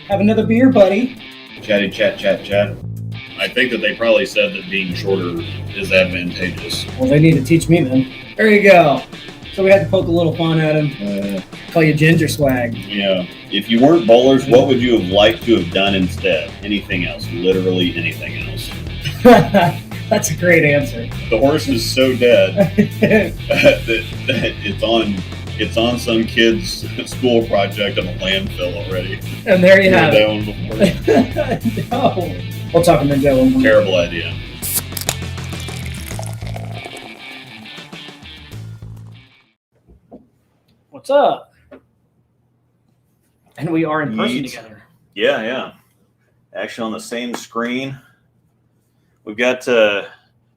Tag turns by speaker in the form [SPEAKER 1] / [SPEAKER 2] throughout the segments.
[SPEAKER 1] Have another beer, buddy.
[SPEAKER 2] Chatty chat. I think that they probably said that being shorter is advantageous.
[SPEAKER 1] Well, they need to teach me then. There you go. So we had to poke a little fun at him. Call you Ginger Swag.
[SPEAKER 2] Yeah. If you weren't bowlers, what would you have liked to have done instead? Anything else. Literally anything else.
[SPEAKER 1] That's a great answer.
[SPEAKER 2] The horse is so dead that it's on some kid's school project on a landfill already.
[SPEAKER 1] And there you have
[SPEAKER 2] that one before.
[SPEAKER 1] No. We'll talk about that one.
[SPEAKER 2] Terrible idea.
[SPEAKER 1] What's up? And we are in person together.
[SPEAKER 2] Yeah. Actually on the same screen. We've got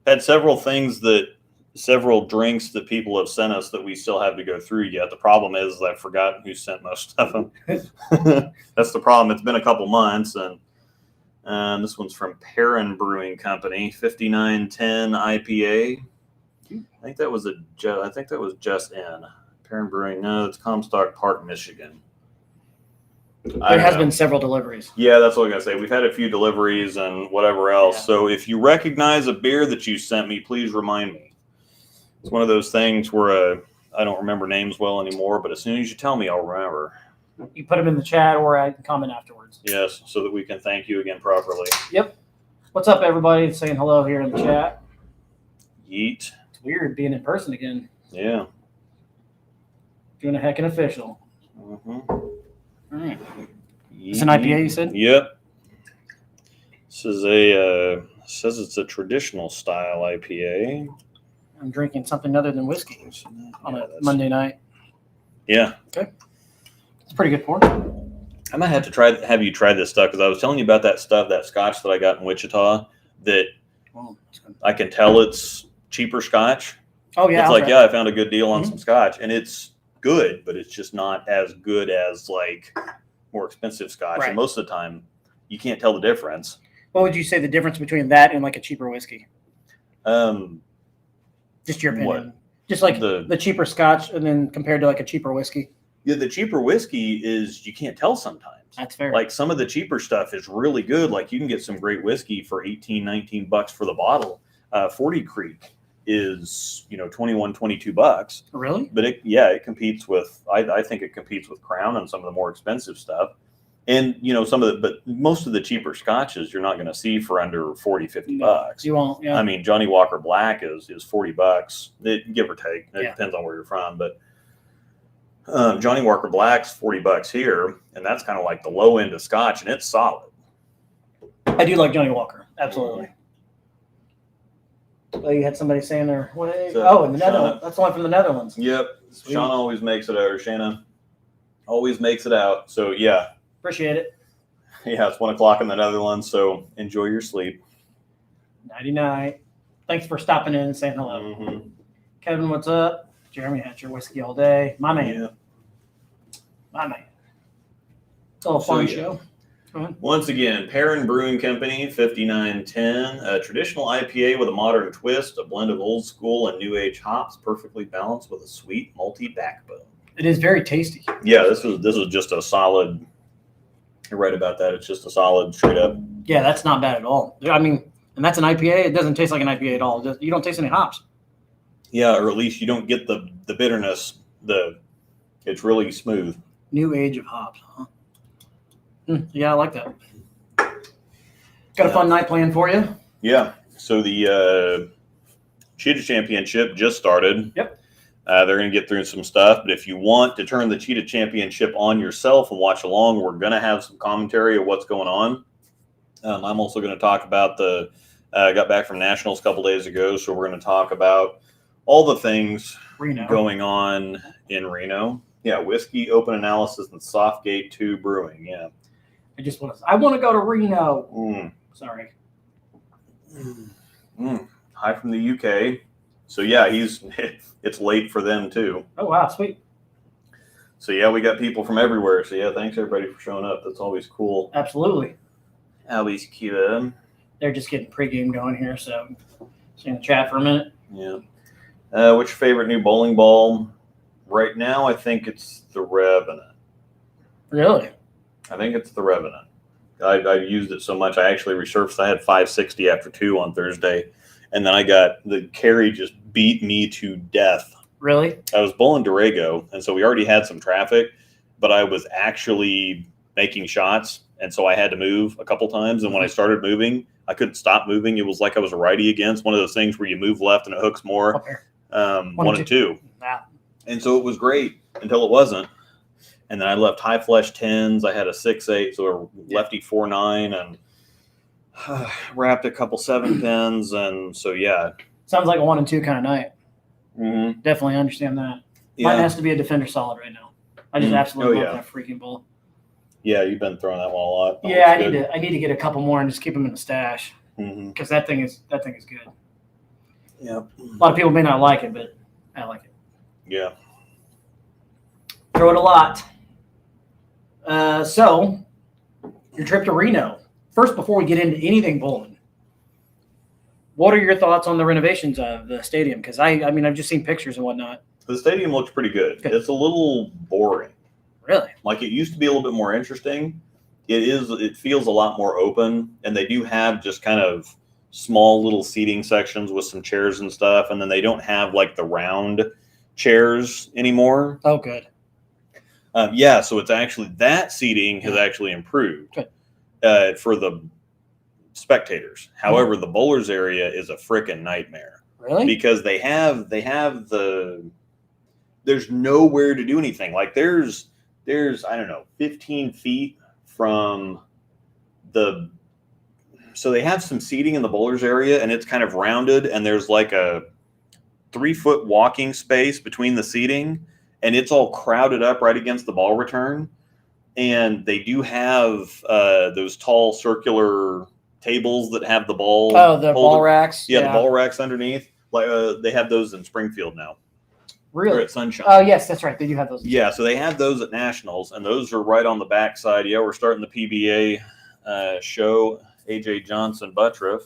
[SPEAKER 2] had several drinks that people have sent us that we still have to go through yet. The problem is I've forgotten who sent most of them. That's the problem. It's been a couple months, and this one's from Perrin Brewing Company, 5910 IPA. I think that was just in Perrin Brewing. No, it's Comstock Park, Michigan.
[SPEAKER 1] There has been several deliveries.
[SPEAKER 2] Yeah, that's what I'm going to say. We've had a few deliveries and whatever else. Yeah. So if you recognize a beer that you sent me, please remind me. It's one of those things where I don't remember names well anymore, but as soon as you tell me, I'll remember.
[SPEAKER 1] You put them in the chat or I can comment afterwards.
[SPEAKER 2] Yes, so that we can thank you again properly.
[SPEAKER 1] Yep. What's up, everybody? It's saying hello here in the chat.
[SPEAKER 2] Yeet.
[SPEAKER 1] It's weird being in person again.
[SPEAKER 2] Yeah.
[SPEAKER 1] Doing a heckin' official.
[SPEAKER 2] Mm-hmm.
[SPEAKER 1] All right. It's an IPA, you said?
[SPEAKER 2] Yep. This is says it's a traditional style IPA.
[SPEAKER 1] I'm drinking something other than whiskey on a Monday night.
[SPEAKER 2] Yeah.
[SPEAKER 1] Okay. It's pretty good pour.
[SPEAKER 2] I might have to have you try this stuff because I was telling you about that scotch that I got in Wichita that I can tell it's cheaper scotch.
[SPEAKER 1] Oh, yeah.
[SPEAKER 2] It's I found a good deal on some scotch, and it's good, but it's just not as good as like more expensive scotch.
[SPEAKER 1] Right.
[SPEAKER 2] And most of the time, you can't tell the difference.
[SPEAKER 1] What would you say the difference between that and like a cheaper whiskey? Just your opinion.
[SPEAKER 2] What?
[SPEAKER 1] Just like the cheaper scotch, and then compared to like a cheaper whiskey.
[SPEAKER 2] Yeah, the cheaper whiskey is you can't tell sometimes.
[SPEAKER 1] That's fair.
[SPEAKER 2] Like some of the cheaper stuff is really good. Like you can get some great whiskey for $18-19 for the bottle. 40 Creek is $21, $22.
[SPEAKER 1] Really?
[SPEAKER 2] But it competes with I think it competes with Crown and some of the more expensive stuff. And but most of the cheaper scotches you're not going to see for under $40-50.
[SPEAKER 1] You won't. Yeah.
[SPEAKER 2] I mean, Johnny Walker Black is $40, give or take. It depends on where you're from, but Johnny Walker Black's $40 here, and that's kind of like the low end of scotch, and it's solid.
[SPEAKER 1] I do like Johnny Walker, absolutely. Well, you had somebody saying there. In the Netherlands. That's the one from the Netherlands.
[SPEAKER 2] Yep, Sweet. Shauna always makes it out, or Shanna always makes it out. So yeah.
[SPEAKER 1] Appreciate it.
[SPEAKER 2] Yeah, it's 1 o'clock in the Netherlands, so enjoy your sleep.
[SPEAKER 1] Nighty-night. Thanks for stopping in and saying hello.
[SPEAKER 2] Mm-hmm.
[SPEAKER 1] Kevin, what's up? Jeremy had your whiskey all day. My man.
[SPEAKER 2] Yeah.
[SPEAKER 1] My man. It's all a fun show.
[SPEAKER 2] Once again, Perrin Brewing Company, 5910, a traditional IPA with a modern twist, a blend of old school and new age hops, perfectly balanced with a sweet, malty backbone.
[SPEAKER 1] It is very tasty.
[SPEAKER 2] Yeah, this was just a solid. You're right about that. It's just a solid, straight up.
[SPEAKER 1] Yeah, that's not bad at all. I mean, and that's an IPA. It doesn't taste like an IPA at all. You don't taste any hops.
[SPEAKER 2] Yeah, or at least you don't get the bitterness. It's really smooth.
[SPEAKER 1] New age of hops, huh? Yeah, I like that. Got a fun night planned for you.
[SPEAKER 2] Yeah. So the Cheetah Championship just started.
[SPEAKER 1] Yep.
[SPEAKER 2] They're going to get through some stuff, but if you want to turn the Cheetah Championship on yourself and watch along, we're going to have some commentary of what's going on. I'm also going to talk about I got back from Nationals a couple days ago, so we're going to talk about all the things going on in Reno. Yeah, whiskey, open analysis, and Softgate 2 Brewing. Yeah.
[SPEAKER 1] I want to go to Reno. Sorry.
[SPEAKER 2] Hi from the UK. So yeah, it's late for them too.
[SPEAKER 1] Oh wow, sweet.
[SPEAKER 2] So yeah, we got people from everywhere. So yeah, thanks everybody for showing up. That's always cool.
[SPEAKER 1] Absolutely.
[SPEAKER 2] Always cute.
[SPEAKER 1] They're just getting pregame going here, so just in the chat for a minute.
[SPEAKER 2] Yeah. What's your favorite new bowling ball? Right now, I think it's the Revenant.
[SPEAKER 1] Really?
[SPEAKER 2] I think it's the Revenant. I've used it so much. I actually resurfaced. I had 560 after 2 on Thursday, and then I got the carry just beat me to death.
[SPEAKER 1] Really?
[SPEAKER 2] I was bowling Dorego, and so we already had some traffic, but I was actually making shots, and so I had to move a couple times. And when I started moving, I couldn't stop moving. It was like I was a righty again. It's one of those things where you move left and it hooks more.
[SPEAKER 1] Up here.
[SPEAKER 2] 1 and 2.
[SPEAKER 1] Wow.
[SPEAKER 2] And so it was great until it wasn't. And then I left high flesh 10s. I had a 6-8, so a lefty 4-9, and wrapped a couple 7 pins. And so, yeah.
[SPEAKER 1] Sounds like a 1 and 2 kind of night.
[SPEAKER 2] Mm-hmm.
[SPEAKER 1] Definitely understand that.
[SPEAKER 2] Yeah.
[SPEAKER 1] Mine has to be a defender solid right now. I just absolutely love that freaking ball.
[SPEAKER 2] Yeah, you've been throwing that one a lot.
[SPEAKER 1] Yeah, I need to get a couple more and just keep them in the stash because that thing is good.
[SPEAKER 2] Yeah.
[SPEAKER 1] A lot of people may not like it, but I like it.
[SPEAKER 2] Yeah.
[SPEAKER 1] Throw it a lot. So, your trip to Reno. First, before we get into anything bowling, what are your thoughts on the renovations of the stadium? Because I mean, I've just seen pictures and whatnot.
[SPEAKER 2] The stadium looks pretty good. It's a little boring.
[SPEAKER 1] Really?
[SPEAKER 2] Like it used to be a little bit more interesting. It feels a lot more open, and they do have just kind of small little seating sections with some chairs and stuff, and then they don't have like the round chairs anymore.
[SPEAKER 1] Oh, good.
[SPEAKER 2] Yeah, so it's actually that seating has actually improved for the spectators. However, the bowlers area is a frickin' nightmare.
[SPEAKER 1] Really?
[SPEAKER 2] Because they have there's nowhere to do anything. Like there's I don't know 15 feet from so they have some seating in the bowlers area, and it's kind of rounded, and there's like a 3-foot walking space between the seating, and it's all crowded up right against the ball return. And they do have those tall circular tables that have the ball.
[SPEAKER 1] Oh, the ball racks.
[SPEAKER 2] Yeah, the ball racks underneath. Like they have those in Springfield now.
[SPEAKER 1] Really?
[SPEAKER 2] Or at Sunshine.
[SPEAKER 1] Oh, yes, that's right. They do have those.
[SPEAKER 2] Yeah, so they have those at Nationals, and those are right on the backside. Yeah, we're starting the PBA show. AJ Johnson Buttriff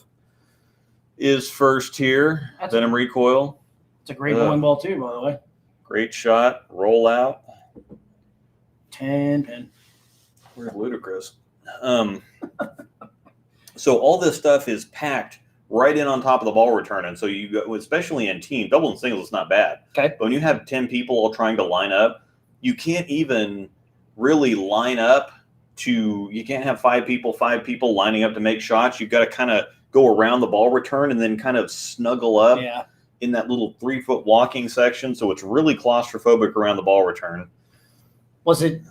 [SPEAKER 2] is first here. Venom recoil.
[SPEAKER 1] It's a great bowling ball too, by the way.
[SPEAKER 2] Great shot. Roll out.
[SPEAKER 1] 10 pin.
[SPEAKER 2] We're ludicrous. So all this stuff is packed right in on top of the ball return, and so you go, especially in team, double and singles, it's not bad.
[SPEAKER 1] Okay.
[SPEAKER 2] But when you have 10 people all trying to line up, you can't even really line up you can't have 5 people lining up to make shots. You've got to kind of go around the ball return and then kind of snuggle up in that little 3-foot walking section. So it's really claustrophobic around the ball return.
[SPEAKER 1] Was there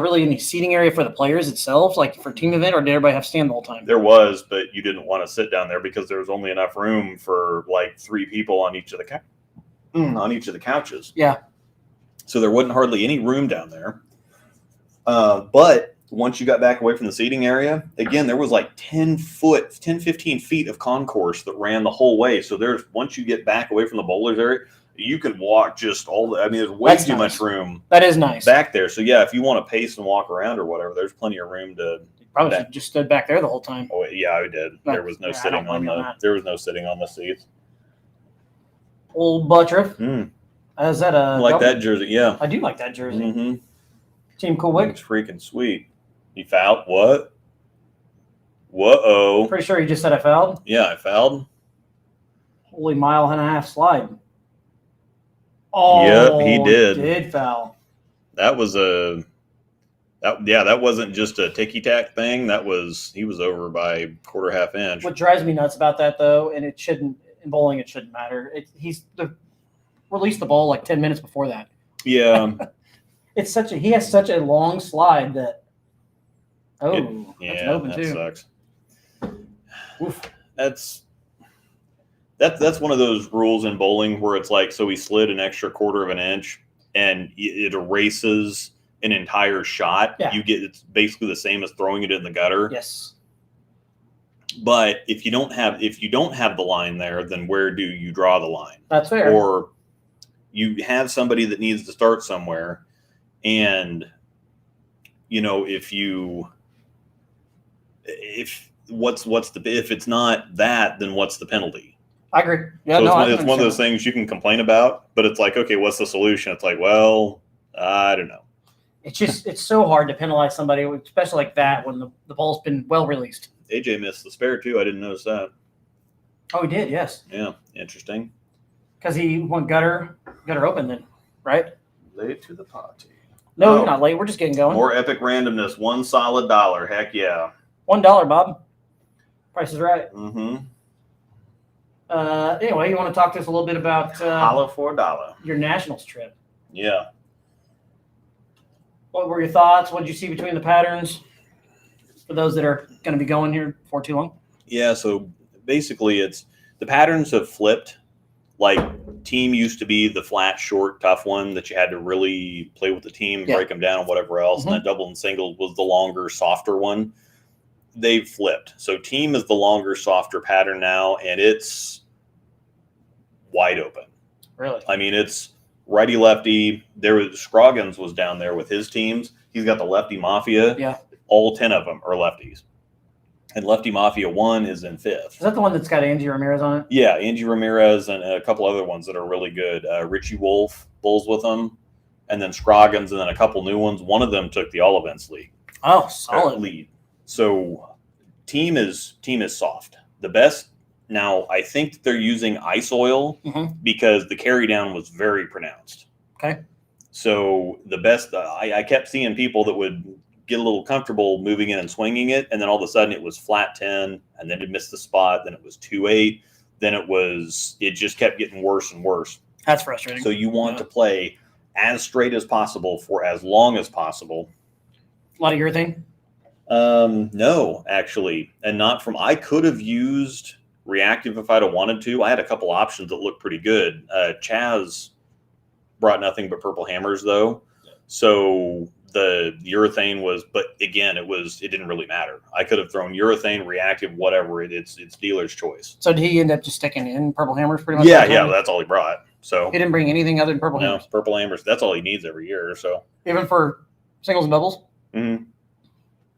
[SPEAKER 1] really any seating area for the players itself, like for team event, or did everybody have to stand the whole time?
[SPEAKER 2] There was, but you didn't want to sit down there because there was only enough room for like 3 people on each of the couches.
[SPEAKER 1] Yeah.
[SPEAKER 2] So there wasn't hardly any room down there. But once you got back away from the seating area, again, there was like 10, 15 feet of concourse that ran the whole way. So once you get back away from the bowlers area, you can walk just there's way too much room.
[SPEAKER 1] That is nice.
[SPEAKER 2] Back there. So yeah, if you want to pace and walk around or whatever, there's plenty of room to.
[SPEAKER 1] Probably should just stood back there the whole time.
[SPEAKER 2] Oh yeah, I did. There was no sitting on the seats.
[SPEAKER 1] Old Buttriff. Is that
[SPEAKER 2] I like that jersey? Yeah,
[SPEAKER 1] I do like that jersey.
[SPEAKER 2] Mm-hmm.
[SPEAKER 1] Team Cool Wig.
[SPEAKER 2] It's freaking sweet. You fouled? What? Whoa.
[SPEAKER 1] Pretty sure you just said I fouled.
[SPEAKER 2] Yeah, I fouled.
[SPEAKER 1] Holy 1.5-mile slide. Oh,
[SPEAKER 2] yep, he did.
[SPEAKER 1] Did foul.
[SPEAKER 2] That was that wasn't just a ticky-tack thing. He was over by 1/4 inch.
[SPEAKER 1] What drives me nuts about that, though, and in bowling, it shouldn't matter. Released the ball like 10 minutes before that.
[SPEAKER 2] Yeah.
[SPEAKER 1] He has such a long slide that. That's open too.
[SPEAKER 2] Sucks.
[SPEAKER 1] Oof.
[SPEAKER 2] That's one of those rules in bowling where it's like, so he slid an extra 1/4 inch and it erases an entire shot.
[SPEAKER 1] Yeah.
[SPEAKER 2] It's basically the same as throwing it in the gutter.
[SPEAKER 1] Yes.
[SPEAKER 2] But if you don't have the line there, then where do you draw the line?
[SPEAKER 1] That's fair.
[SPEAKER 2] Or you have somebody that needs to start somewhere, and if it's not that, then what's the penalty?
[SPEAKER 1] I agree. Yeah,
[SPEAKER 2] so it's one of those things you can complain about, but it's like, okay, what's the solution? It's like, well, I don't know.
[SPEAKER 1] it's so hard to penalize somebody, especially like that when the ball's been well released.
[SPEAKER 2] AJ missed the spare too. I didn't notice that.
[SPEAKER 1] Oh, he did, yes.
[SPEAKER 2] Yeah, interesting.
[SPEAKER 1] Because he went gutter open then, right?
[SPEAKER 2] Late to the party.
[SPEAKER 1] No, you're not late. We're just getting going.
[SPEAKER 2] More epic randomness. $1 solid. Heck yeah.
[SPEAKER 1] $1, Bob. Price is right.
[SPEAKER 2] Mm-hmm.
[SPEAKER 1] Anyway, you want to talk to us a little bit about
[SPEAKER 2] Holla for $1.
[SPEAKER 1] your Nationals trip?
[SPEAKER 2] Yeah.
[SPEAKER 1] What were your thoughts? What did you see between the patterns for those that are going to be going here for too long?
[SPEAKER 2] Yeah, so basically the patterns have flipped. Like team used to be the flat, short, tough one that you had to really play with the team, break them down, and whatever else. And then double and single was the longer, softer one. They've flipped. So team is the longer, softer pattern now, and it's wide open.
[SPEAKER 1] Really?
[SPEAKER 2] I mean, it's righty lefty. Scroggins was down there with his teams. He's got the lefty mafia.
[SPEAKER 1] Yeah.
[SPEAKER 2] All 10 of them are lefties. And Lefty Mafia 1 is in 5th.
[SPEAKER 1] Is that the one that's got Angie Ramirez on it?
[SPEAKER 2] Yeah, Angie Ramirez and a couple other ones that are really good. Richie Wolf bowls with them, and then Scroggins, and then a couple new ones. One of them took the All Events League.
[SPEAKER 1] Oh, solid
[SPEAKER 2] lead. So team is soft. The best now, I think that they're using ice oil because the carry down was very pronounced.
[SPEAKER 1] Okay.
[SPEAKER 2] So the best, I kept seeing people that would get a little comfortable moving in and swinging it, and then all of a sudden it was flat 10, and then it missed the spot, then it was 2-8, then it just kept getting worse and worse.
[SPEAKER 1] That's frustrating.
[SPEAKER 2] So you want to play as straight as possible for as long as possible.
[SPEAKER 1] A lot of urethane?
[SPEAKER 2] No, actually, and not from. I could have used reactive if I'd have wanted to. I had a couple options that looked pretty good. Chaz brought nothing but purple hammers though, so the urethane was, but again, it didn't really matter. I could have thrown urethane, reactive, whatever. It's dealer's choice.
[SPEAKER 1] So did he end up just sticking in purple hammers pretty much?
[SPEAKER 2] Yeah, that's all he brought. So
[SPEAKER 1] he didn't bring anything other than purple hammers.
[SPEAKER 2] Purple hammers. That's all he needs every year. So
[SPEAKER 1] even for singles and doubles.
[SPEAKER 2] Mm-hmm.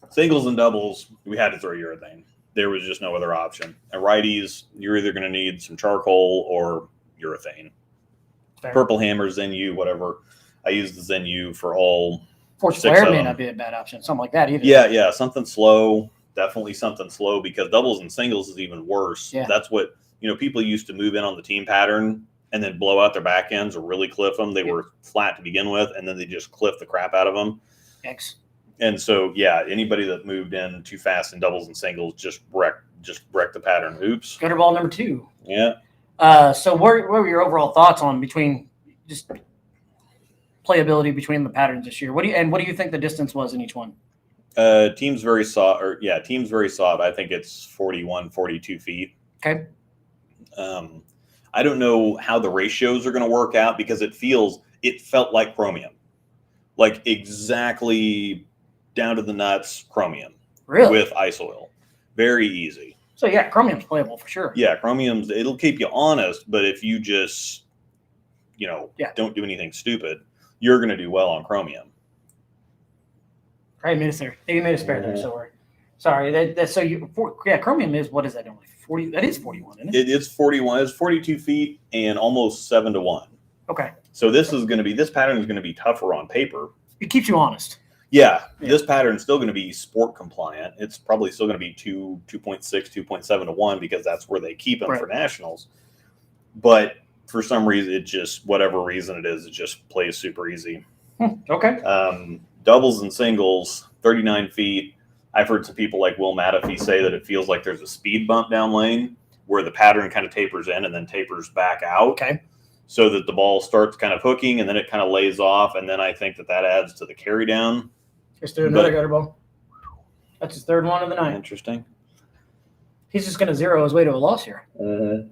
[SPEAKER 2] Singles and doubles, we had to throw urethane. There was just no other option. And righties, you're either going to need some charcoal or urethane.
[SPEAKER 1] Fair.
[SPEAKER 2] Purple hammers, Zen-U, whatever. I use the Zen-U for all.
[SPEAKER 1] Force flare may not be a bad option. Something like that either.
[SPEAKER 2] Yeah. Something slow. Definitely something slow, because doubles and singles is even worse.
[SPEAKER 1] Yeah.
[SPEAKER 2] That's what, people used to move in on the team pattern and then blow out their back ends or really cliff them. They were flat to begin with, and then they just cliff the crap out of them.
[SPEAKER 1] Thanks.
[SPEAKER 2] And so, anybody that moved in too fast in doubles and singles just wrecked the pattern. Oops.
[SPEAKER 1] Gutter ball number 2.
[SPEAKER 2] Yeah.
[SPEAKER 1] So what were your overall thoughts on between just playability between the patterns this year? What do you think the distance was in each one?
[SPEAKER 2] Team's very soft. Team's very soft. I think it's 41, 42 feet.
[SPEAKER 1] Okay.
[SPEAKER 2] I don't know how the ratios are going to work out, because it felt like chromium, like exactly down to the nuts chromium.
[SPEAKER 1] Really?
[SPEAKER 2] With ice oil. Very easy.
[SPEAKER 1] So chromium's playable for sure.
[SPEAKER 2] Yeah, it'll keep you honest, but if you just, don't do anything stupid, you're going to do well on chromium.
[SPEAKER 1] Right, made a spare there. So we're sorry. Chromium is, what is that only 40? That is 41, isn't it?
[SPEAKER 2] It's 41. It's 42 feet and almost 7-1.
[SPEAKER 1] Okay.
[SPEAKER 2] So this pattern is going to be tougher on paper.
[SPEAKER 1] It keeps you honest.
[SPEAKER 2] Yeah. This pattern is still going to be sport compliant. It's probably still going to be 2.6, 2.7 to 1, because that's where they keep them for nationals. But for some reason, whatever reason it is, it just plays super easy.
[SPEAKER 1] Okay.
[SPEAKER 2] Doubles and singles, 39 feet. I've heard some people like Will Matafee say that it feels like there's a speed bump down lane where the pattern kind of tapers in and then tapers back out.
[SPEAKER 1] Okay.
[SPEAKER 2] So that the ball starts kind of hooking and then it kind of lays off. And then I think that adds to the carry down.
[SPEAKER 1] Let's do another gutter ball. That's his third one of the night.
[SPEAKER 2] Interesting.
[SPEAKER 1] He's just going to zero his way to a loss here.
[SPEAKER 2] Mm-hmm.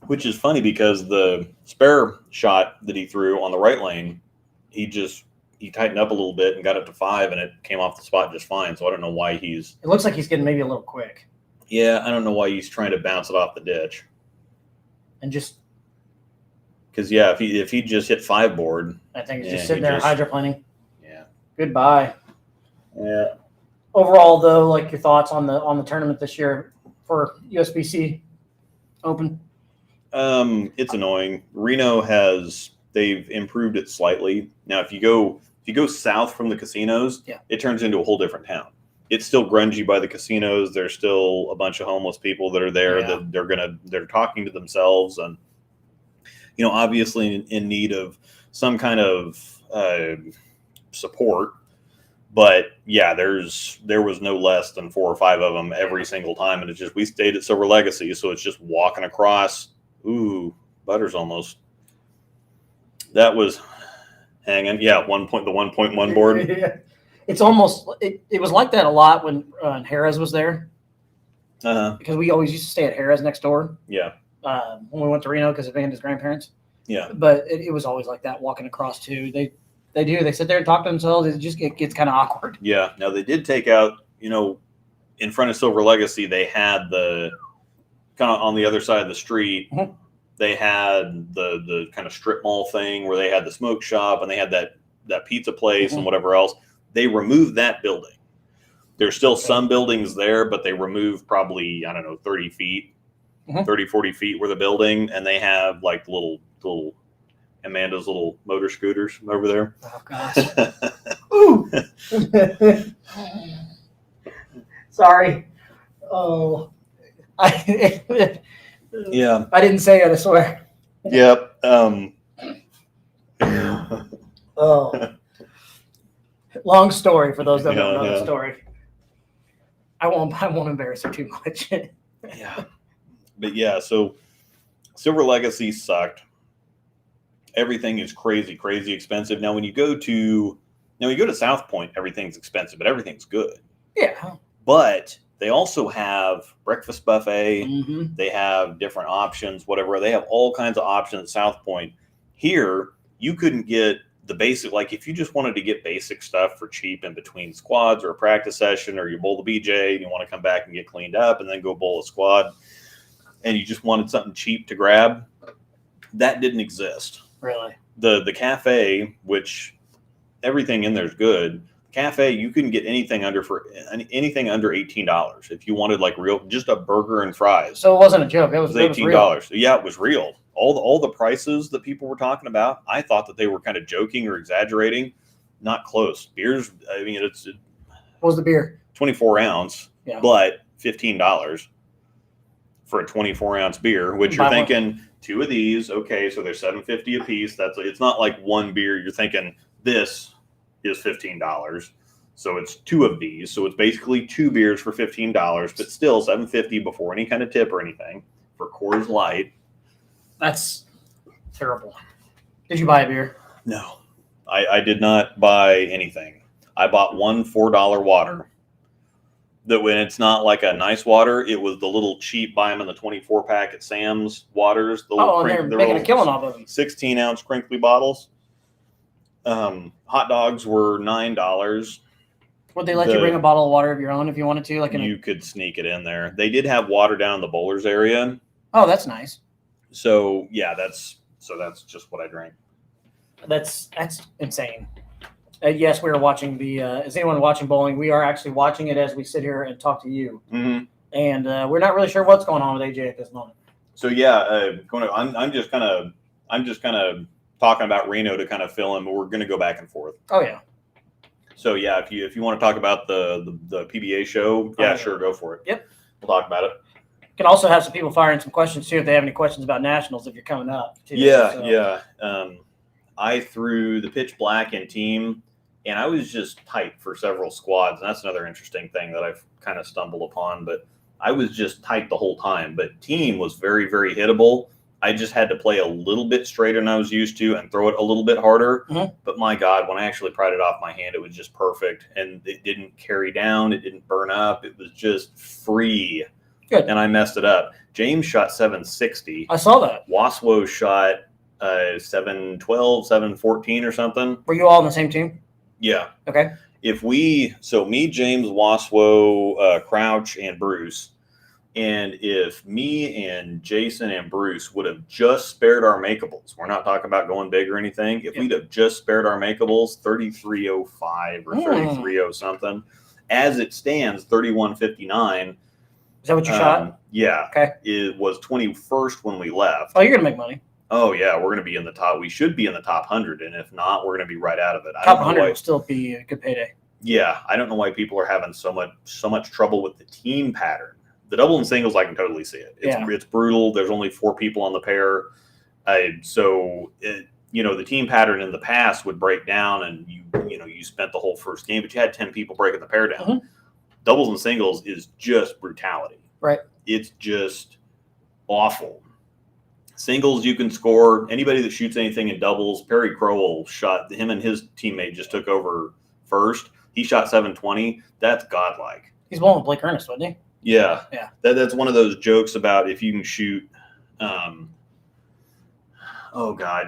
[SPEAKER 2] Which is funny, because the spare shot that he threw on the right lane, he tightened up a little bit and got up to 5, and it came off the spot just fine. So I don't know why
[SPEAKER 1] It looks like he's getting maybe a little quick.
[SPEAKER 2] Yeah, I don't know why he's trying to bounce it off the ditch.
[SPEAKER 1] And just.
[SPEAKER 2] Because if he just hit 5 board,
[SPEAKER 1] I think he's just sitting there hydroplaning.
[SPEAKER 2] Yeah.
[SPEAKER 1] Goodbye.
[SPEAKER 2] Yeah.
[SPEAKER 1] Overall, though, like your thoughts on the tournament this year for USBC Open?
[SPEAKER 2] It's annoying. Reno has They've improved it slightly. Now, if you go south from the casinos, it turns into a whole different town. It's still grungy by the casinos. There's still a bunch of homeless people that are there that they're talking to themselves and, obviously in need of some kind of support. But yeah, there was no less than 4 or 5 of them every single time, and it's just we stayed at Silver Legacy, so it's just walking across. Ooh, butter's almost. That was hanging. Yeah, the 1.1 board.
[SPEAKER 1] Yeah. It's almost it was like that a lot when Harrah's was there. Because we always used to stay at Harrah's next door.
[SPEAKER 2] Yeah.
[SPEAKER 1] When we went to Reno because of Vanda's grandparents.
[SPEAKER 2] Yeah.
[SPEAKER 1] But it was always like that walking across too. They sit there and talk to themselves. It gets kind of awkward.
[SPEAKER 2] Yeah. Now they did take out, in front of Silver Legacy, they had the kind of on the other side of the street. Mm-hmm. They had the kind of strip mall thing where they had the smoke shop and they had that pizza place and whatever else. They removed that building. There's still some buildings there, but they removed probably, 30 feet, 30, 40 feet worth of building. And they have like little Amanda's little motor scooters over there.
[SPEAKER 1] Oh, gosh. Ooh. Sorry. Oh.
[SPEAKER 2] Yeah.
[SPEAKER 1] I didn't say it, I swear.
[SPEAKER 2] Yep.
[SPEAKER 1] Oh. Long story for those that don't know the story. I won't embarrass her too much.
[SPEAKER 2] Yeah. But yeah, so Silver Legacy sucked. Everything is crazy, crazy expensive. Now when you go to South Point, everything's expensive, but everything's good.
[SPEAKER 1] Yeah.
[SPEAKER 2] But they also have breakfast buffet.
[SPEAKER 1] Mm-hmm.
[SPEAKER 2] They have different options, whatever. They have all kinds of options at South Point. Here, you couldn't get the basic, like if you just wanted to get basic stuff for cheap in between squads or a practice session, or you bowl the BJ and you want to come back and get cleaned up and then go bowl a squad, and you just wanted something cheap to grab, that didn't exist.
[SPEAKER 1] Really?
[SPEAKER 2] The cafe, which everything in there is good. Cafe, you couldn't get anything under $18 if you wanted like just a burger and fries.
[SPEAKER 1] So it wasn't a joke. It was
[SPEAKER 2] $18. Yeah, it was real. All the prices that people were talking about, I thought that they were kind of joking or exaggerating. Not close. Beers, I mean, what
[SPEAKER 1] was the beer?
[SPEAKER 2] 24 ounce, but $15 for a 24 ounce beer, which you're thinking 2 of these. Okay, so they're $7.50 a piece. It's not like one beer. You're thinking this is $15. So it's 2 of these. So it's basically 2 beers for $15, but still $7.50 before any kind of tip or anything for Coors Light.
[SPEAKER 1] That's terrible. Did you buy a beer?
[SPEAKER 2] No, I did not buy anything. I bought one $4 water. That when it's not like a nice water, it was the little cheap, buy them in the 24 pack at Sam's waters.
[SPEAKER 1] They're making a killing off of them.
[SPEAKER 2] 16 ounce crinkly bottles. Hot dogs were $9.
[SPEAKER 1] Would they let you bring a bottle of water of your own if you wanted to?
[SPEAKER 2] You could sneak it in there. They did have water down in the bowlers area.
[SPEAKER 1] Oh, that's nice.
[SPEAKER 2] So yeah, that's just what I drank.
[SPEAKER 1] That's insane. Yes, we are watching is anyone watching bowling? We are actually watching it as we sit here and talk to you.
[SPEAKER 2] Mm-hmm.
[SPEAKER 1] And we're not really sure what's going on with AJ at this moment.
[SPEAKER 2] So yeah, I'm just kind of talking about Reno to kind of fill in, but we're going to go back and forth.
[SPEAKER 1] Oh yeah.
[SPEAKER 2] So yeah, if you want to talk about the PBA show, sure, go for it.
[SPEAKER 1] Yep.
[SPEAKER 2] We'll talk about it.
[SPEAKER 1] Can also have some people firing some questions too if they have any questions about nationals if you're coming up. Too,
[SPEAKER 2] yeah. I threw the pitch black in team, and I was just tight for several squads, and that's another interesting thing that I've kind of stumbled upon. But I was just tight the whole time. But team was very, very hittable. I just had to play a little bit straighter than I was used to and throw it a little bit harder. Mm-hmm. But my God, when I actually pried it off my hand, it was just perfect, and it didn't carry down, it didn't burn up, it was just free.
[SPEAKER 1] Good.
[SPEAKER 2] And I messed it up. James shot 760.
[SPEAKER 1] I saw that.
[SPEAKER 2] Waswo shot 712, 714 or something.
[SPEAKER 1] Were you all on the same team?
[SPEAKER 2] Yeah.
[SPEAKER 1] Okay.
[SPEAKER 2] Me, James, Waswo, Crouch, and Bruce. And if me and Jason and Bruce would have just spared our makeables, we're not talking about going big or anything. If we'd have just spared our makeables, 3305 or 33 something. As it stands, 3159.
[SPEAKER 1] Is that what you shot?
[SPEAKER 2] Yeah.
[SPEAKER 1] Okay.
[SPEAKER 2] It was 21st when we left.
[SPEAKER 1] Oh, you're going to make money.
[SPEAKER 2] Oh yeah, we're going to be in the top. We should be in the top 100, and if not, we're going to be right out of it.
[SPEAKER 1] Top 100 will still be a good payday.
[SPEAKER 2] Yeah, I don't know why people are having so much trouble with the team pattern. The double and singles, I can totally see it. It's brutal. There's only 4 people on the pair, the team pattern in the past would break down, and you spent the whole first game, but you had 10 people breaking the pair down.
[SPEAKER 1] Mm-hmm.
[SPEAKER 2] Doubles and singles is just brutality.
[SPEAKER 1] Right.
[SPEAKER 2] It's just awful. Singles, you can score. Anybody that shoots anything in doubles, Perry Crowell shot, him and his teammate just took over first. He shot 720. That's godlike.
[SPEAKER 1] He's bowling with Blake Ernest, wasn't he?
[SPEAKER 2] Yeah.
[SPEAKER 1] Yeah.
[SPEAKER 2] That's one of those jokes about if you can shoot,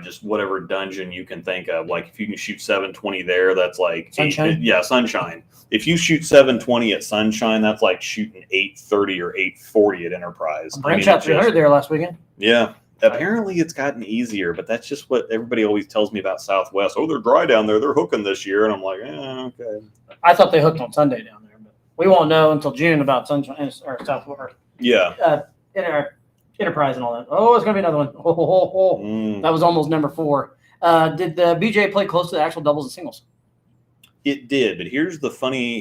[SPEAKER 2] just whatever dungeon you can think of. Like if you can shoot 720 there, that's like
[SPEAKER 1] Sunshine.
[SPEAKER 2] Sunshine. If you shoot 720 at Sunshine, that's like shooting 830 or 840 at Enterprise.
[SPEAKER 1] Brent shot 300 there last weekend.
[SPEAKER 2] Yeah. Apparently it's gotten easier, but that's just what everybody always tells me about Southwest. Oh, they're dry down there. They're hooking this year. And I'm like, okay.
[SPEAKER 1] I thought they hooked on Sunday down there, but we won't know until June about Sunshine or Southwest.
[SPEAKER 2] Yeah.
[SPEAKER 1] Enterprise and all that. Oh, it's going to be another one. That was almost number 4. Did the BJ play close to the actual doubles and singles?
[SPEAKER 2] It did, but here's the funny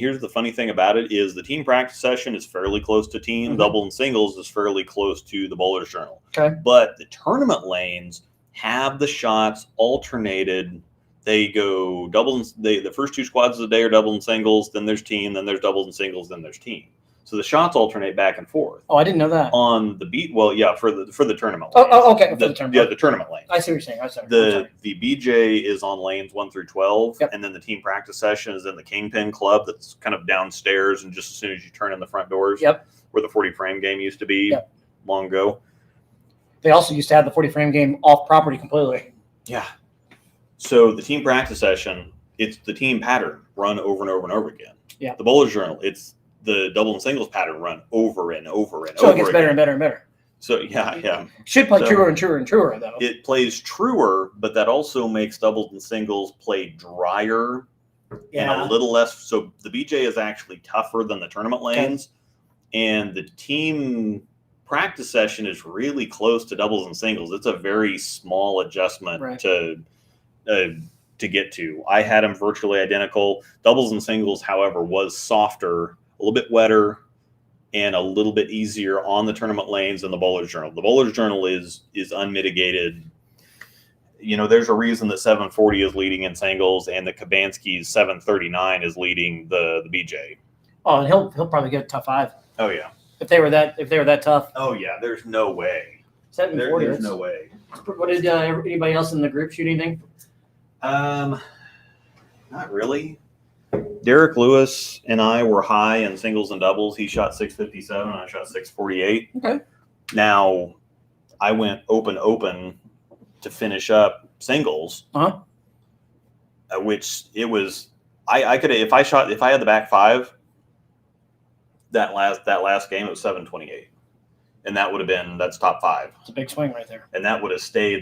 [SPEAKER 2] thing about it is the team practice session is fairly close to team.
[SPEAKER 1] Mm-hmm.
[SPEAKER 2] Double and singles is fairly close to the Bowler's Journal.
[SPEAKER 1] Okay.
[SPEAKER 2] But the tournament lanes have the shots alternated. They go the first 2 squads of the day are double and singles, then there's team, then there's doubles and singles, then there's team. So the shots alternate back and forth.
[SPEAKER 1] Oh, I didn't know that.
[SPEAKER 2] On the beat, well, yeah, for the tournament.
[SPEAKER 1] Oh, okay. For the tournament.
[SPEAKER 2] Yeah, the tournament lane.
[SPEAKER 1] I see what you're saying. I'm sorry.
[SPEAKER 2] The BJ is on lanes 1 through 12,
[SPEAKER 1] yep.
[SPEAKER 2] And then the team practice session is in the Kingpin Club that's kind of downstairs, and just as soon as you turn in the front doors,
[SPEAKER 1] yep,
[SPEAKER 2] where the 40 frame game used to be,
[SPEAKER 1] yep,
[SPEAKER 2] long ago.
[SPEAKER 1] They also used to have the 40 frame game off property completely.
[SPEAKER 2] Yeah. So the team practice session, it's the team pattern run over and over and over again.
[SPEAKER 1] Yeah.
[SPEAKER 2] The Bowler's Journal, it's the double and singles pattern run over and over and
[SPEAKER 1] so
[SPEAKER 2] over.
[SPEAKER 1] So it gets better and better and better.
[SPEAKER 2] So yeah.
[SPEAKER 1] Should play truer and truer and truer though.
[SPEAKER 2] It plays truer, but that also makes doubles and singles play drier and a little less. So the BJ is actually tougher than the tournament lanes, and the team practice session is really close to doubles and singles. It's a very small adjustment to get to. I had them virtually identical. Doubles and singles, however, was softer, a little bit wetter, and a little bit easier on the tournament lanes than the Bowler's Journal. The Bowler's Journal is unmitigated. There's a reason that 740 is leading in singles, and the Kabansky's 739 is leading the BJ.
[SPEAKER 1] Oh, and he'll probably get a top 5.
[SPEAKER 2] Oh yeah.
[SPEAKER 1] If they were that tough.
[SPEAKER 2] Oh yeah. There's no way.
[SPEAKER 1] 740.
[SPEAKER 2] There's no way.
[SPEAKER 1] What did anybody else in the group shoot anything?
[SPEAKER 2] Not really. Derek Lewis and I were high in singles and doubles. He shot 657, and I shot 648.
[SPEAKER 1] Okay.
[SPEAKER 2] Now, I went open to finish up singles. Which it was. I could if I had the back 5. That last game, it was 728, and that's top 5.
[SPEAKER 1] It's a big swing right there.
[SPEAKER 2] And that would have stayed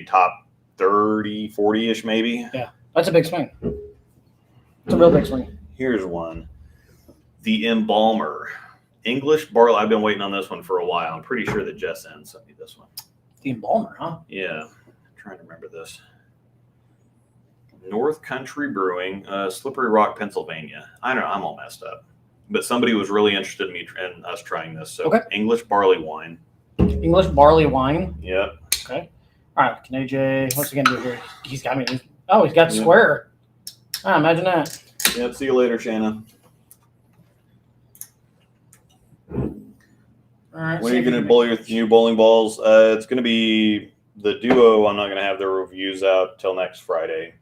[SPEAKER 2] top 30, 40-ish maybe.
[SPEAKER 1] Yeah, that's a big swing. It's a real big swing.
[SPEAKER 2] Here's one. The Embalmer. English barley. I've been waiting on this one for a while. I'm pretty sure that Jess N sent me this one.
[SPEAKER 1] The Embalmer, huh?
[SPEAKER 2] Yeah. I'm trying to remember this. North Country Brewing, Slippery Rock, Pennsylvania. I don't know. I'm all messed up. But somebody was really interested in us trying this. So English barley wine.
[SPEAKER 1] English barley wine?
[SPEAKER 2] Yep.
[SPEAKER 1] Okay. All right. Can AJ, what's he going to do here? He's got me. He's got square. Imagine that.
[SPEAKER 2] Yep. See you later, Shanna.
[SPEAKER 1] All right.
[SPEAKER 2] When are you going to bowl your new bowling balls? It's going to be the duo. I'm not going to have their reviews out till next Friday.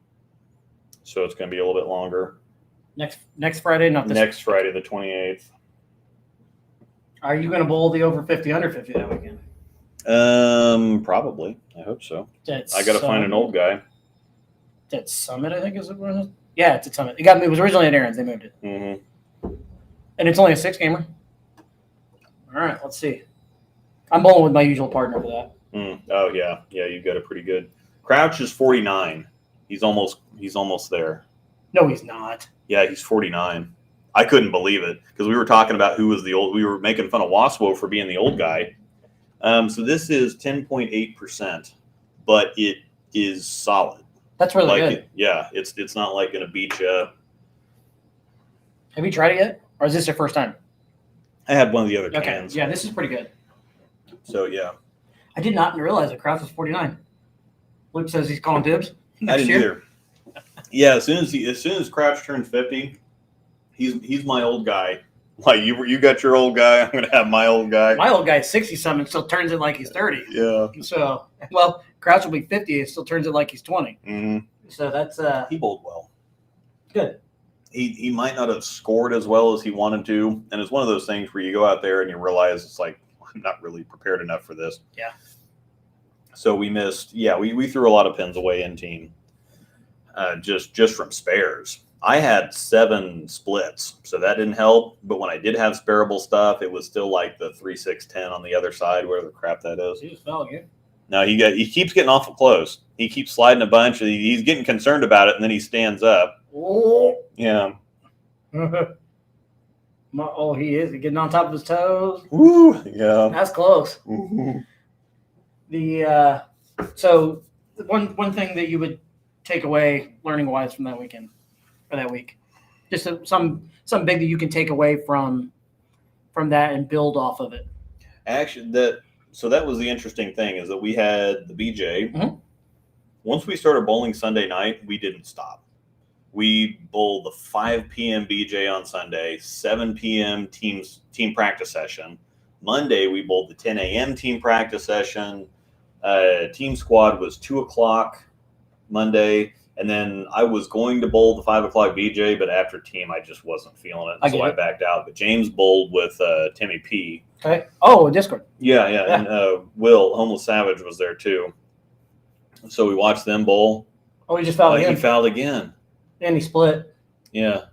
[SPEAKER 2] So it's going to be a little bit longer.
[SPEAKER 1] Next Friday, not this.
[SPEAKER 2] Next Friday, the 28th.
[SPEAKER 1] Are you going to bowl the over 50, under 50 that weekend?
[SPEAKER 2] Probably. I hope so.
[SPEAKER 1] That's
[SPEAKER 2] I got to find an old guy.
[SPEAKER 1] That Summit, I think is it. Yeah, it's at Summit. It was originally at Aaron's. They moved it.
[SPEAKER 2] Mm-hmm.
[SPEAKER 1] And it's only a 6-gamer. All right, let's see. I'm bowling with my usual partner for that.
[SPEAKER 2] Oh yeah, you got it pretty good. Crouch is 49. He's almost there.
[SPEAKER 1] No, he's not.
[SPEAKER 2] Yeah, he's 49. I couldn't believe it because we were talking about who was the old. We were making fun of Waswo for being the old guy. So this is 10.8%. but it is solid.
[SPEAKER 1] That's really good.
[SPEAKER 2] It's not like going to beat you.
[SPEAKER 1] Have you tried it yet? Or is this your first time?
[SPEAKER 2] I had one of the other
[SPEAKER 1] Okay.
[SPEAKER 2] cans.
[SPEAKER 1] Yeah, this is pretty good.
[SPEAKER 2] So, yeah.
[SPEAKER 1] I did not realize that Kraus was 49. Luke says he's calling dibs
[SPEAKER 2] I
[SPEAKER 1] next
[SPEAKER 2] didn't
[SPEAKER 1] year.
[SPEAKER 2] either. Yeah, as soon as Crouch turns 50, he's my old guy. Like you got your old guy, I'm gonna have my old guy.
[SPEAKER 1] My old guy's 60-something, still turns it like he's 30.
[SPEAKER 2] Yeah.
[SPEAKER 1] So, well, Crouch will be 50 and still turns it like he's 20.
[SPEAKER 2] Mm-hmm.
[SPEAKER 1] So that's
[SPEAKER 2] He bowled well.
[SPEAKER 1] good.
[SPEAKER 2] He might not have scored as well as he wanted to, and it's one of those things where you go out there and you realize it's like I'm not really prepared enough for this.
[SPEAKER 1] Yeah.
[SPEAKER 2] So we missed. Yeah, we threw a lot of pins away in team, just from spares. I had 7 splits, so that didn't help. But when I did have spareable stuff, it was still like the 3, 6, 10 on the other side, whatever the crap that is.
[SPEAKER 1] He just fell again.
[SPEAKER 2] No, he keeps getting awful close. He keeps sliding a bunch. He's getting concerned about it, and then he stands up.
[SPEAKER 1] Oh.
[SPEAKER 2] Yeah.
[SPEAKER 1] Oh, he is getting on top of his toes.
[SPEAKER 2] Woo. Yeah.
[SPEAKER 1] That's close.
[SPEAKER 2] Mm-hmm.
[SPEAKER 1] So one thing that you would take away learning wise from that weekend or that week, just some big that you can take away from that and build off of it.
[SPEAKER 2] Actually, that was the interesting thing is that we had the BJ.
[SPEAKER 1] Mm-hmm.
[SPEAKER 2] Once we started bowling Sunday night, we didn't stop. We bowled the 5 p.m. BJ on Sunday, 7 p.m. team practice session. Monday, we bowled the 10 a.m. team practice session. Team squad was 2 o'clock Monday. And then I was going to bowl the 5 o'clock BJ, but after team, I just wasn't feeling it. So I backed out. But James bowled with Timmy P.
[SPEAKER 1] Okay. Oh, Discord.
[SPEAKER 2] Yeah. And Will, Homeless Savage, was there too. So we watched them bowl.
[SPEAKER 1] Oh, he just fouled again.
[SPEAKER 2] He fouled again.
[SPEAKER 1] And he split.
[SPEAKER 2] Yeah.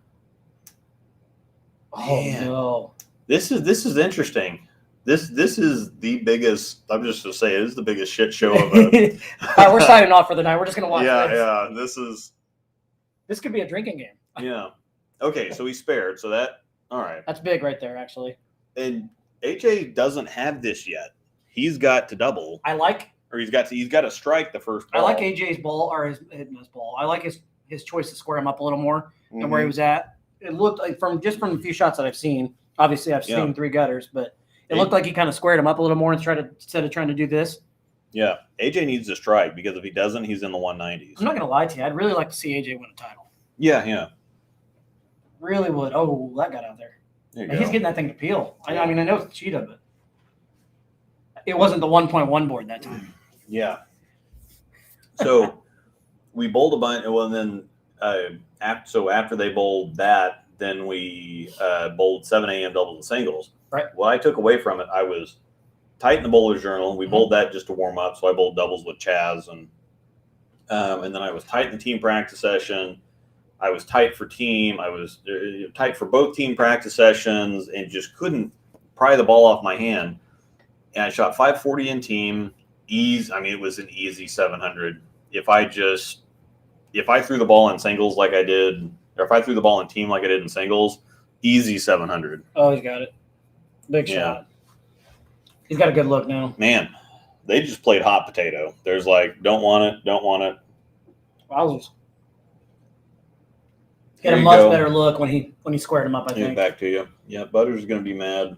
[SPEAKER 1] Oh,
[SPEAKER 2] Man.
[SPEAKER 1] no.
[SPEAKER 2] This is interesting. This is the biggest. I'm just gonna say it is the biggest shit show of it.
[SPEAKER 1] We're signing off for the night. We're just gonna watch.
[SPEAKER 2] Yeah.
[SPEAKER 1] This could be a drinking game.
[SPEAKER 2] Yeah. Okay, so he spared. So that all right.
[SPEAKER 1] That's big right there, actually.
[SPEAKER 2] And AJ doesn't have this yet. He's got to double. He's got to strike the first ball.
[SPEAKER 1] I like AJ's ball or his ball. I like his choice to square him up a little more than where he was at. It looked like from the few shots that I've seen. Obviously, I've seen 3 gutters, but it looked like he kind of squared him up a little more instead of trying to do this.
[SPEAKER 2] Yeah, AJ needs to strike because if he doesn't, he's in the 190s.
[SPEAKER 1] I'm not going to lie to you. I'd really like to see AJ win a title.
[SPEAKER 2] Yeah.
[SPEAKER 1] Really would. Oh, that got out there.
[SPEAKER 2] There you
[SPEAKER 1] And
[SPEAKER 2] go.
[SPEAKER 1] he's getting that thing to peel. I mean, I know it's Cheetah, but it wasn't the 1.1 board that time.
[SPEAKER 2] Yeah. So we bowled a bunch. Well, and then after they bowled that, then we bowled 7 a.m. doubles and singles.
[SPEAKER 1] Right.
[SPEAKER 2] What I took away from it, I was tight in the bowler's journal. We bowled that just to warm up. So I bowled doubles with Chaz, and then I was tight in the team practice session. I was tight for team. I was tight for both team practice sessions, and just couldn't pry the ball off my hand. And I shot 540 in team. It was an easy 700. If I threw the ball in singles like I did, or if I threw the ball in team like I did in singles, easy 700.
[SPEAKER 1] Oh, he's got it. Big shot. He's got a good look now.
[SPEAKER 2] Man, they just played hot potato. There's like, don't want it.
[SPEAKER 1] Wowzers. He had a much better look when he squared him up, I think.
[SPEAKER 2] Back to you. Yeah, Butters is going to be mad.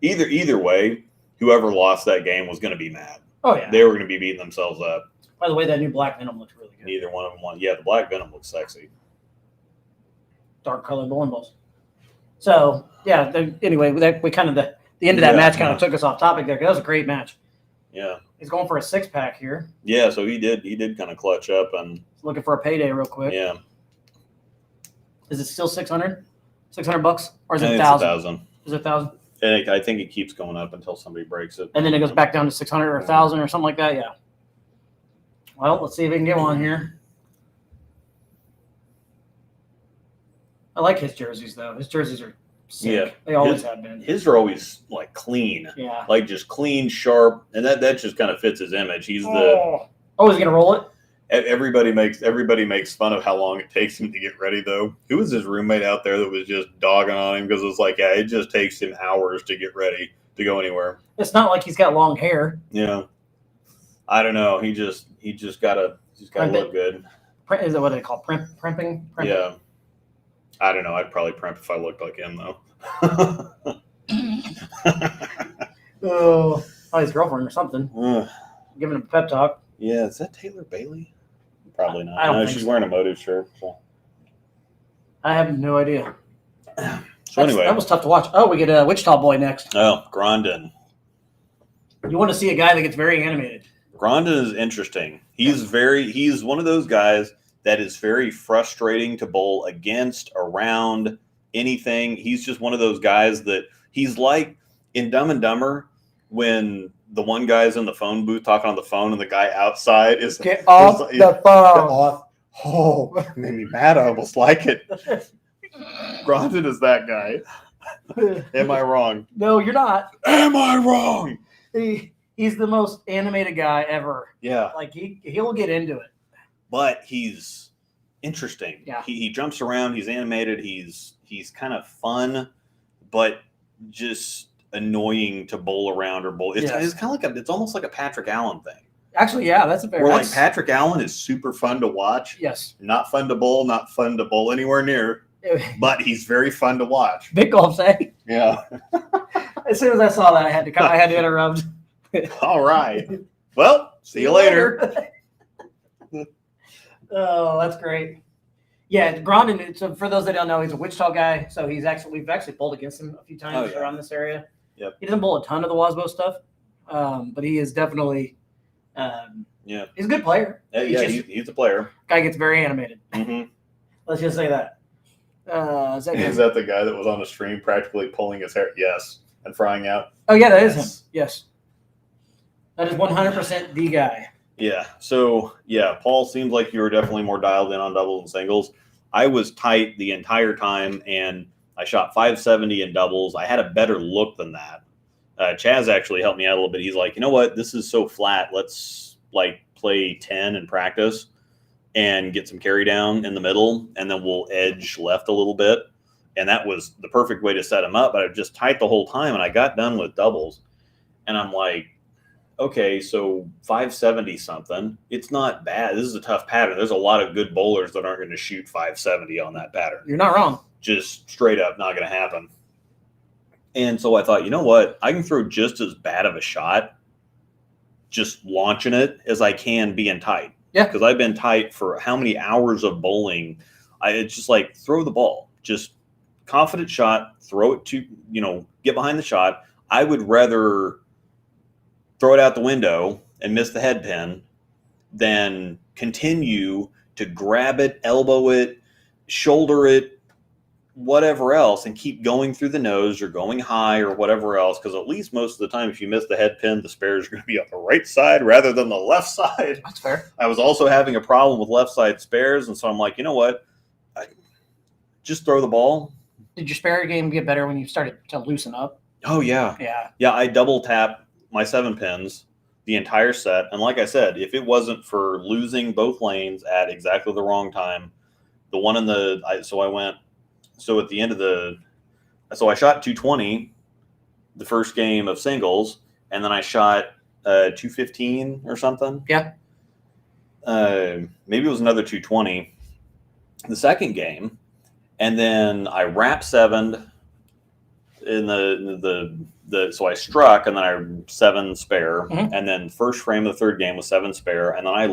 [SPEAKER 2] Either way, whoever lost that game was going to be mad.
[SPEAKER 1] Oh, yeah.
[SPEAKER 2] They were going to be beating themselves up.
[SPEAKER 1] By the way, that new Black Venom looks really good.
[SPEAKER 2] Neither one of them won. Yeah, the Black Venom looks sexy.
[SPEAKER 1] Dark colored bowling balls. So, yeah, anyway, we kind of the end of that match kind of took us off topic there. 'Cause that was a great match.
[SPEAKER 2] Yeah.
[SPEAKER 1] He's going for a 6-pack here.
[SPEAKER 2] Yeah, so he did kind of clutch up and
[SPEAKER 1] He's looking for a payday real quick.
[SPEAKER 2] yeah.
[SPEAKER 1] Is it still $600? $600 or is it
[SPEAKER 2] I think
[SPEAKER 1] $1,000?
[SPEAKER 2] it's 1,000.
[SPEAKER 1] Is it 1,000?
[SPEAKER 2] And I think it keeps going up until somebody breaks it.
[SPEAKER 1] And then it goes back down to 600 or 1,000 or something like that. Yeah. Well, let's see if we can get one here. I like his jerseys though. His jerseys are sick.
[SPEAKER 2] Yeah.
[SPEAKER 1] They always have been.
[SPEAKER 2] His are always like clean.
[SPEAKER 1] Yeah.
[SPEAKER 2] Like just clean, sharp, and that just kind of fits his image. He's
[SPEAKER 1] Oh, he's gonna roll it.
[SPEAKER 2] Everybody makes fun of how long it takes him to get ready, though. Who was his roommate out there that was just dogging on him because it's like, yeah, it just takes him hours to get ready to go anywhere.
[SPEAKER 1] It's not like he's got long hair.
[SPEAKER 2] Yeah, I don't know. He's just gotta look good.
[SPEAKER 1] Is that what they call primping?
[SPEAKER 2] Yeah. I don't know. I'd probably primp if I looked like him though.
[SPEAKER 1] Oh, his girlfriend or something. Giving him a pep talk.
[SPEAKER 2] Yeah, is that Taylor Bailey? Probably not.
[SPEAKER 1] I don't
[SPEAKER 2] No,
[SPEAKER 1] think
[SPEAKER 2] she's
[SPEAKER 1] so.
[SPEAKER 2] wearing a motive shirt. So,
[SPEAKER 1] I have no idea.
[SPEAKER 2] anyway,
[SPEAKER 1] that was tough to watch. Oh, we get a Wichita boy next.
[SPEAKER 2] Oh, Grondin.
[SPEAKER 1] You want to see a guy that gets very animated.
[SPEAKER 2] Grondin is interesting. He's one of those guys that is very frustrating to bowl against, around, anything. He's just one of those guys that he's like in Dumb and Dumber when the one guy's in the phone booth talking on the phone and the guy outside is
[SPEAKER 1] Get off the phone.
[SPEAKER 2] Oh, it made me mad. I almost like it. Grondin is that guy. Am I wrong?
[SPEAKER 1] No, you're not.
[SPEAKER 2] Am I wrong?
[SPEAKER 1] He's the most animated guy ever.
[SPEAKER 2] Yeah.
[SPEAKER 1] Like he'll get into it.
[SPEAKER 2] But he's interesting.
[SPEAKER 1] Yeah.
[SPEAKER 2] He jumps around. He's animated. He's kind of fun, but just annoying to bowl around or bowl. It's kind of like it's almost like a Patrick Allen thing.
[SPEAKER 1] Actually, yeah, that's a fair.
[SPEAKER 2] Like Patrick Allen is super fun to watch.
[SPEAKER 1] Yes.
[SPEAKER 2] Not fun to bowl. Not fun to bowl anywhere near. But he's very fun to watch.
[SPEAKER 1] Big golf say.
[SPEAKER 2] Yeah.
[SPEAKER 1] As soon as I saw that, I had to interrupt.
[SPEAKER 2] All right. Well, see you later.
[SPEAKER 1] Oh, that's great. Yeah, Grondin. So for those that don't know, he's a Wichita guy. So we've actually bowled against him a few times around this area.
[SPEAKER 2] Yep.
[SPEAKER 1] He doesn't bowl a ton of the Wasbo stuff, but he is definitely. He's a good player.
[SPEAKER 2] He's a player.
[SPEAKER 1] Guy gets very animated.
[SPEAKER 2] Mm-hmm.
[SPEAKER 1] Let's just say that.
[SPEAKER 2] Is that the guy that was on the stream practically pulling his hair? Yes. And frying out?
[SPEAKER 1] Oh, yeah, that is him. Yes. That is 100% the guy.
[SPEAKER 2] Yeah. So, yeah, Paul, seems like you were definitely more dialed in on doubles and singles. I was tight the entire time, and I shot 570 in doubles. I had a better look than that. Chaz actually helped me out a little bit. He's like, you know what? This is so flat. Let's, play 10 and practice and get some carry down in the middle, and then we'll edge left a little bit. And that was the perfect way to set him up. But I just tight the whole time, and I got done with doubles. And I'm like, okay, so 570 something. It's not bad. This is a tough pattern. There's a lot of good bowlers that aren't going to shoot 570 on that pattern.
[SPEAKER 1] You're not wrong.
[SPEAKER 2] Just straight up not going to happen. And so I thought, you know what? I can throw just as bad of a shot just launching it as I can being tight.
[SPEAKER 1] Yeah.
[SPEAKER 2] Because I've been tight for how many hours of bowling. It's just like throw the ball. Just confident shot, throw it to, get behind the shot. I would rather throw it out the window and miss the head pin than continue to grab it, elbow it, shoulder it, whatever else, and keep going through the nose or going high or whatever else. Because at least most of the time, if you miss the head pin, the spares are going to be on the right side rather than the left side.
[SPEAKER 1] That's fair.
[SPEAKER 2] I was also having a problem with left side spares, and so I'm like, you know what? Just throw the ball.
[SPEAKER 1] Did your spare game get better when you started to loosen up?
[SPEAKER 2] Oh, yeah.
[SPEAKER 1] Yeah.
[SPEAKER 2] Yeah, I double tap my 7 pins the entire set. And like I said, if it wasn't for losing both lanes at exactly the wrong time, the one in the so at the end of I shot 220 the first game of singles, and then I shot 215 or something.
[SPEAKER 1] Yeah.
[SPEAKER 2] Maybe it was another 220 the second game, and then I wrap 7'd in so I struck, and then I 7 spare, and then first frame of the third game was 7 spare, and then I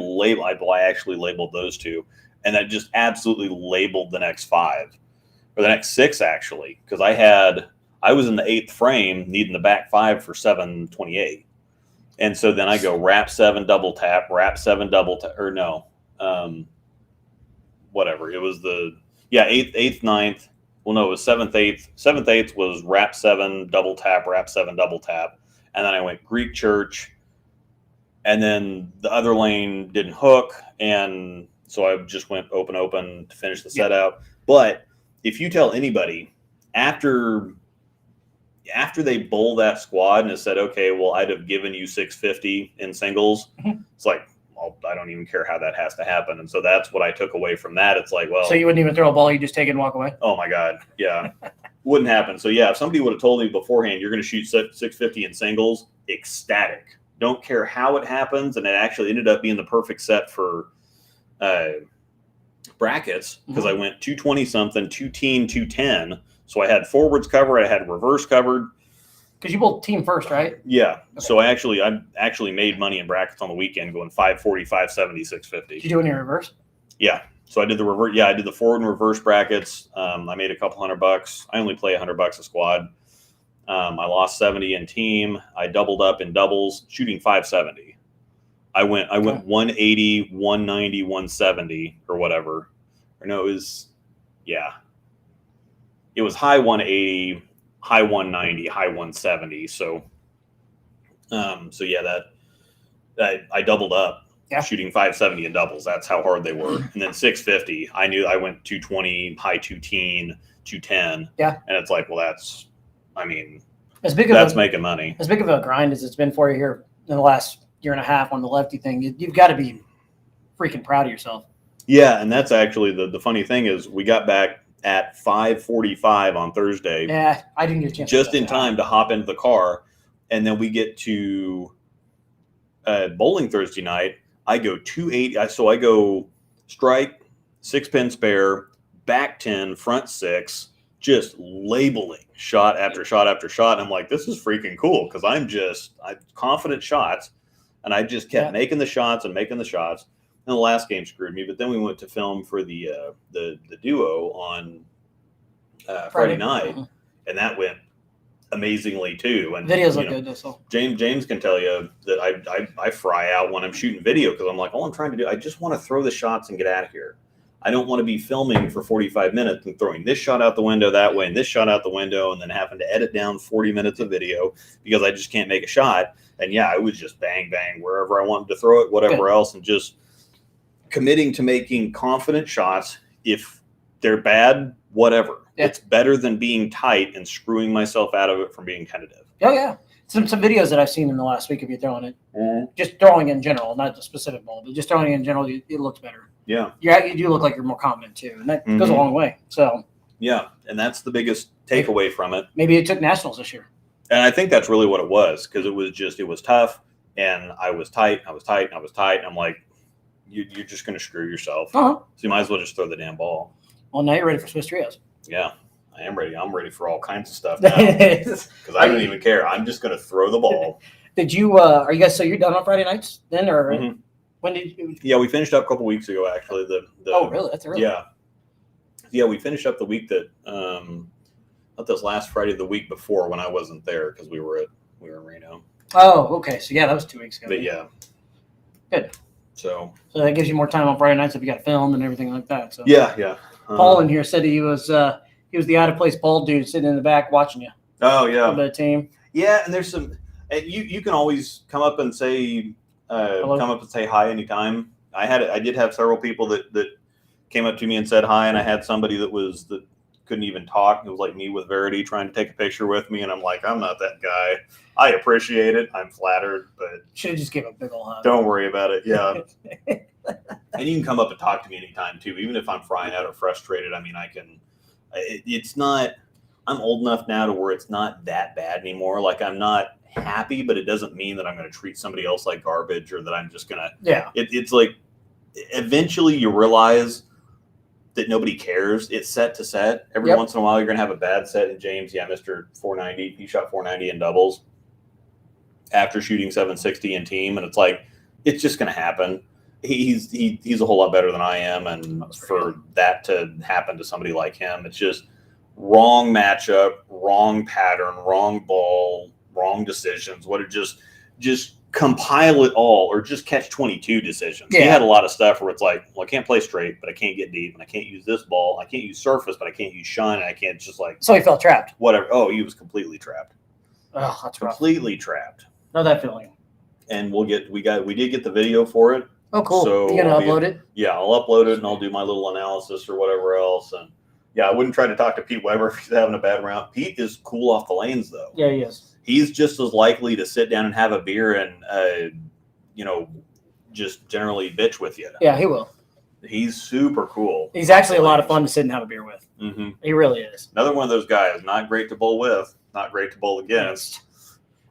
[SPEAKER 2] actually labeled those two, and that just absolutely labeled the next 5. Or the next 6, actually, because I was in the 8th frame needing the back 5 for 728. And so then I go wrap 7, double tap, wrap 7, double tap, or no, whatever. It was 8th, 9th. Well, no, it was 7th, 8th. 7th, 8th was wrap 7, double tap, wrap 7, double tap. And then I went Greek church. And then the other lane didn't hook. And so I just went open to finish the set out. But if you tell anybody after they bowl that squad and have said, okay, well, I'd have given you 650 in singles, it's like, well, I don't even care how that has to happen. And so that's what I took away from that. It's like, well.
[SPEAKER 1] So you wouldn't even throw a ball, you just take it and walk away?
[SPEAKER 2] Oh, my God. Yeah. Wouldn't happen. So, yeah, if somebody would have told me beforehand you're going to shoot 650 in singles, ecstatic. don't care how it happens. And it actually ended up being the perfect set for brackets because I went 220 something, 210, 210. So I had forwards covered, I had reverse covered.
[SPEAKER 1] Because you both team first, right?
[SPEAKER 2] Yeah. Okay. So I actually made money in brackets on the weekend going 540, 570, 650. Did
[SPEAKER 1] you do any reverse?
[SPEAKER 2] Yeah. So I did the reverse. Yeah, I did the forward and reverse brackets. I made a couple $100. I only play $100 a squad. I lost 70 in team. I doubled up in doubles, shooting 570. I went 180, 190, 170 or whatever. Or no, it was high 180, high 190, high 170. So yeah, that I doubled up. Yeah. Shooting 570 in doubles. That's how hard they were. And then 650, I knew I went 220, high 210, 210. Yeah. And it's like, well, that's making money.
[SPEAKER 1] As big of a grind as it's been for you here in the last year and a half on the lefty thing, you've got to be freaking proud of yourself.
[SPEAKER 2] Yeah, and that's actually the funny thing is we got back at 5:45 on Thursday.
[SPEAKER 1] Yeah, I didn't get a chance.
[SPEAKER 2] Just in time to hop into the car, and then we get to bowling Thursday night. I go 280. So I go strike, 6-pin spare, back 10, front 6, just labeling shot after shot after shot. And I'm like, this is freaking cool because I'm confident shots, and I just kept making the shots and making the shots. And the last game screwed me, but then we went to film for the duo on Friday night, and that went amazingly too. And
[SPEAKER 1] videos look good. So
[SPEAKER 2] James can tell you that I fry out when I'm shooting video because I'm like, all I'm trying to do, I just want to throw the shots and get out of here. I don't want to be filming for 45 minutes and throwing this shot out the window that way and this shot out the window and then having to edit down 40 minutes of video because I just can't make a shot. And yeah, I was just bang, bang, wherever I wanted to throw it, whatever else, and just committing to making confident shots. If they're bad, whatever. Yeah. It's better than being tight and screwing myself out of it from being tentative.
[SPEAKER 1] Oh, yeah. Some videos that I've seen in the last week of you throwing it, just throwing in general, not the specific ball, but just throwing in general, it looks better.
[SPEAKER 2] Yeah.
[SPEAKER 1] You do look like you're more confident too, and that goes a long way. So
[SPEAKER 2] yeah, and that's the biggest takeaway from it.
[SPEAKER 1] Maybe it took nationals this year.
[SPEAKER 2] And I think that's really what it was because it was tough, and I was tight. I'm like, you're just going to screw yourself. So you might as well just throw the damn ball.
[SPEAKER 1] Well, now you're ready for Swiss trios.
[SPEAKER 2] Yeah, I am ready. I'm ready for all kinds of stuff now because I don't even care. I'm just going to throw the ball.
[SPEAKER 1] Did you? Are you guys? So you're done on Friday nights then, or when did you?
[SPEAKER 2] Yeah, we finished up a couple weeks ago. Actually,
[SPEAKER 1] oh, really? That's early.
[SPEAKER 2] Yeah, we finished up the week that not this last Friday, the week before when I wasn't there because we were in Reno.
[SPEAKER 1] Oh, okay. So yeah, that was 2 weeks ago.
[SPEAKER 2] But yeah,
[SPEAKER 1] good.
[SPEAKER 2] So
[SPEAKER 1] that gives you more time on Friday nights if you got to film and everything like that. So
[SPEAKER 2] yeah.
[SPEAKER 1] Paul in here said he was the out of place bald dude sitting in the back watching you.
[SPEAKER 2] Oh yeah.
[SPEAKER 1] A bit of team.
[SPEAKER 2] Yeah, and there's some. You can always come up and say hi anytime. I did have several people that came up to me and said hi, and I had somebody that couldn't even talk. It was like me with Verity trying to take a picture with me, and I'm like, I'm not that guy. I appreciate it. I'm flattered, but
[SPEAKER 1] should have just gave a big old hug.
[SPEAKER 2] Don't worry about it. Yeah. And you can come up and talk to me anytime too, even if I'm frying out or frustrated. I mean, I can. It's not. I'm old enough now to where it's not that bad anymore. Like I'm not happy, but it doesn't mean that I'm going to treat somebody else like garbage or that I'm just going to.
[SPEAKER 1] Yeah.
[SPEAKER 2] It's like eventually you realize that nobody cares. It's set to set. Every once in a while you're going to have a bad set. And James, Mr. 490, he shot 490 in doubles after shooting 760 in team, and it's like it's just going to happen. He's a whole lot better than I am, and for that to happen to somebody like him, it's just wrong matchup, wrong pattern, wrong ball, wrong decisions. What it just compile it all, or just catch 22 decisions. Yeah. He had a lot of stuff where it's like, well, I can't play straight, but I can't get deep, and I can't use this ball. I can't use surface, but I can't use shine, and I can't just like.
[SPEAKER 1] So he felt trapped.
[SPEAKER 2] Whatever. Oh, he was completely trapped.
[SPEAKER 1] Oh, that's
[SPEAKER 2] completely trapped.
[SPEAKER 1] Know that feeling.
[SPEAKER 2] And we did get the video for it.
[SPEAKER 1] Oh, cool. So you gonna upload it?
[SPEAKER 2] Yeah, I'll upload it and I'll do my little analysis or whatever else. And yeah, I wouldn't try to talk to Pete Weber if he's having a bad round. Pete is cool off the lanes though.
[SPEAKER 1] Yeah, he is.
[SPEAKER 2] He's just as likely to sit down and have a beer and just generally bitch with you.
[SPEAKER 1] Yeah, he will.
[SPEAKER 2] He's super cool.
[SPEAKER 1] He's actually a lot of fun to sit and have a beer with.
[SPEAKER 2] Mm-hmm.
[SPEAKER 1] He really is.
[SPEAKER 2] Another one of those guys. Not great to bowl with. Not great to bowl against.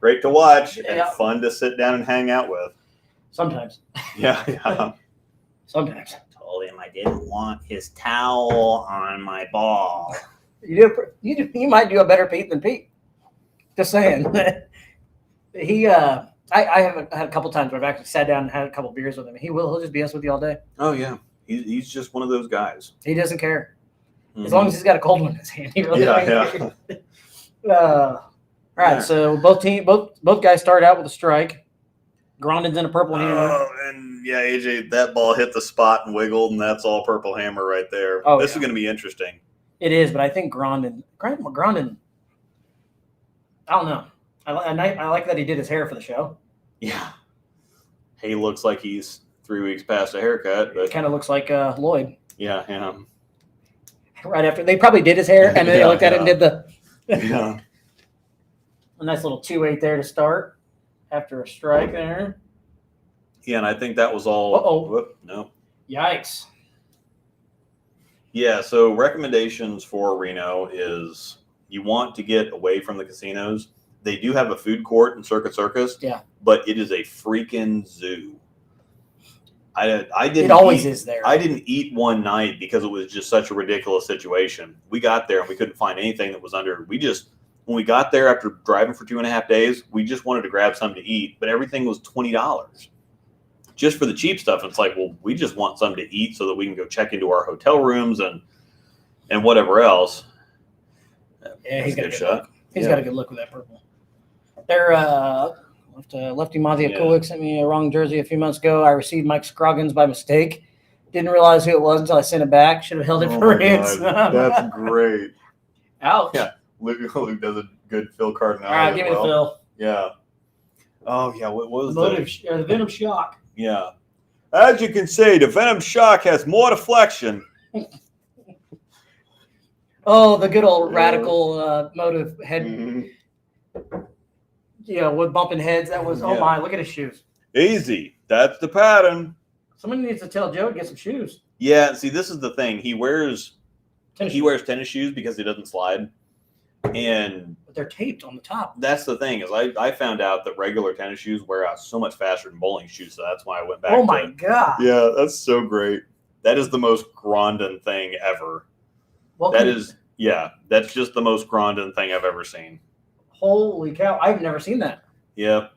[SPEAKER 2] great to watch and
[SPEAKER 1] Yeah.
[SPEAKER 2] fun to sit down and hang out with.
[SPEAKER 1] Sometimes.
[SPEAKER 2] Yeah.
[SPEAKER 1] Sometimes.
[SPEAKER 2] Told him I didn't want his towel on my ball.
[SPEAKER 1] You might do a better Pete than Pete. Just saying. I have had a couple times where I've actually sat down and had a couple beers with him. He'll just BS with you all day.
[SPEAKER 2] Oh yeah, he's just one of those guys.
[SPEAKER 1] He doesn't care as long as he's got a cold one in his hand. He really
[SPEAKER 2] Yeah.
[SPEAKER 1] All right, so both guys started out with a strike. Grondin's in a purple hammer.
[SPEAKER 2] Oh, and yeah, AJ, that ball hit the spot and wiggled, and that's all purple hammer right there.
[SPEAKER 1] Oh,
[SPEAKER 2] this
[SPEAKER 1] yeah.
[SPEAKER 2] is going to be interesting.
[SPEAKER 1] It is, but I think Grondin. I don't know. I like that he did his hair for the show.
[SPEAKER 2] Yeah. He looks like he's 3 weeks past a haircut, but
[SPEAKER 1] It kind of looks like Lloyd.
[SPEAKER 2] yeah.
[SPEAKER 1] Right after they probably did his hair, and then they looked at it and did the
[SPEAKER 2] Yeah.
[SPEAKER 1] a nice little 2-8 there to start after a strike there.
[SPEAKER 2] Yeah, and I think that was all.
[SPEAKER 1] Uh-oh.
[SPEAKER 2] Whoop, no.
[SPEAKER 1] Yikes!
[SPEAKER 2] Yeah, so recommendations for Reno is you want to get away from the casinos. They do have a food court in Circuit Circus.
[SPEAKER 1] Yeah.
[SPEAKER 2] But it is a freaking zoo. I didn't.
[SPEAKER 1] It always is there.
[SPEAKER 2] I didn't eat one night because it was just such a ridiculous situation. We got there and we couldn't find anything that was under. When we got there after driving for 2.5 days, we just wanted to grab something to eat, but everything was $20 just for the cheap stuff. It's like, well, we just want something to eat so that we can go check into our hotel rooms and whatever else.
[SPEAKER 1] Yeah, he's got a good
[SPEAKER 2] shot.
[SPEAKER 1] look. He's got a good look with that purple. They're Lefty Mazia Kulik sent me a wrong jersey a few months ago. I received Mike Scroggins by mistake. Didn't realize who it was until I sent it back. Should have held it for Reds.
[SPEAKER 2] That's great.
[SPEAKER 1] Ouch.
[SPEAKER 2] Yeah. Luke does a good Phil Cardinale.
[SPEAKER 1] All right, give me the Phil.
[SPEAKER 2] Yeah. Oh, yeah. What was
[SPEAKER 1] The Venom Shock.
[SPEAKER 2] Yeah. As you can see, the Venom Shock has more deflection.
[SPEAKER 1] Oh, the good old radical motive head.
[SPEAKER 2] Mm-hmm.
[SPEAKER 1] Yeah, with bumping heads. That was, oh my, look at his shoes.
[SPEAKER 2] Easy. That's the pattern.
[SPEAKER 1] Somebody needs to tell Joe to get some shoes.
[SPEAKER 2] Yeah, see, this is the thing. He wears
[SPEAKER 1] Tennis
[SPEAKER 2] shoes because he doesn't slide. And
[SPEAKER 1] but they're taped on the top.
[SPEAKER 2] that's the thing is I found out that regular tennis shoes wear out so much faster than bowling shoes, so that's why I went back
[SPEAKER 1] Oh my god.
[SPEAKER 2] Yeah, that's so great. That is the most Grondin thing ever.
[SPEAKER 1] Well,
[SPEAKER 2] That's just the most Grondin thing I've ever seen.
[SPEAKER 1] Holy cow. I've never seen that.
[SPEAKER 2] Yep.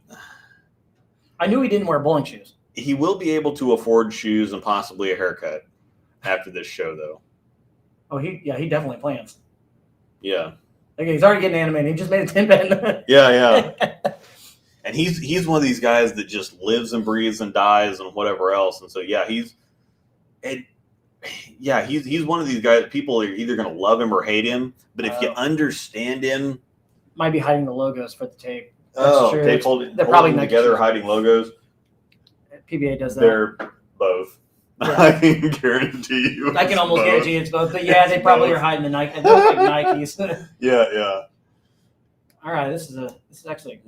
[SPEAKER 1] I knew he didn't wear bowling shoes.
[SPEAKER 2] He will be able to afford shoes and possibly a haircut after this show, though.
[SPEAKER 1] Oh, he definitely plans.
[SPEAKER 2] Yeah.
[SPEAKER 1] Okay, he's already getting animated. He just made a 10-pin.
[SPEAKER 2] Yeah. And he's one of these guys that just lives and breathes and dies and whatever else. And so, he's one of these guys. People are either going to love him or hate him. But if you understand him,
[SPEAKER 1] might be hiding the logos for the tape.
[SPEAKER 2] That's
[SPEAKER 1] true.
[SPEAKER 2] Tape holding
[SPEAKER 1] probably
[SPEAKER 2] together,
[SPEAKER 1] shoes.
[SPEAKER 2] hiding logos.
[SPEAKER 1] PBA does that.
[SPEAKER 2] They're both.
[SPEAKER 1] Yeah.
[SPEAKER 2] I can guarantee you.
[SPEAKER 1] I can almost
[SPEAKER 2] both.
[SPEAKER 1] guarantee it's both. But yeah, they probably are hiding the Nike. They look like Nikes.
[SPEAKER 2] Yeah.
[SPEAKER 1] All right, this is actually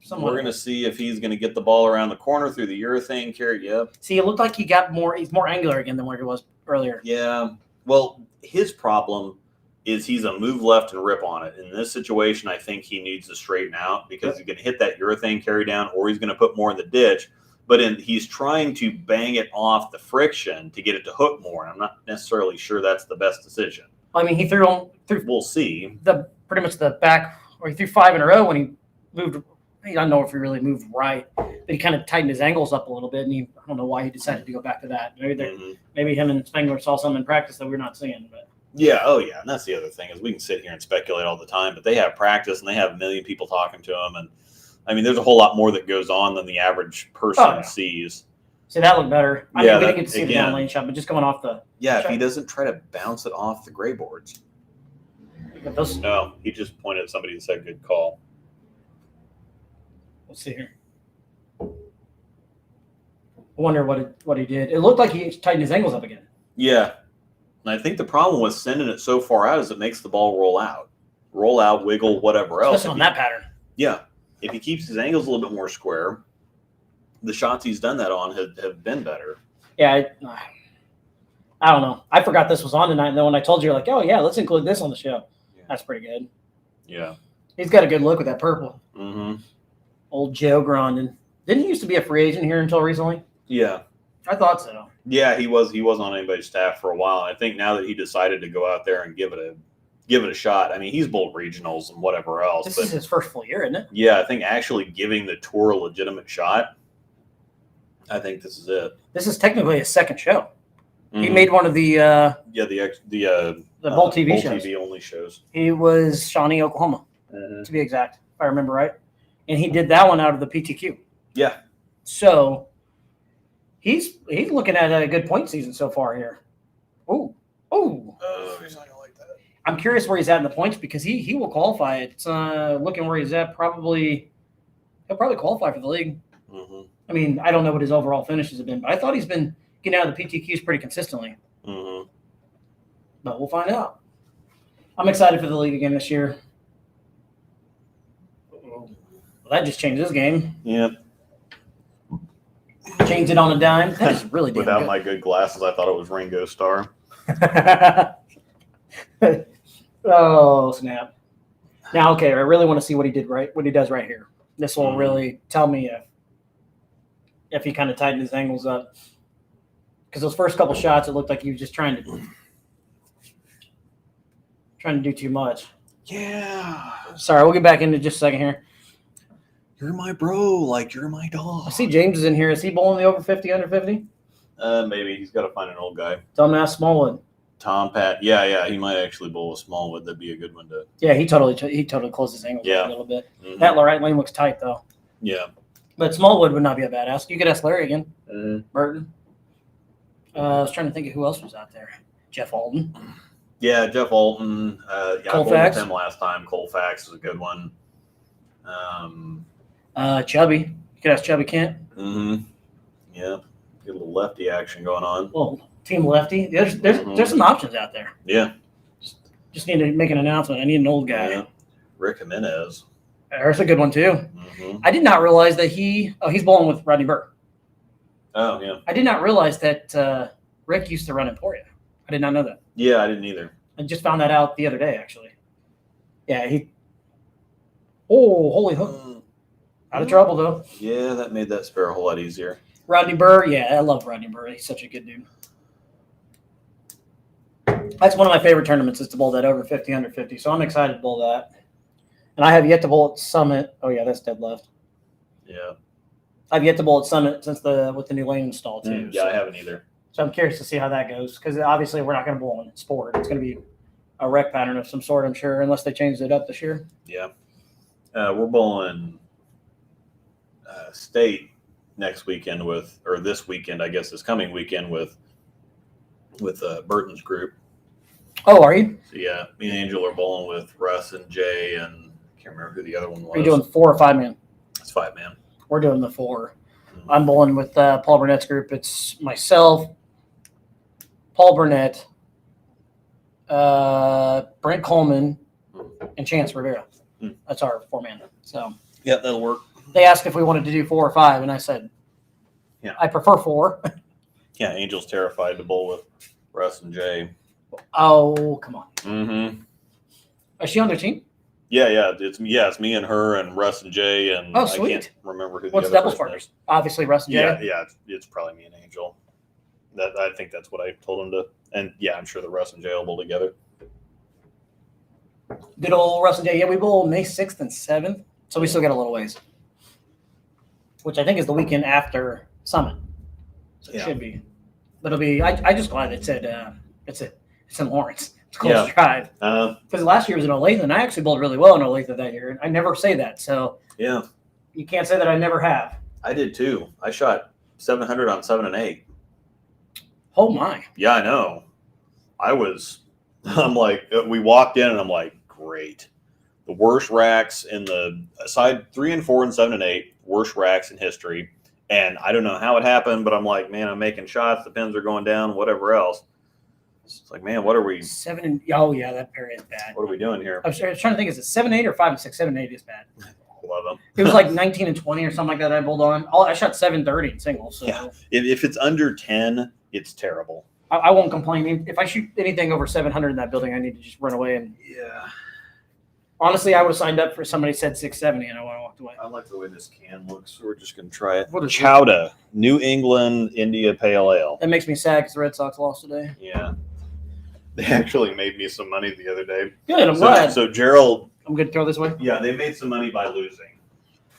[SPEAKER 1] somewhat.
[SPEAKER 2] We're gonna see if he's gonna get the ball around the corner through the urethane carry. Yep.
[SPEAKER 1] See, it looked like he's more angular again than where he was earlier.
[SPEAKER 2] Yeah. Well, his problem is he's a move left and rip on it. In this situation, I think he needs to straighten out because he's gonna hit that urethane carry down, or he's gonna put more in the ditch. But he's trying to bang it off the friction to get it to hook more. And I'm not necessarily sure that's the best decision.
[SPEAKER 1] I mean, he threw.
[SPEAKER 2] We'll see.
[SPEAKER 1] Pretty much the back, or he threw 5 in a row when he moved. I don't know if he really moved right, but he kind of tightened his angles up a little bit, and I don't know why he decided to go back to that. Maybe him and Spengler saw something in practice that we're not seeing. But
[SPEAKER 2] yeah, and that's the other thing is we can sit here and speculate all the time, but they have practice and they have a million people talking to them, and I mean, there's a whole lot more that goes on than the average person sees.
[SPEAKER 1] See, that looked better. I mean, we didn't get to see the down lane shot, but just coming off the.
[SPEAKER 2] Yeah, if he doesn't try to bounce it off the gray boards. No, he just pointed at somebody and said, "Good call."
[SPEAKER 1] Let's see here. I wonder what he did. It looked like he tightened his angles up again.
[SPEAKER 2] Yeah, and I think the problem with sending it so far out is it makes the ball roll out, wiggle, whatever else.
[SPEAKER 1] Especially on that pattern.
[SPEAKER 2] Yeah. If he keeps his angles a little bit more square, the shots he's done that on have been better.
[SPEAKER 1] Yeah, I don't know. I forgot this was on tonight, and then when I told you, you're like, oh, yeah, let's include this on the show. Yeah. That's pretty good.
[SPEAKER 2] Yeah.
[SPEAKER 1] He's got a good look with that purple.
[SPEAKER 2] Mm-hmm.
[SPEAKER 1] Old Joe Grondin. Didn't he used to be a free agent here until recently?
[SPEAKER 2] Yeah.
[SPEAKER 1] I thought so.
[SPEAKER 2] Yeah, he was on anybody's staff for a while. I think now that he decided to go out there and give it a shot. I mean, he's bowled regionals and whatever else.
[SPEAKER 1] This is his first full year, isn't it?
[SPEAKER 2] Yeah, I think actually giving the tour a legitimate shot. I think this is it.
[SPEAKER 1] This is technically his second show.
[SPEAKER 2] Mm-hmm.
[SPEAKER 1] He made one of the Bowl TV shows.
[SPEAKER 2] TV only shows.
[SPEAKER 1] He was Shawnee, Oklahoma, to be exact, if I remember right. And he did that one out of the PTQ.
[SPEAKER 2] Yeah.
[SPEAKER 1] So he's looking at a good point season so far here. Ooh.
[SPEAKER 2] He's not gonna like that.
[SPEAKER 1] I'm curious where he's at in the points because he will qualify. It's looking where he's at. He'll probably qualify for the league.
[SPEAKER 2] Mm-hmm.
[SPEAKER 1] I mean, I don't know what his overall finishes have been, but I thought he's been getting out of the PTQs pretty consistently.
[SPEAKER 2] Mm-hmm.
[SPEAKER 1] But we'll find out. I'm excited for the league again this year. Well, that just changed this game.
[SPEAKER 2] Yeah.
[SPEAKER 1] Changed it on a dime. That is really damn
[SPEAKER 2] Without
[SPEAKER 1] good.
[SPEAKER 2] my good glasses, I thought it was Ringo Starr.
[SPEAKER 1] Oh, snap. Now, okay, I really want to see what he does right here. This will really tell me if he kind of tightened his angles up. Because those first couple shots, it looked like he was just trying to do too much.
[SPEAKER 2] Yeah.
[SPEAKER 1] Sorry, we'll get back into just a second here.
[SPEAKER 2] You're my bro, like you're my dog.
[SPEAKER 1] I see James is in here. Is he bowling the over 50, under 50?
[SPEAKER 2] Maybe he's got to find an old guy.
[SPEAKER 1] Tell him to ask Smallwood.
[SPEAKER 2] Tom Pat. Yeah, he might actually bowl with Smallwood. That'd be a good one to.
[SPEAKER 1] Yeah, he totally closed his angles up a little bit. Mm-hmm. That right lane looks tight though.
[SPEAKER 2] Yeah.
[SPEAKER 1] But Smallwood would not be a bad ask. You could ask Larry again.
[SPEAKER 2] Mm-hmm.
[SPEAKER 1] Burton. I was trying to think of who else was out there. Jeff Alton.
[SPEAKER 2] Yeah, Jeff Alton. I bowled with him last time. Colfax was a good one.
[SPEAKER 1] Chubby. You could ask Chubby Kent.
[SPEAKER 2] Mm-hmm. Yeah. Get a little lefty action going on.
[SPEAKER 1] Well, team lefty. There's some options out there.
[SPEAKER 2] Yeah.
[SPEAKER 1] Just need to make an announcement. I need an old guy.
[SPEAKER 2] Yeah. Rick Jimenez.
[SPEAKER 1] There's a good one too.
[SPEAKER 2] Mm-hmm.
[SPEAKER 1] I did not realize that he's bowling with Rodney Burr.
[SPEAKER 2] Oh, yeah.
[SPEAKER 1] I did not realize that Rick used to run Emporia. I did not know that.
[SPEAKER 2] Yeah, I didn't either.
[SPEAKER 1] I just found that out the other day, actually. Yeah, holy hook. Out of trouble, though.
[SPEAKER 2] Yeah, that made that spare a whole lot easier.
[SPEAKER 1] Rodney Burr, yeah, I love Rodney Burr. He's such a good dude. That's one of my favorite tournaments is to bowl that over 50, under 50. So I'm excited to bowl that. And I have yet to bowl at Summit. Oh, yeah, that's dead left.
[SPEAKER 2] Yeah.
[SPEAKER 1] I've yet to bowl at Summit with the new lane install, too.
[SPEAKER 2] Yeah, I haven't either.
[SPEAKER 1] So I'm curious to see how that goes because obviously we're not going to bowl in sport. It's going to be a rec pattern of some sort, I'm sure, unless they changed it up this year.
[SPEAKER 2] Yeah. We're bowling state next weekend this weekend, I guess, this coming weekend with Burton's group.
[SPEAKER 1] Oh, are you?
[SPEAKER 2] So, yeah, me and Angel are bowling with Russ and Jay, and I can't remember who the other one was.
[SPEAKER 1] Are you doing 4 or 5 man?
[SPEAKER 2] It's 5 man.
[SPEAKER 1] We're doing the 4. Mm-hmm. I'm bowling with Paul Burnett's group. It's myself, Paul Burnett, Brent Coleman, and Chance Rivera. Mm. That's our 4-man. So
[SPEAKER 2] yeah, that'll work.
[SPEAKER 1] They asked if we wanted to do 4 or 5, and I said,
[SPEAKER 2] yeah,
[SPEAKER 1] I prefer 4.
[SPEAKER 2] Yeah, Angel's terrified to bowl with Russ and Jay.
[SPEAKER 1] Oh, come on.
[SPEAKER 2] Mm-hmm.
[SPEAKER 1] Is she on their team?
[SPEAKER 2] Yeah. It's me and her and Russ and Jay and
[SPEAKER 1] oh, sweet.
[SPEAKER 2] I can't remember who.
[SPEAKER 1] What's the doubles partners? Obviously, Russ and Jay.
[SPEAKER 2] Yeah. It's probably me and Angel. I think that's what I told him to. And yeah, I'm sure the Russ and Jay will bowl together.
[SPEAKER 1] Good old Russ and Jay. Yeah, we bowl May 6th and 7th, so we still got a little ways. Which I think is the weekend after Summit. So it should be. But it'll be. I just glad it said it's in Lawrence. It's a close drive. Because last year was in Olathe, and I actually bowled really well in Olathe that year. I never say that, so
[SPEAKER 2] yeah,
[SPEAKER 1] you can't say that I never have.
[SPEAKER 2] I did too. I shot 700 on 7 and 8.
[SPEAKER 1] Oh my!
[SPEAKER 2] Yeah, I know. I'm like, we walked in, and I'm like, great. The worst racks in the side 3 and 4 and 7 and 8, worst racks in history. And I don't know how it happened, but I'm like, man, I'm making shots. The pins are going down, whatever else. It's like, man, what are we?
[SPEAKER 1] 7 and oh yeah, that pair is bad.
[SPEAKER 2] What are we doing here?
[SPEAKER 1] I was trying to think, is it 7 8 or 5 and 6? 7 8 is bad.
[SPEAKER 2] Love them.
[SPEAKER 1] It was like 19 and 20 or something like that. I bowled on. I shot 730 in singles. So
[SPEAKER 2] yeah. If it's under 10, it's terrible.
[SPEAKER 1] I won't complain. If I shoot anything over 700 in that building, I need to just run away and Honestly, I would have signed up for somebody said 670, and I would have walked away.
[SPEAKER 2] I like the way this can looks, so we're just going to try it.
[SPEAKER 1] What is
[SPEAKER 2] Chowda, New England India Pale Ale.
[SPEAKER 1] That makes me sad because the Red Sox lost today.
[SPEAKER 2] Yeah. They actually made me some money the other day.
[SPEAKER 1] Good, I'm glad.
[SPEAKER 2] So Gerald.
[SPEAKER 1] I'm good to throw this way.
[SPEAKER 2] Yeah, they made some money by losing.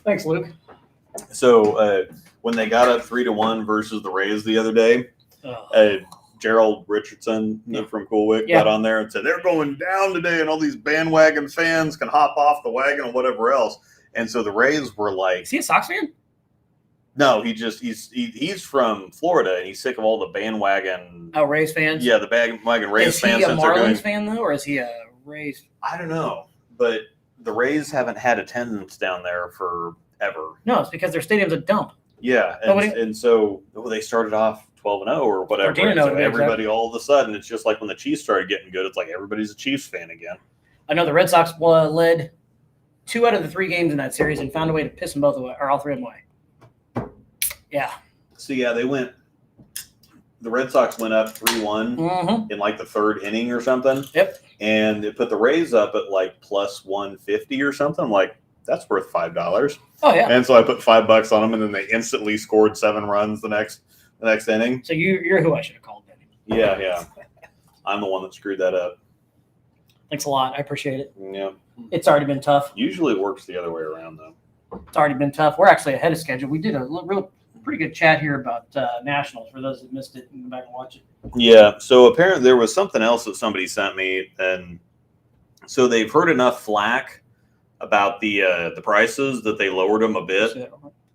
[SPEAKER 1] Thanks, Luke.
[SPEAKER 2] So when they got up 3-1 versus the Rays the other day, Gerald Richardson from Coolwick got on there and said, they're going down today and all these bandwagon fans can hop off the wagon and whatever else. And so the Rays were like...
[SPEAKER 1] Is he a Sox fan?
[SPEAKER 2] No, he's from Florida and he's sick of all the bandwagon...
[SPEAKER 1] Oh, Rays fans?
[SPEAKER 2] Yeah, the bandwagon Rays fans.
[SPEAKER 1] Is he a Marlins fan, though, or is he a Rays?
[SPEAKER 2] I don't know, but the Rays haven't had attendance down there forever.
[SPEAKER 1] No, it's because their stadium's a dump.
[SPEAKER 2] Yeah, and so they started off 12-0 or whatever. So everybody, all of a sudden, it's just like when the Chiefs started getting good, it's like everybody's a Chiefs fan again.
[SPEAKER 1] I know the Red Sox led 2 out of the 3 games in that series and found a way to piss them both away, or all 3 of them away. Yeah.
[SPEAKER 2] So, yeah, the Red Sox went up 3-1 in like the 3rd inning or something.
[SPEAKER 1] Yep.
[SPEAKER 2] And it put the Rays up at like plus 150 or something. I'm like, that's worth $5.
[SPEAKER 1] Oh, yeah.
[SPEAKER 2] And so I put $5 on them, and then they instantly scored 7 runs the next inning.
[SPEAKER 1] So you're who I should have called then.
[SPEAKER 2] Yeah. I'm the one that screwed that up.
[SPEAKER 1] Thanks a lot. I appreciate it.
[SPEAKER 2] Yeah.
[SPEAKER 1] It's already been tough.
[SPEAKER 2] Usually it works the other way around, though.
[SPEAKER 1] It's already been tough. We're actually ahead of schedule. We did a pretty good chat here about Nationals for those that missed it and go back and watch it.
[SPEAKER 2] Yeah. So apparently there was something else that somebody sent me, and so they've heard enough flack about the prices that they lowered them a bit,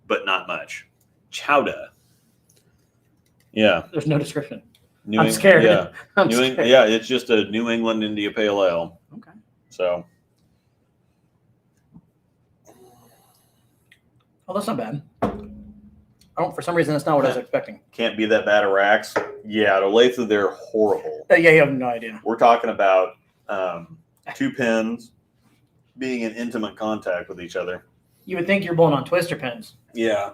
[SPEAKER 2] but not much. Chowda. Yeah.
[SPEAKER 1] There's no description. I'm scared.
[SPEAKER 2] Yeah.
[SPEAKER 1] I'm scared.
[SPEAKER 2] Yeah, it's just a New England India Pale Ale.
[SPEAKER 1] Okay.
[SPEAKER 2] So.
[SPEAKER 1] Oh, that's not bad. For some reason, that's not what I was expecting.
[SPEAKER 2] Can't be that bad at racks. Yeah, Olathe, they're horrible.
[SPEAKER 1] Yeah, you have no idea.
[SPEAKER 2] We're talking about 2 pins being in intimate contact with each other. You
[SPEAKER 1] would think you're blowing on twister pins.
[SPEAKER 2] Yeah.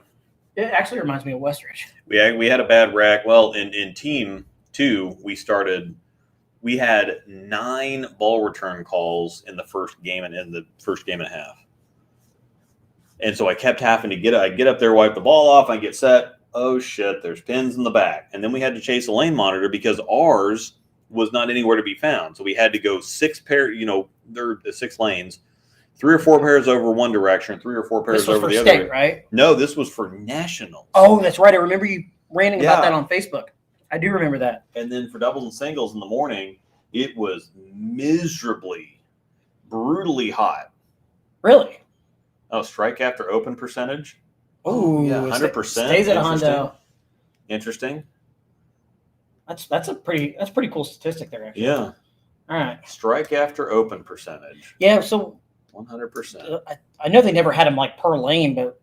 [SPEAKER 1] It actually reminds me of Westridge.
[SPEAKER 2] We had a bad rack. Well, in Team 2, we had 9 ball return calls in the first game and in the first game and a half. And so I kept having to get up there, wipe the ball off, I get set. Oh, shit, there's pins in the back. And then we had to chase a lane monitor because ours was not anywhere to be found. So we had to go 6 pair, there are 6 lanes, 3 or 4 pairs over one direction, 3 or 4 pairs over the other.
[SPEAKER 1] State, right?
[SPEAKER 2] No, this was for Nationals.
[SPEAKER 1] Oh, that's right. I remember you ranting about that on Facebook. I do remember that.
[SPEAKER 2] And then for doubles and singles in the morning, it was brutally hot.
[SPEAKER 1] Really?
[SPEAKER 2] Oh, strike after open percentage?
[SPEAKER 1] Oh,
[SPEAKER 2] yeah, 100%.
[SPEAKER 1] Stays at a Hondo.
[SPEAKER 2] Interesting.
[SPEAKER 1] That's a pretty cool statistic there, actually.
[SPEAKER 2] Yeah.
[SPEAKER 1] All right.
[SPEAKER 2] Strike after open percentage.
[SPEAKER 1] Yeah, so
[SPEAKER 2] 100%.
[SPEAKER 1] I know they never had them like per lane, but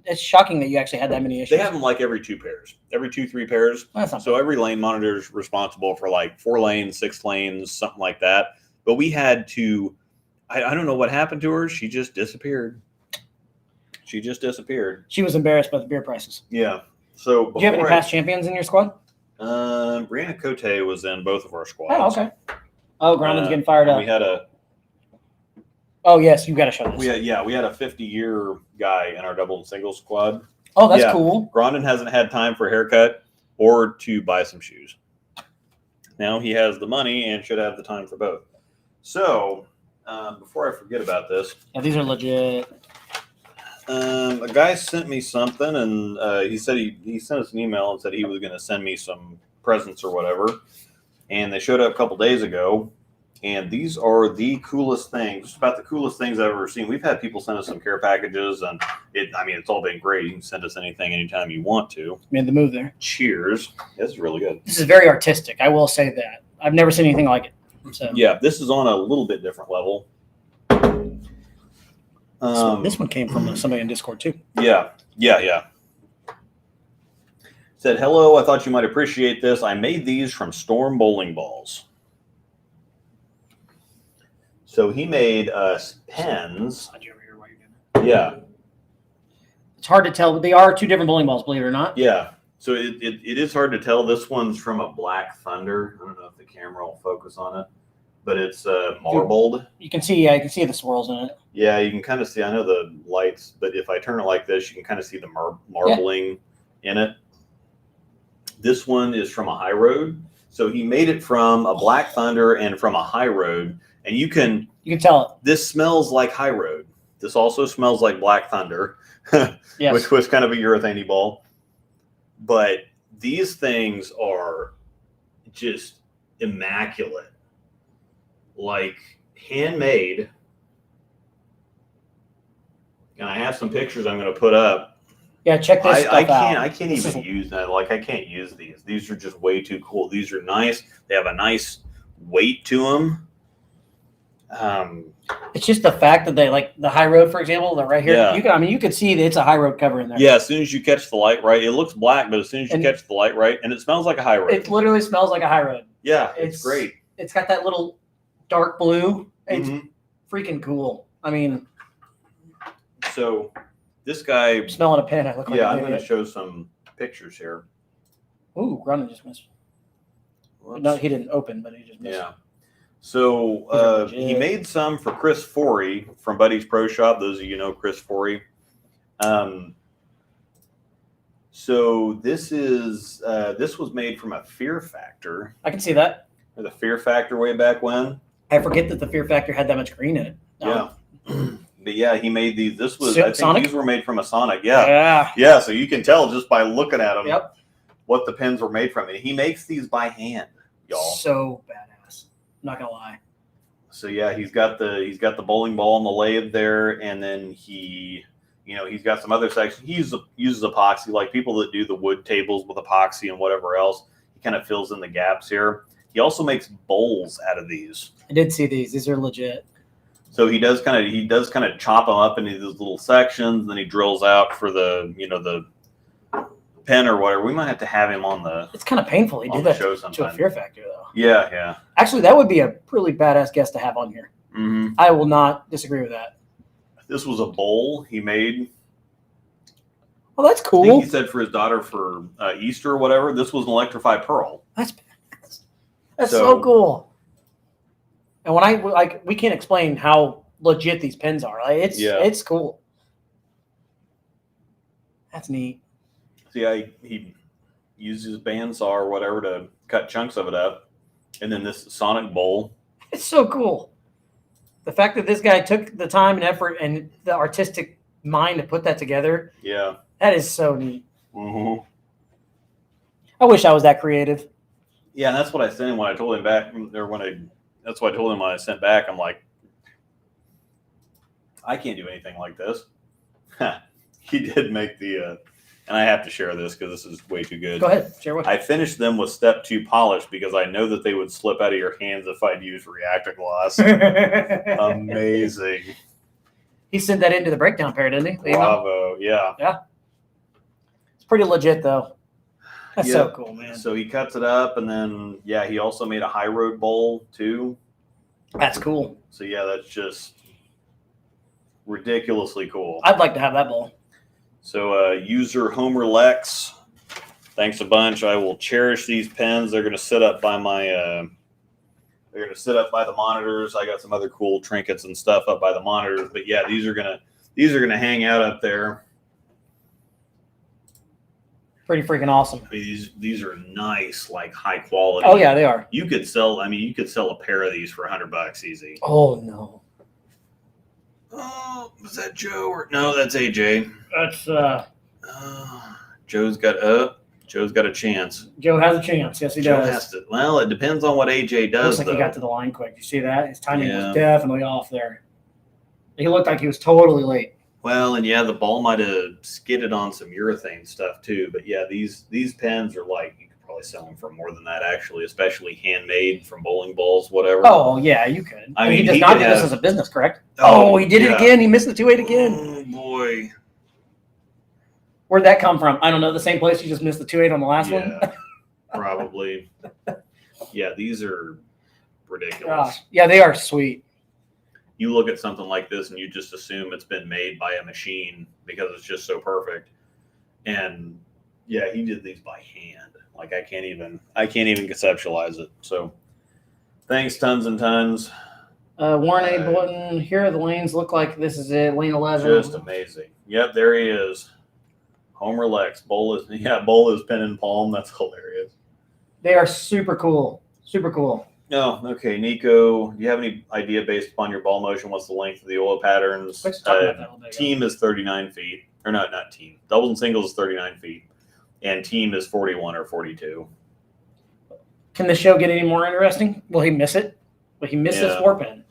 [SPEAKER 1] it's shocking that you actually had that many issues.
[SPEAKER 2] They have them like every 2 pairs, every 2-3 pairs. So every lane monitor is responsible for like 4 lanes, 6 lanes, something like that. But we had to, I don't know what happened to her. She just disappeared. She was embarrassed by the beer prices. Yeah. So
[SPEAKER 1] do you have any past champions in your squad?
[SPEAKER 2] Brianna Cote was in both of our squads.
[SPEAKER 1] Oh, okay. Oh, Grondin's getting fired up.
[SPEAKER 2] We had a.
[SPEAKER 1] Oh yes, you got to show this.
[SPEAKER 2] We had a 50-year guy in our double and single squad.
[SPEAKER 1] Oh, that's cool.
[SPEAKER 2] Grondin hasn't had time for a haircut or to buy some shoes. Now he has the money and should have the time for both. So before I forget about this,
[SPEAKER 1] these are legit.
[SPEAKER 2] A guy sent me something, and he said he sent us an email and said he was going to send me some presents or whatever. And they showed up a couple days ago, and these are the coolest things, just about the coolest things I've ever seen. We've had people send us some care packages, and it's all been great. You can send us anything anytime you want to.
[SPEAKER 1] Made the move there.
[SPEAKER 2] Cheers. This is really good.
[SPEAKER 1] This is very artistic. I will say that. I've never seen anything like it. So.
[SPEAKER 2] Yeah, this is on a little bit different level.
[SPEAKER 1] So this one came from somebody in Discord too.
[SPEAKER 2] Yeah. Said, hello, I thought you might appreciate this. I made these from Storm bowling balls. So he made us pens. Yeah.
[SPEAKER 1] It's hard to tell, but they are 2 different bowling balls, believe it or not.
[SPEAKER 2] Yeah. So it is hard to tell. This one's from a Black Thunder. I don't know if the camera will focus on it. but it's marbled.
[SPEAKER 1] You can see the swirls in it.
[SPEAKER 2] Yeah, you can kind of see. I know the lights, but if I turn it like this, you can kind of see the marbling in it. This one is from a high road, so he made it from a Black Thunder and from a high road, and you can
[SPEAKER 1] tell it.
[SPEAKER 2] This smells like high road. This also smells like Black Thunder,
[SPEAKER 1] yes.
[SPEAKER 2] which was kind of a urethane ball. But these things are just immaculate, like handmade. And I have some pictures I'm going to put up.
[SPEAKER 1] Yeah, check this stuff out.
[SPEAKER 2] I can't even use that. Like, I can't use these. These are just way too cool. These are nice. They have a nice weight to them.
[SPEAKER 1] It's just the fact that they, like the high road, for example, they're right here.
[SPEAKER 2] Yeah.
[SPEAKER 1] You could see that it's a high road cover in there.
[SPEAKER 2] Yeah, as soon as you catch the light right, it looks black, but as soon as you catch the light right, and it smells like a high road.
[SPEAKER 1] It literally smells like a high road.
[SPEAKER 2] Yeah, it's great.
[SPEAKER 1] It's got that little dark blue. It's freaking cool. I mean,
[SPEAKER 2] so this guy.
[SPEAKER 1] I'm smelling a pen. I look like
[SPEAKER 2] I'm going to show some pictures here.
[SPEAKER 1] Ooh, Grondin just missed.
[SPEAKER 2] Whoops.
[SPEAKER 1] No, he didn't open, but he just missed.
[SPEAKER 2] Yeah. So he made some for Chris Forey from Buddy's Pro Shop. Those of you know Chris Forey. So this was made from a Fear Factor.
[SPEAKER 1] I can see that.
[SPEAKER 2] Or the Fear Factor way back when.
[SPEAKER 1] I forget that the Fear Factor had that much green in it.
[SPEAKER 2] Yeah. But yeah, he made these. I think
[SPEAKER 1] Sonic?
[SPEAKER 2] these were made from a Sonic. Yeah. Yeah. So you can tell just by looking at them what the pens were made from. And he makes these by hand, y'all.
[SPEAKER 1] So badass. I'm not gonna lie.
[SPEAKER 2] So yeah, he's got the bowling ball on the lathe there, and then he's got some other sections. He uses epoxy, like people that do the wood tables with epoxy and whatever else. He kind of fills in the gaps here. He also makes bowls out of these.
[SPEAKER 1] I did see these. These are legit.
[SPEAKER 2] So he does kind of chop them up into these little sections, then he drills out for the pen or whatever. We might have to have him on the.
[SPEAKER 1] It's kind of painful. He did that to a Fear Factor, though.
[SPEAKER 2] Yeah, yeah.
[SPEAKER 1] Actually, that would be a really badass guest to have on here.
[SPEAKER 2] Mm-hmm.
[SPEAKER 1] I will not disagree with that.
[SPEAKER 2] This was a bowl he made.
[SPEAKER 1] Oh, that's cool.
[SPEAKER 2] I think he said for his daughter for Easter or whatever. This was an electrified pearl.
[SPEAKER 1] That's so cool. And when we can't explain how legit these pens are. Like, it's cool. That's neat.
[SPEAKER 2] So yeah, he uses bandsaw or whatever to cut chunks of it up, and then this Sonic bowl.
[SPEAKER 1] It's so cool. The fact that this guy took the time and effort and the artistic mind to put that together.
[SPEAKER 2] Yeah,
[SPEAKER 1] that is so neat.
[SPEAKER 2] Mm-hmm.
[SPEAKER 1] I wish I was that creative.
[SPEAKER 2] Yeah, and that's what I sent him when I told him back, or that's what I told him when I sent back. I'm like, I can't do anything like this. He did make the, and I have to share this because this is way too good.
[SPEAKER 1] Go ahead, share what.
[SPEAKER 2] I finished them with step 2 polish because I know that they would slip out of your hands if I'd used Reactor Gloss. Amazing.
[SPEAKER 1] He sent that into the breakdown pair, didn't he?
[SPEAKER 2] Bravo, yeah.
[SPEAKER 1] Yeah. It's pretty legit, though. That's so cool, man.
[SPEAKER 2] So he cuts it up, and then, he also made a high road bowl, too.
[SPEAKER 1] That's cool.
[SPEAKER 2] So, that's just ridiculously cool.
[SPEAKER 1] I'd like to have that bowl.
[SPEAKER 2] So, user Homer Lex, thanks a bunch. I will cherish these pens. They're going to sit up by the monitors. I got some other cool trinkets and stuff up by the monitors, but these are gonna hang out up there.
[SPEAKER 1] Pretty freaking awesome.
[SPEAKER 2] These are nice, like high quality.
[SPEAKER 1] Oh yeah, they are.
[SPEAKER 2] You could sell a pair of these for $100 easy.
[SPEAKER 1] Oh no.
[SPEAKER 2] Oh, was that Joe or no? That's AJ.
[SPEAKER 1] That's
[SPEAKER 2] Joe's got a chance.
[SPEAKER 1] Joe has a chance. Yes, he does.
[SPEAKER 2] Well, it depends on what AJ does.
[SPEAKER 1] Looks like he got to the line quick. You see that? His timing was definitely off there. He looked like he was totally late.
[SPEAKER 2] Well, and the ball might have skidded on some urethane stuff too. But these pens are like, you could probably sell them for more than that actually, especially handmade from bowling balls, whatever.
[SPEAKER 1] Oh yeah, you could. I mean, he does not do this as a business, correct? Oh, he did it again. He missed the 2.8 again.
[SPEAKER 2] Oh boy.
[SPEAKER 1] Where'd that come from? I don't know. The same place you just missed the 2.8 on the last one?
[SPEAKER 2] Probably. These are ridiculous.
[SPEAKER 1] Gosh. Yeah, they are sweet.
[SPEAKER 2] You look at something like this and you just assume it's been made by a machine because it's just so perfect. And he did these by hand. Like I can't even conceptualize it. So Thanks, tons and tons.
[SPEAKER 1] Warren A. Button. Here are the lanes. Look like this is it. Lane 11.
[SPEAKER 2] Just amazing. Yep, there he is. Homer Lex. Bowl is pen and palm. That's hilarious.
[SPEAKER 1] They are super cool. Super cool.
[SPEAKER 2] Oh, okay. Nico, do you have any idea based upon your ball motion? What's the length of the oil patterns? Team is 39 feet. Or not team. Doubles and singles is 39 feet. And team is 41 or 42.
[SPEAKER 1] Can the show get any more interesting? Will he miss it? Will he miss this war pen?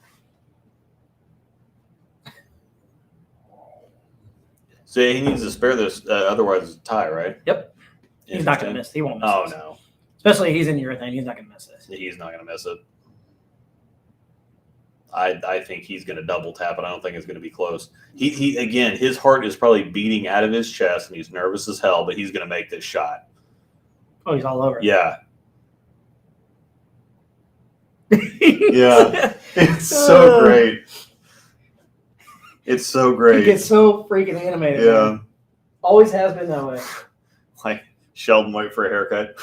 [SPEAKER 2] So he needs to spare this, otherwise it's a tie, right?
[SPEAKER 1] Yep. He's not going to miss. He won't miss this.
[SPEAKER 2] No.
[SPEAKER 1] Especially he's in urethane. He's not going to miss this.
[SPEAKER 2] He's not going to miss it. I think he's going to double tap it. I don't think it's going to be close. He again, his heart is probably beating out of his chest, and he's nervous as hell, but he's going to make this shot.
[SPEAKER 1] Oh, he's all over it.
[SPEAKER 2] Yeah. Yeah. It's so great. It's so great.
[SPEAKER 1] He gets so freaking animated.
[SPEAKER 2] Yeah.
[SPEAKER 1] Man. Always has been that way.
[SPEAKER 2] Like Sheldon White for a haircut.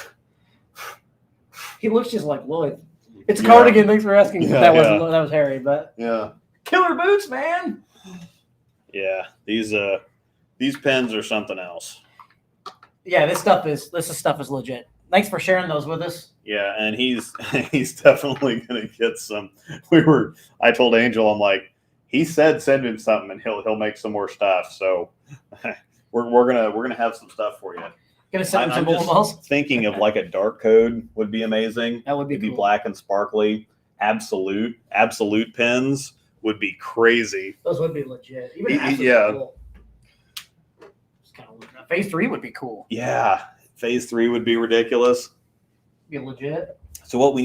[SPEAKER 1] He looks just like Lloyd. It's Cardigan. Thanks for asking.
[SPEAKER 2] Yeah,
[SPEAKER 1] that was Harry, but
[SPEAKER 2] yeah.
[SPEAKER 1] Killer boots, man.
[SPEAKER 2] Yeah. These pens are something else.
[SPEAKER 1] Yeah, this stuff is legit. Thanks for sharing those with us.
[SPEAKER 2] Yeah, and he's definitely gonna get some. I told Angel, I'm like, he said send him something and he'll make some more stuff. So we're gonna have some stuff for you.
[SPEAKER 1] Gonna send him some
[SPEAKER 2] I'm
[SPEAKER 1] bowling balls.
[SPEAKER 2] Thinking of like a dark code would be amazing.
[SPEAKER 1] That would be
[SPEAKER 2] It'd
[SPEAKER 1] cool.
[SPEAKER 2] be black and sparkly. Absolute pens would be crazy.
[SPEAKER 1] Those would be legit. Even
[SPEAKER 2] Yeah.
[SPEAKER 1] Just kind of phase 3 would be cool.
[SPEAKER 2] Yeah, phase 3 would be ridiculous.
[SPEAKER 1] Be legit.
[SPEAKER 2] So what we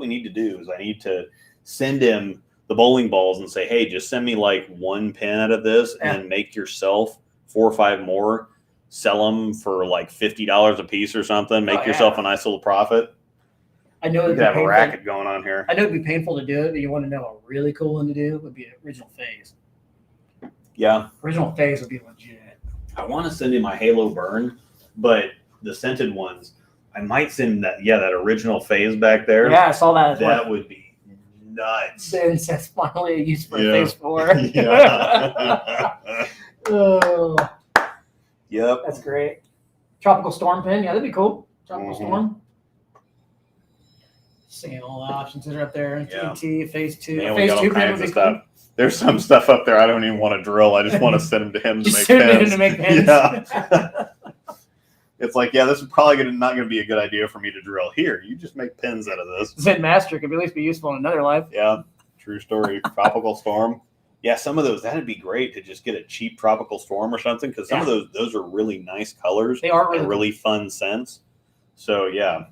[SPEAKER 2] need to do is I need to send him the bowling balls and say, hey, just send me like one pin out of this and make yourself 4 or 5 more. Sell them for like $50 a piece or something. Make yourself a nice little profit.
[SPEAKER 1] I know
[SPEAKER 2] you could have a racket going on here.
[SPEAKER 1] I know it'd be painful to do it, but you want to know a really cool one to do would be original phase.
[SPEAKER 2] Yeah,
[SPEAKER 1] original phase would be legit.
[SPEAKER 2] I want to send him my Halo Burn, but the scented ones, I might send that. Yeah, that original phase back there.
[SPEAKER 1] Yeah, I saw that.
[SPEAKER 2] That would be nuts.
[SPEAKER 1] Then says finally a use for phase 4.
[SPEAKER 2] Yeah.
[SPEAKER 1] Oh.
[SPEAKER 2] Yep.
[SPEAKER 1] That's great. Tropical Storm pin. Yeah, that'd be cool. Tropical Storm. Seeing all the options that are up there.
[SPEAKER 2] Yeah.
[SPEAKER 1] TT, phase 2.
[SPEAKER 2] Man,
[SPEAKER 1] phase 2
[SPEAKER 2] pin
[SPEAKER 1] would be
[SPEAKER 2] stuff.
[SPEAKER 1] cool.
[SPEAKER 2] There's some stuff up there I don't even want to drill. I just want to send them to him to
[SPEAKER 1] Just
[SPEAKER 2] make
[SPEAKER 1] send
[SPEAKER 2] pins.
[SPEAKER 1] him to make pins.
[SPEAKER 2] Yeah. It's like, this is probably not going to be a good idea for me to drill. Here, you just make pins out of this.
[SPEAKER 1] Zen Master could at least be useful in another life.
[SPEAKER 2] Yeah, true story. Tropical Storm. Yeah, some of those, that'd be great to just get a cheap Tropical Storm or something, because some of those are really nice colors.
[SPEAKER 1] They are
[SPEAKER 2] really fun scents. So, yeah.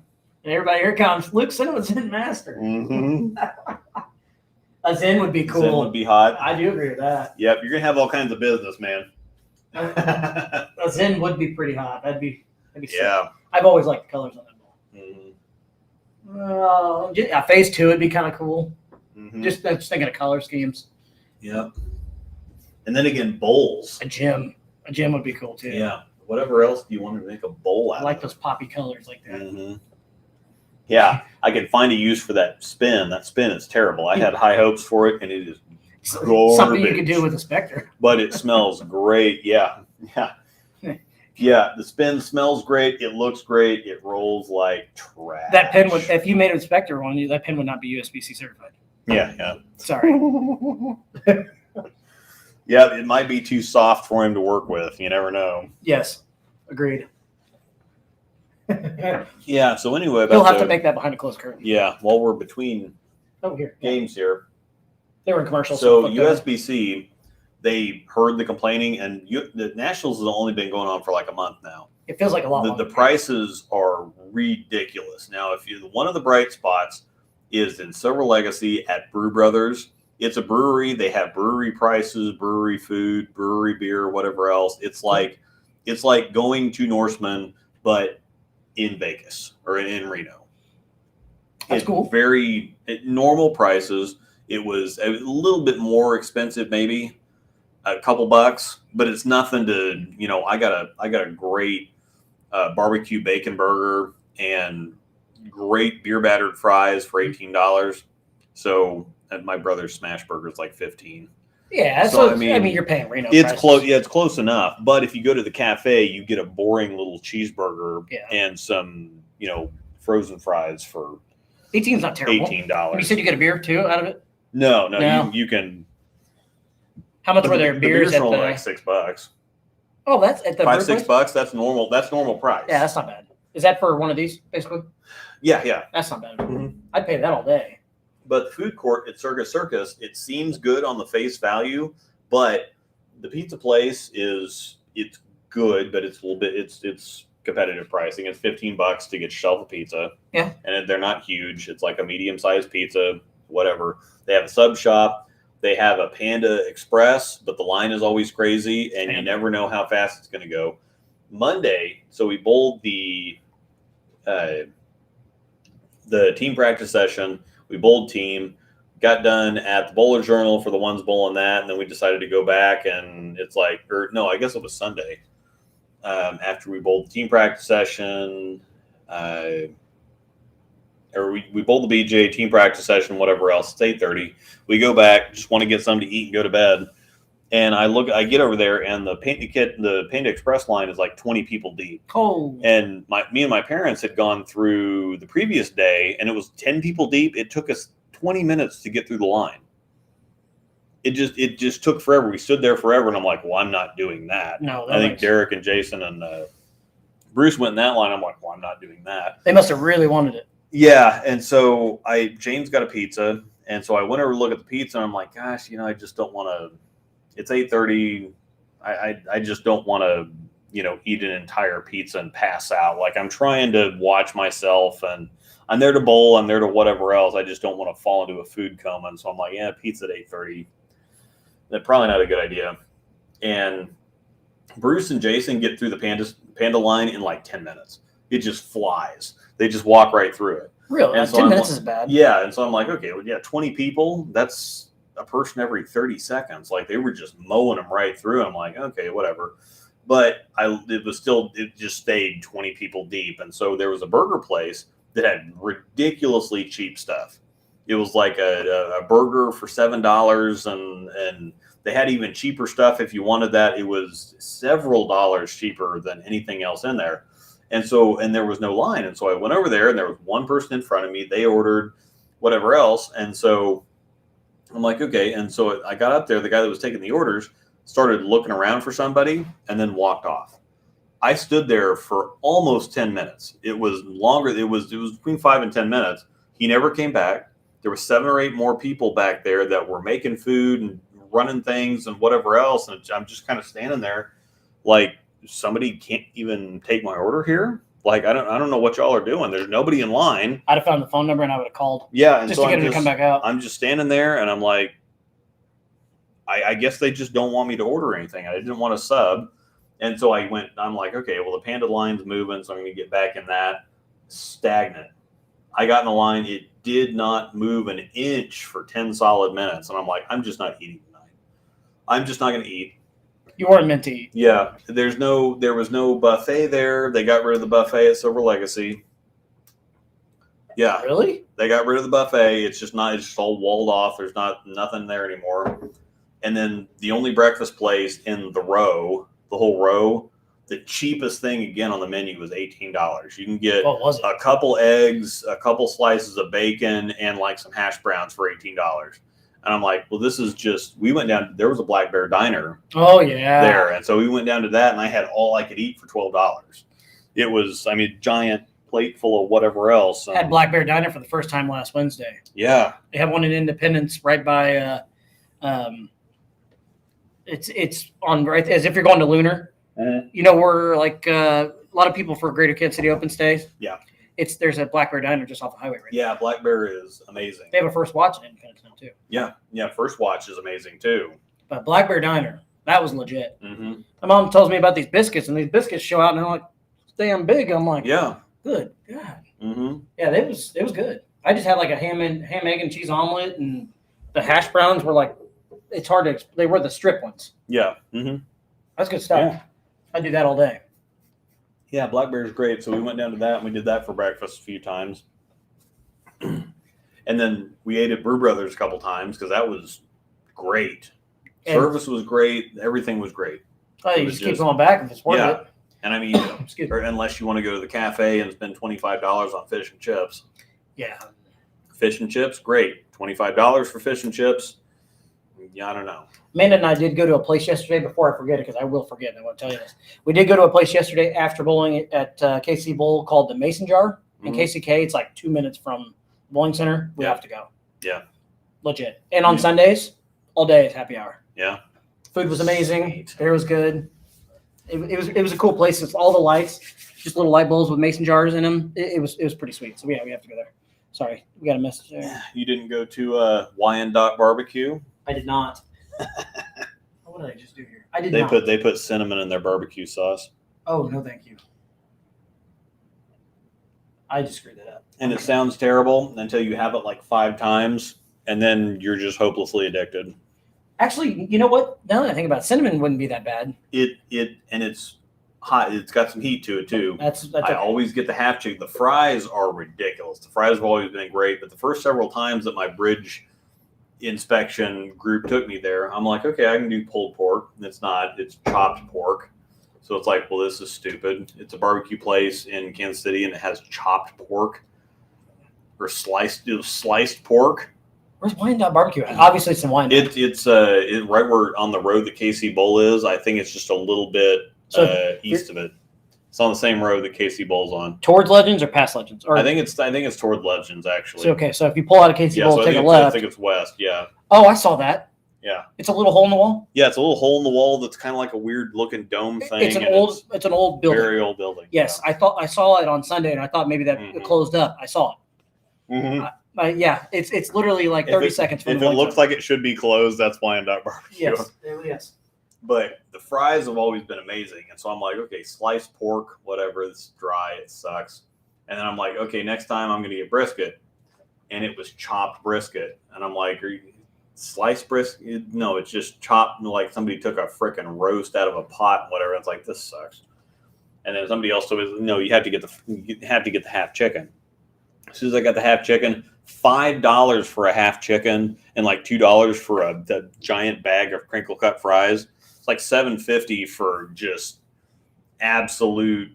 [SPEAKER 1] And everybody, here comes Luke Zen Zen Master.
[SPEAKER 2] Mm-hmm.
[SPEAKER 1] A Zen would be cool.
[SPEAKER 2] Zen would be hot.
[SPEAKER 1] I do agree with that.
[SPEAKER 2] Yep, you're going to have all kinds of business, man.
[SPEAKER 1] A Zen would be pretty hot. That'd be sick. I've always liked the colors on that ball. Mm-hmm. Phase 2 would be kind of cool.
[SPEAKER 2] Mm-hmm.
[SPEAKER 1] Just thinking of color schemes.
[SPEAKER 2] Yep. And then again, bowls.
[SPEAKER 1] A gem would be cool too.
[SPEAKER 2] Yeah. Whatever else do you want to make a bowl out of?
[SPEAKER 1] I like those poppy colors like that.
[SPEAKER 2] Mm-hmm. Yeah, I could find a use for that spin. That spin is terrible. I had high hopes for it, and it is garbage.
[SPEAKER 1] Something you could do with a Spectre.
[SPEAKER 2] But it smells great. Yeah. Yeah, the spin smells great. It looks great. It rolls like trash.
[SPEAKER 1] That pen would, if you made a Spectre one, that pen would not be USBC certified.
[SPEAKER 2] Yeah.
[SPEAKER 1] Sorry.
[SPEAKER 2] Yeah, it might be too soft for him to work with. You never know.
[SPEAKER 1] Yes, agreed.
[SPEAKER 2] Yeah. So anyway,
[SPEAKER 1] he'll have to make that behind a closed curtain.
[SPEAKER 2] Yeah. While we're between
[SPEAKER 1] games
[SPEAKER 2] here,
[SPEAKER 1] they were in commercials.
[SPEAKER 2] So USBC, they heard the complaining, and the Nationals has only been going on for like a month now.
[SPEAKER 1] It feels like a lot.
[SPEAKER 2] The prices are ridiculous. Now, one of the bright spots is in Silver Legacy at Brew Brothers. It's a brewery. They have brewery prices, brewery food, brewery beer, whatever else. It's like going to Norseman, but in Vegas or in Reno.
[SPEAKER 1] That's cool.
[SPEAKER 2] Very normal prices. It was a little bit more expensive, maybe a couple bucks, but it's nothing to, I got a great barbecue bacon burger and great beer battered fries for $18. So my brother's smash burger is like 15.
[SPEAKER 1] Yeah,
[SPEAKER 2] So,
[SPEAKER 1] so I mean, you're paying Reno.
[SPEAKER 2] It's
[SPEAKER 1] prices.
[SPEAKER 2] close. Yeah, it's close enough. But if you go to the cafe, you get a boring little cheeseburger and some, frozen fries for
[SPEAKER 1] 18's not terrible.
[SPEAKER 2] $18.
[SPEAKER 1] You said you get a beer too out of it?
[SPEAKER 2] No. You can.
[SPEAKER 1] How much were there beers
[SPEAKER 2] at
[SPEAKER 1] only
[SPEAKER 2] like $6.
[SPEAKER 1] Oh, that's at the
[SPEAKER 2] $5-6. That's normal. That's normal price.
[SPEAKER 1] Yeah, that's not bad. Is that for one of these basically?
[SPEAKER 2] Yeah.
[SPEAKER 1] That's not bad.
[SPEAKER 2] Mm-hmm.
[SPEAKER 1] I'd pay that all day.
[SPEAKER 2] But the food court at Circus Circus, it seems good on the face value, but the pizza place it's good, but it's a little bit it's competitive pricing. It's $15 to get yourself a pizza.
[SPEAKER 1] Yeah.
[SPEAKER 2] And they're not huge. It's like a medium-sized pizza, whatever. They have a sub shop. They have a Panda Express, but the line is always crazy, and you never know how fast it's going to go. Monday, so we bowled the team practice session. We bowled team, got done at the Bowler Journal for the ones bowling that, and then we decided to go back, and it's like, I guess it was Sunday. After we bowled the team practice session, we bowled the BJ team practice session, whatever else. It's 8:30. We go back, just want to get something to eat and go to bed. And I get over there, and the Panda Express line is like 20 people deep.
[SPEAKER 1] Oh.
[SPEAKER 2] And me and my parents had gone through the previous day, and it was 10 people deep. It took us 20 minutes to get through the line. It just took forever. We stood there forever, and I'm like, well, I'm not doing that.
[SPEAKER 1] No,
[SPEAKER 2] I think Derek and Jason and Bruce went in that line. I'm like, well, I'm not doing that.
[SPEAKER 1] They must have really wanted it.
[SPEAKER 2] Yeah, and so James got a pizza, and so I went over to look at the pizza, and I'm like, gosh, I just don't want to. It's 8:30. I just don't want to, eat an entire pizza and pass out. Like, I'm trying to watch myself, and I'm there to bowl. I'm there to whatever else. I just don't want to fall into a food coma. And so I'm like, yeah, pizza at 8:30. That's probably not a good idea. And Bruce and Jason get through the Panda line in like 10 minutes. It just flies. They just walk right through it.
[SPEAKER 1] Really?
[SPEAKER 2] And so
[SPEAKER 1] 10 minutes is bad.
[SPEAKER 2] Yeah. And so I'm like, okay, well, 20 people. That's a person every 30 seconds. Like, they were just mowing them right through. I'm like, okay, whatever. But it just stayed 20 people deep. And so there was a burger place that had ridiculously cheap stuff. It was like a burger for $7, and they had even cheaper stuff if you wanted that. It was several dollars cheaper than anything else in there. And there was no line. And so I went over there, and there was one person in front of me. They ordered whatever else. And so I'm like, okay. And so I got up there. The guy that was taking the orders started looking around for somebody and then walked off. I stood there for almost 10 minutes. It was longer. It was between 5 and 10 minutes. He never came back. There were 7 or 8 more people back there that were making food and running things and whatever else. And I'm just kind of standing there like, somebody can't even take my order here. Like, I don't know what y'all are doing. There's nobody in line.
[SPEAKER 1] I'd have found the phone number and I would have called.
[SPEAKER 2] Yeah. And
[SPEAKER 1] just to get him to come back out.
[SPEAKER 2] I'm just standing there, and I'm like, I guess they just don't want me to order anything. I didn't want to sub. And so I'm like, okay, well, the Panda line's moving, so I'm going to get back in that. Stagnant. I got in the line. It did not move an inch for 10 solid minutes. And I'm like, I'm just not eating tonight. I'm just not going to eat.
[SPEAKER 1] You weren't meant to eat.
[SPEAKER 2] Yeah. There was no buffet there. They got rid of the buffet at Silver Legacy. Yeah.
[SPEAKER 1] Really?
[SPEAKER 2] They got rid of the buffet. It's just all walled off. There's nothing there anymore. And then the only breakfast place in the whole row, the cheapest thing again on the menu was $18. You can get a couple eggs, a couple slices of bacon, and like some hash browns for $18. And I'm like, well, this is we went down, there was a Black Bear Diner.
[SPEAKER 1] Oh, yeah.
[SPEAKER 2] There. And so we went down to that, and I had all I could eat for $12. It was, giant plate full of whatever else.
[SPEAKER 1] I had Black Bear Diner for the first time last Wednesday.
[SPEAKER 2] Yeah.
[SPEAKER 1] They have one in Independence right by, it's on right as if you're going to Lunar.
[SPEAKER 2] Mm-hmm.
[SPEAKER 1] Where like a lot of people for Greater Kansas City Open stays.
[SPEAKER 2] Yeah.
[SPEAKER 1] There's a Black Bear Diner just off the highway right
[SPEAKER 2] Yeah,
[SPEAKER 1] now.
[SPEAKER 2] Black Bear is amazing.
[SPEAKER 1] They have a First Watch in Independence now too.
[SPEAKER 2] Yeah, First Watch is amazing too.
[SPEAKER 1] But Black Bear Diner, that was legit.
[SPEAKER 2] Mm-hmm.
[SPEAKER 1] My mom tells me about these biscuits, and these biscuits show out, and they're like damn big. I'm like,
[SPEAKER 2] yeah,
[SPEAKER 1] good God.
[SPEAKER 2] Mm-hmm.
[SPEAKER 1] Yeah, it was good. I just had like a ham, egg, and cheese omelet, and the hash browns were like, it's hard to. They were the strip ones.
[SPEAKER 2] Yeah. Mm-hmm.
[SPEAKER 1] That's good stuff.
[SPEAKER 2] Yeah.
[SPEAKER 1] I do that all day.
[SPEAKER 2] Yeah, Black Bear is great. So we went down to that, and we did that for breakfast a few times. And And then we ate at Brew Brothers a couple times because that was great.
[SPEAKER 1] And
[SPEAKER 2] Service was great. Everything was great.
[SPEAKER 1] Oh, you just keep going back if it's worth it.
[SPEAKER 2] And I mean, or unless you want to go to the cafe and spend $25 on fish and chips.
[SPEAKER 1] Yeah.
[SPEAKER 2] Fish and chips, great. $25 for fish and chips. Yeah, I don't know.
[SPEAKER 1] Amanda and I did go to a place yesterday before I forget it, because I will forget and I want to tell you this. We did go to a place yesterday after bowling at KC Bowl called the Mason Jar in KCK. It's like 2 minutes from bowling center. We have to go.
[SPEAKER 2] Yeah.
[SPEAKER 1] Legit. And on Sundays, all day is happy hour.
[SPEAKER 2] Yeah.
[SPEAKER 1] Food was amazing. Beer was good. It was a cool place. It's all the lights, just little light bowls with mason jars in them. It was pretty sweet. So yeah, we have to go there. Sorry, we got a message there.
[SPEAKER 2] You didn't go to Wyandotte Barbecue?
[SPEAKER 1] I did not. What did I just do here? I did not.
[SPEAKER 2] They put cinnamon in their barbecue sauce.
[SPEAKER 1] Oh no, thank you. I just screwed that up.
[SPEAKER 2] And it sounds terrible until you have it like 5 times, and then you're just hopelessly addicted.
[SPEAKER 1] Actually, you know what? Now that I think about it, cinnamon wouldn't be that bad.
[SPEAKER 2] And it's hot. It's got some heat to it too.
[SPEAKER 1] That's
[SPEAKER 2] I always get the half chicken. The fries are ridiculous. The fries have always been great, but the first several times that my bridge inspection group took me there, I'm like, okay, I can do pulled pork. It's not. It's chopped pork. So it's like, well, this is stupid. It's a barbecue place in Kansas City, and it has chopped pork or sliced pork.
[SPEAKER 1] Where's Wyandotte Barbecue at? Obviously, it's in Wyandotte.
[SPEAKER 2] It's right where on the road that KC Bowl is. I think it's just a little bit east of it. It's on the same road that KC Bowl's on. Towards
[SPEAKER 1] Legends or past Legends? Or,
[SPEAKER 2] I think it's toward Legends actually.
[SPEAKER 1] So, okay, so if you pull out of KC Bowl, take a left.
[SPEAKER 2] I think it's west. Yeah.
[SPEAKER 1] Oh, I saw that.
[SPEAKER 2] Yeah.
[SPEAKER 1] It's a little hole in the wall.
[SPEAKER 2] Yeah, it's a little hole in the wall that's kind of like a weird looking dome thing.
[SPEAKER 1] It's an old building.
[SPEAKER 2] Very old building.
[SPEAKER 1] Yes, yeah. I saw it on Sunday, and I thought maybe that it closed up. I saw it.
[SPEAKER 2] Mm-hmm.
[SPEAKER 1] Yeah, it's literally like 30 seconds from
[SPEAKER 2] if it looks like it should be closed, that's Wyandotte Barbecue.
[SPEAKER 1] Yes.
[SPEAKER 2] But the fries have always been amazing. And so I'm like, okay, sliced pork, whatever, it's dry, it sucks. And then I'm like, okay, next time I'm going to get brisket. And it was chopped brisket. And I'm like, are you sliced brisket? No, it's just chopped, like somebody took a freaking roast out of a pot and whatever. It's like, this sucks. And then somebody else told me, no, you have to get the half chicken. As soon as I got the half chicken, $5 for a half chicken and like $2 for a giant bag of crinkle cut fries. It's like $7.50 for just absolute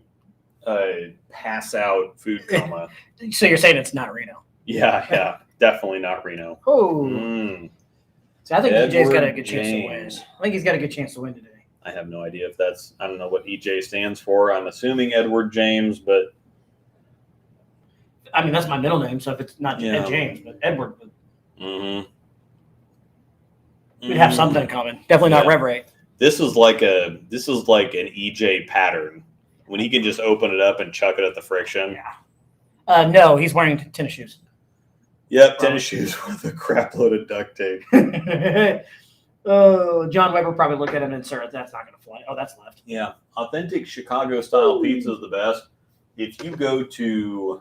[SPEAKER 2] pass out food coma.
[SPEAKER 1] So you're saying it's not Reno?
[SPEAKER 2] Yeah, definitely not Reno.
[SPEAKER 1] Oh, so I think EJ's got a good chance to win. I think he's got a good chance to win today.
[SPEAKER 2] I have no idea if that's. I don't know what EJ stands for. I'm assuming Edward James, but.
[SPEAKER 1] I mean, that's my middle name, so if it's not James, but Edward.
[SPEAKER 2] Mm-hmm.
[SPEAKER 1] We'd have something in common. Definitely not Reverate.
[SPEAKER 2] This is like an EJ pattern when he can just open it up and chuck it at the friction.
[SPEAKER 1] Yeah. No, he's wearing tennis shoes.
[SPEAKER 2] Yep, tennis shoes with a crap load of duct tape.
[SPEAKER 1] Oh, John Weber probably looked at him and said, "That's not going to fly." Oh, that's left.
[SPEAKER 2] Yeah, authentic Chicago style pizza is the best. If you go to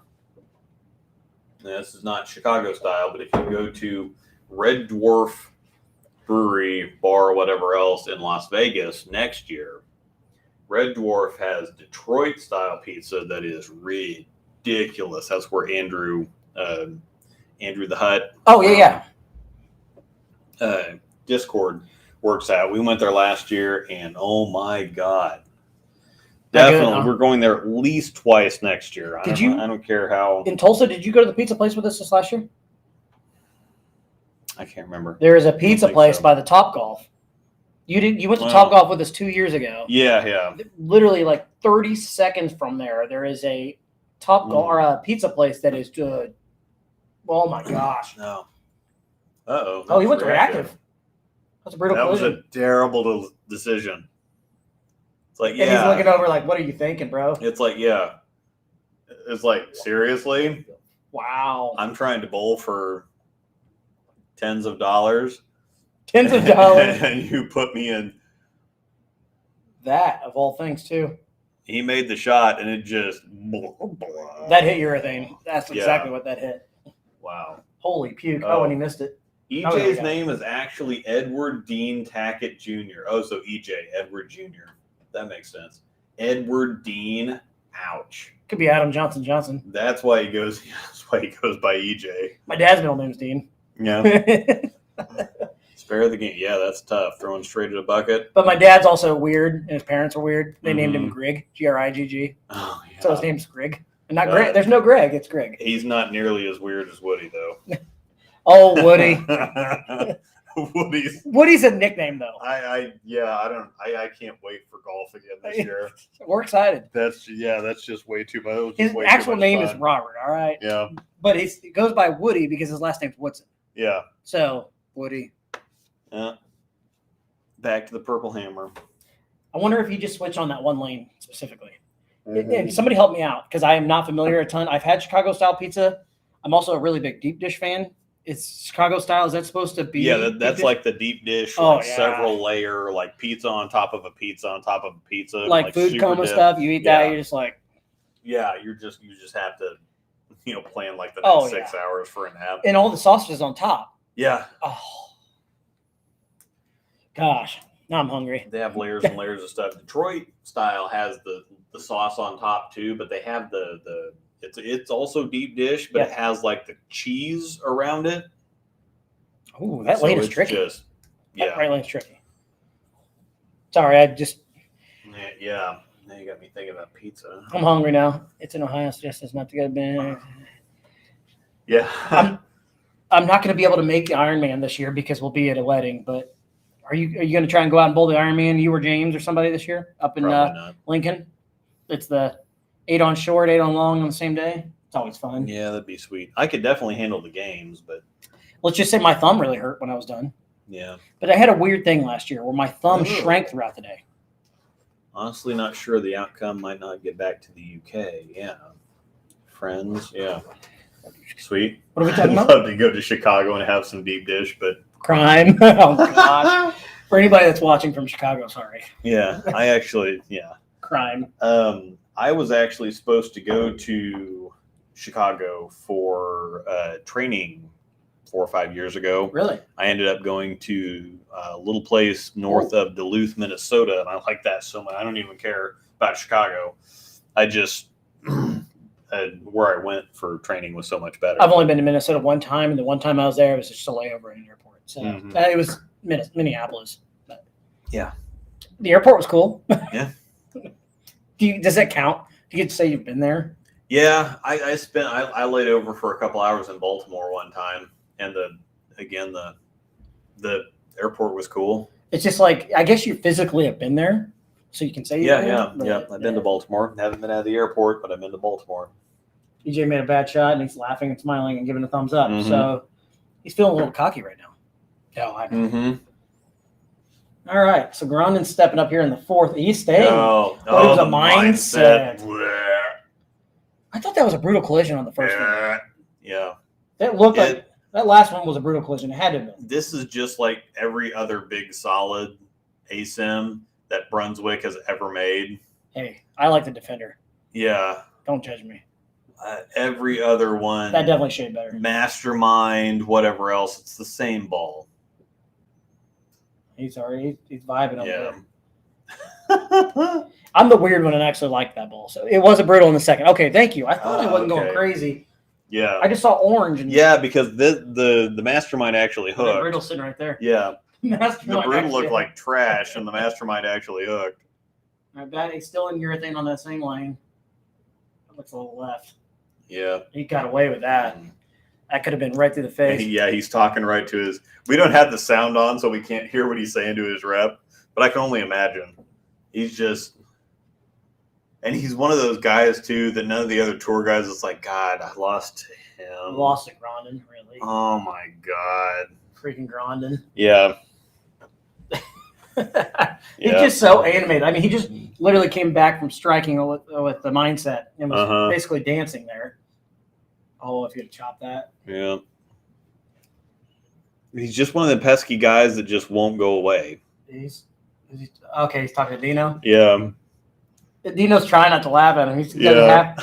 [SPEAKER 2] this is not Chicago style, but if you go to Red Dwarf Brewery, bar, whatever else in Las Vegas next year, Red Dwarf has Detroit style pizza that is ridiculous. That's where Andrew the Hut.
[SPEAKER 1] Oh yeah.
[SPEAKER 2] Discord works out. We went there last year, and oh my god. Definitely, we're going there at least twice next year. I don't care how.
[SPEAKER 1] In Tulsa, did you go to the pizza place with us this last year?
[SPEAKER 2] I can't remember.
[SPEAKER 1] There is a pizza place by the Top Golf. You went to Top Golf with us 2 years ago.
[SPEAKER 2] Yeah.
[SPEAKER 1] Literally, like 30 seconds from there is a Top Golf or a pizza place that is good. Oh my gosh.
[SPEAKER 2] No. Uh-oh.
[SPEAKER 1] Oh, he went to reactive. That's a brutal collision.
[SPEAKER 2] That was a terrible decision. It's like,
[SPEAKER 1] and he's looking over like, what are you thinking, bro?
[SPEAKER 2] It's like, yeah. It's like, seriously?
[SPEAKER 1] Wow.
[SPEAKER 2] I'm trying to bowl for tens of dollars.
[SPEAKER 1] Tens of dollars.
[SPEAKER 2] And you put me in.
[SPEAKER 1] That, of all things, too.
[SPEAKER 2] He made the shot, and it just.
[SPEAKER 1] That hit urethane. That's exactly what that hit.
[SPEAKER 2] Wow.
[SPEAKER 1] Holy puke. Oh, and he missed it.
[SPEAKER 2] EJ's name is actually Edward Dean Tackett Jr. Oh, so EJ, Edward Jr. That makes sense. Edward Dean Ouch.
[SPEAKER 1] Could be Adam Johnson Johnson.
[SPEAKER 2] That's why he goes. That's why he goes by EJ.
[SPEAKER 1] My dad's middle name's Dean.
[SPEAKER 2] Yeah. Spare the game. Yeah, that's tough. Throwing straight at a bucket.
[SPEAKER 1] But my dad's also weird, and his parents are weird. They named him Grigg, Grigg.
[SPEAKER 2] Oh, yeah.
[SPEAKER 1] So his name's Grigg. And not Greg. There's no Greg. It's Greg.
[SPEAKER 2] He's not nearly as weird as Woody, though.
[SPEAKER 1] Oh, Woody.
[SPEAKER 2] Woody's
[SPEAKER 1] a nickname, though.
[SPEAKER 2] I can't wait for golf again this year.
[SPEAKER 1] We're excited.
[SPEAKER 2] That's just way too much.
[SPEAKER 1] His actual name is Robert, all right?
[SPEAKER 2] Yeah.
[SPEAKER 1] But it goes by Woody because his last name's Woodson.
[SPEAKER 2] Yeah.
[SPEAKER 1] So, Woody.
[SPEAKER 2] Yeah. Back to the Purple Hammer.
[SPEAKER 1] I wonder if you just switch on that one lane specifically. And somebody help me out because I am not familiar a ton. I've had Chicago style pizza. I'm also a really big deep dish fan. It's Chicago style. Is that supposed to be?
[SPEAKER 2] Yeah, that's like the deep dish, several layer, like pizza on top of a pizza on top of a pizza,
[SPEAKER 1] like food coma stuff. You eat that, you're just like,
[SPEAKER 2] yeah, you just have to, plan like the next 6 hours for a nap,
[SPEAKER 1] and all the sausages on top.
[SPEAKER 2] Yeah.
[SPEAKER 1] Oh, gosh, now I'm hungry.
[SPEAKER 2] They have layers and layers of stuff. Detroit style has the sauce on top too, but they have the it's also deep dish, but it has like the cheese around it.
[SPEAKER 1] Oh, that lane is tricky.
[SPEAKER 2] That
[SPEAKER 1] right lane's tricky. Sorry, I just.
[SPEAKER 2] Yeah. Now you got me thinking about pizza.
[SPEAKER 1] I'm hungry now. It's in Ohio, so just not to go to bed.
[SPEAKER 2] Yeah.
[SPEAKER 1] I'm not going to be able to make the Ironman this year because we'll be at a wedding. But are you going to try and go out and bowl the Ironman? You or James or somebody this year up in Lincoln? It's the 8 on short, 8 on long on the same day. It's always fun.
[SPEAKER 2] Yeah, that'd be sweet. I could definitely handle the games, but
[SPEAKER 1] let's just say my thumb really hurt when I was done.
[SPEAKER 2] Yeah.
[SPEAKER 1] But I had a weird thing last year where my thumb shrank throughout the day.
[SPEAKER 2] Honestly, not sure the outcome might not get back to the UK. Yeah. Friends. Yeah. Sweet.
[SPEAKER 1] What are we talking about?
[SPEAKER 2] I'd love to go to Chicago and have some deep dish, but
[SPEAKER 1] crime. Oh gosh. For anybody that's watching from Chicago, sorry.
[SPEAKER 2] Yeah.
[SPEAKER 1] Crime.
[SPEAKER 2] I was actually supposed to go to Chicago for training 4 or 5 years ago.
[SPEAKER 1] Really?
[SPEAKER 2] I ended up going to a little place north of Duluth, Minnesota, and I like that so much. I don't even care about Chicago. I just where I went for training was so much better.
[SPEAKER 1] I've only been to Minnesota one time, and the one time I was there, it was just a layover in an airport. So it was Minneapolis. But
[SPEAKER 2] yeah.
[SPEAKER 1] The airport was cool.
[SPEAKER 2] Yeah.
[SPEAKER 1] Does that count? Do you get to say you've been there?
[SPEAKER 2] Yeah, I laid over for a couple hours in Baltimore one time, and the airport was cool.
[SPEAKER 1] It's just like I guess you physically have been there, so you can say
[SPEAKER 2] yeah. I've been to Baltimore. Haven't been out of the airport, but I've been to Baltimore.
[SPEAKER 1] EJ made a bad shot, and he's laughing and smiling and giving a thumbs up. So he's feeling a little cocky right now. Yeah, I know. All right, so Grondin's stepping up here in the fourth. He's staying. It was a mindset. I thought that was a brutal collision on the first one.
[SPEAKER 2] Yeah.
[SPEAKER 1] That looked like that last one was a brutal collision. It had to have been.
[SPEAKER 2] This is just like every other big solid ASIM that Brunswick has ever made.
[SPEAKER 1] Hey, I like the Defender.
[SPEAKER 2] Yeah.
[SPEAKER 1] Don't judge me.
[SPEAKER 2] Every other one.
[SPEAKER 1] That definitely shaped better.
[SPEAKER 2] Mastermind, whatever else. It's the same ball.
[SPEAKER 1] He's vibing over
[SPEAKER 2] there.
[SPEAKER 1] I'm the weird one and actually liked that ball. So it was a brutal in the second. Okay, thank you. I thought I wasn't going crazy.
[SPEAKER 2] Yeah.
[SPEAKER 1] I just saw orange.
[SPEAKER 2] Because the Mastermind actually hooked.
[SPEAKER 1] The brutal sitting right there.
[SPEAKER 2] Yeah.
[SPEAKER 1] The
[SPEAKER 2] brutal looked like trash, and the Mastermind actually hooked.
[SPEAKER 1] I bet he's still in urethane on that same lane. That looks a little left.
[SPEAKER 2] Yeah.
[SPEAKER 1] He got away with that. That could have been right through the face.
[SPEAKER 2] Yeah, he's talking right to his. We don't have the sound on, so we can't hear what he's saying to his rep. But I can only imagine. He's just, and he's one of those guys too that none of the other tour guys. It's like, God, I lost him.
[SPEAKER 1] Lost to Grondin, really.
[SPEAKER 2] Oh my God.
[SPEAKER 1] Freaking Grondin.
[SPEAKER 2] Yeah.
[SPEAKER 1] He's just so animated. I mean, he just literally came back from striking with the mindset and was basically dancing there. Oh, if you had chopped that.
[SPEAKER 2] Yeah. He's just one of the pesky guys that just won't go away.
[SPEAKER 1] He's talking to Dino.
[SPEAKER 2] Yeah.
[SPEAKER 1] Dino's trying not to laugh at him. He doesn't have.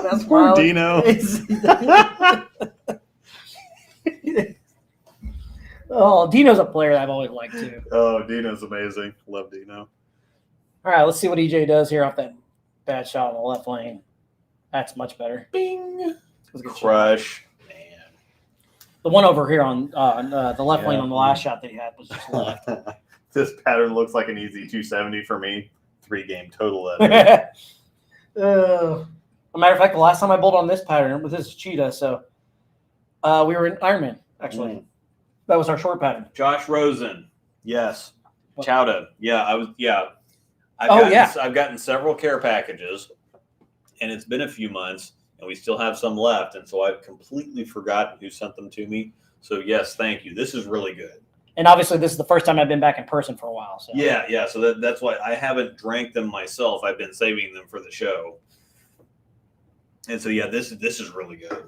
[SPEAKER 1] That's
[SPEAKER 2] poor Dino.
[SPEAKER 1] Oh, Dino's a player that I've always liked too.
[SPEAKER 2] Oh, Dino's amazing. Love Dino.
[SPEAKER 1] All right, let's see what EJ does here off that Bad shot on the left lane. That's much better.
[SPEAKER 2] Bing.
[SPEAKER 1] Was a good shot.
[SPEAKER 2] Crush. Man.
[SPEAKER 1] The one over here on the left lane on the last shot that he had was just left.
[SPEAKER 2] This pattern looks like an easy 270 for me. 3-game total. That is.
[SPEAKER 1] As a matter of fact, the last time I bowled on this pattern with this Cheetah, so we were in Ironman, actually.
[SPEAKER 2] Mm.
[SPEAKER 1] That was our short pattern.
[SPEAKER 2] Josh Rosen. Yes.
[SPEAKER 1] What?
[SPEAKER 2] Chowda. Yeah, I was. Yeah. I've gotten several care packages, and it's been a few months, and we still have some left, and so I've completely forgotten who sent them to me. So yes, thank you. This is really good.
[SPEAKER 1] And obviously, this is the first time I've been back in person for a while. So
[SPEAKER 2] Yeah. So that's why I haven't drank them myself. I've been saving them for the show. And so yeah, this is really good.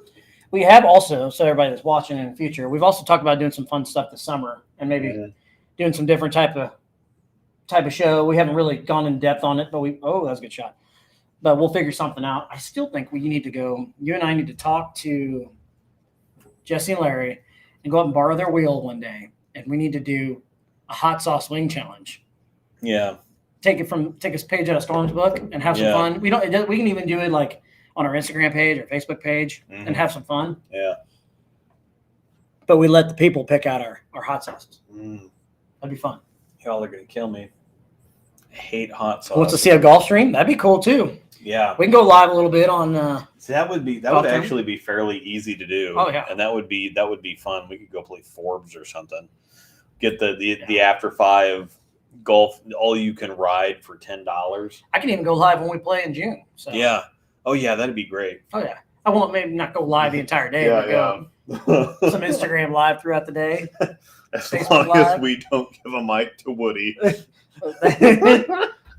[SPEAKER 1] we have also, so everybody that's watching in the future, we've also talked about doing some fun stuff this summer and maybe doing some different type of show. We haven't really gone in depth on it, but that was a good shot. But we'll figure something out. I still think you need to go. You and I need to talk to Jesse and Larry and go up and borrow their wheel one day, and we need to do a hot sauce wing challenge.
[SPEAKER 2] Yeah.
[SPEAKER 1] Take a page out of Storm's book and have some fun. We can even do it like on our Instagram page or Facebook page and have some fun.
[SPEAKER 2] Yeah.
[SPEAKER 1] But we let the people pick out our hot sauces.
[SPEAKER 2] Mm.
[SPEAKER 1] That'd be fun.
[SPEAKER 2] Y'all are gonna kill me. I hate hot sauce.
[SPEAKER 1] Wants to see a golf stream? That'd be cool too.
[SPEAKER 2] Yeah.
[SPEAKER 1] We can go live a little bit on.
[SPEAKER 2] See, that would actually be fairly easy to do.
[SPEAKER 1] Oh yeah.
[SPEAKER 2] And that would be fun. We could go play Forbes or something. Get the after 5 golf all you can ride for $10.
[SPEAKER 1] I can even go live when we play in June. So
[SPEAKER 2] Yeah. Oh yeah, that'd be great.
[SPEAKER 1] Oh yeah. I won't maybe not go live the entire day, but go some Instagram live throughout the day.
[SPEAKER 2] As
[SPEAKER 1] Facebook
[SPEAKER 2] long
[SPEAKER 1] Live.
[SPEAKER 2] as we don't give a mic to Woody.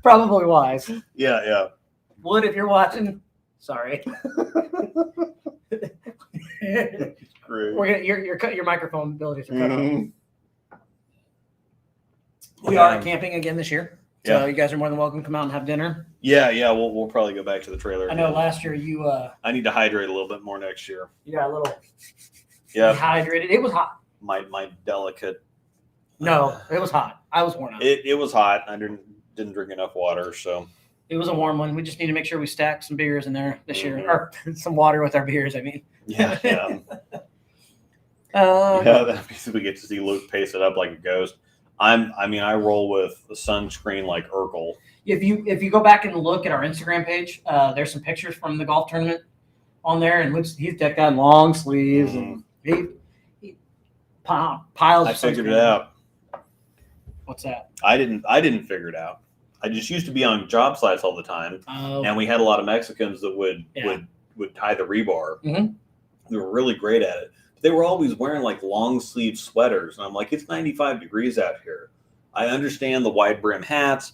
[SPEAKER 1] Probably wise.
[SPEAKER 2] Yeah.
[SPEAKER 1] Wood, if you're watching, sorry.
[SPEAKER 2] Great.
[SPEAKER 1] Your microphone abilities are cut off.
[SPEAKER 2] Mhm.
[SPEAKER 1] We are camping again this year, so
[SPEAKER 2] Yeah.
[SPEAKER 1] you guys are more than welcome to come out and have dinner.
[SPEAKER 2] Yeah. We'll probably go back to the trailer.
[SPEAKER 1] I know
[SPEAKER 2] again.
[SPEAKER 1] last year you
[SPEAKER 2] I need to hydrate a little bit more next year.
[SPEAKER 1] got a little
[SPEAKER 2] Yeah.
[SPEAKER 1] dehydrated. It was hot.
[SPEAKER 2] My delicate.
[SPEAKER 1] No, it was hot. I was worn out.
[SPEAKER 2] It was hot. I didn't drink enough water, so.
[SPEAKER 1] It was a warm one. We just need to make sure we stack some beers in there this year,
[SPEAKER 2] Mhm.
[SPEAKER 1] or some water with our beers. I mean,
[SPEAKER 2] Yeah.
[SPEAKER 1] uh,
[SPEAKER 2] Yeah, that means we get to see Luke pace it up like a ghost. I roll with the sunscreen like Urkel.
[SPEAKER 1] If you go back and look at our Instagram page, there's some pictures from the golf tournament on there, and he's decked out in long sleeves and he piles.
[SPEAKER 2] I
[SPEAKER 1] of
[SPEAKER 2] figured
[SPEAKER 1] sunscreen.
[SPEAKER 2] it out.
[SPEAKER 1] What's that?
[SPEAKER 2] I didn't figure it out. I just used to be on job sites all the time,
[SPEAKER 1] Oh,
[SPEAKER 2] and we had a lot of Mexicans that would tie the rebar.
[SPEAKER 1] Mhm.
[SPEAKER 2] They were really great at it. They were always wearing like long sleeve sweaters, and I'm like, it's 95 degrees out here. I understand the wide brim hats.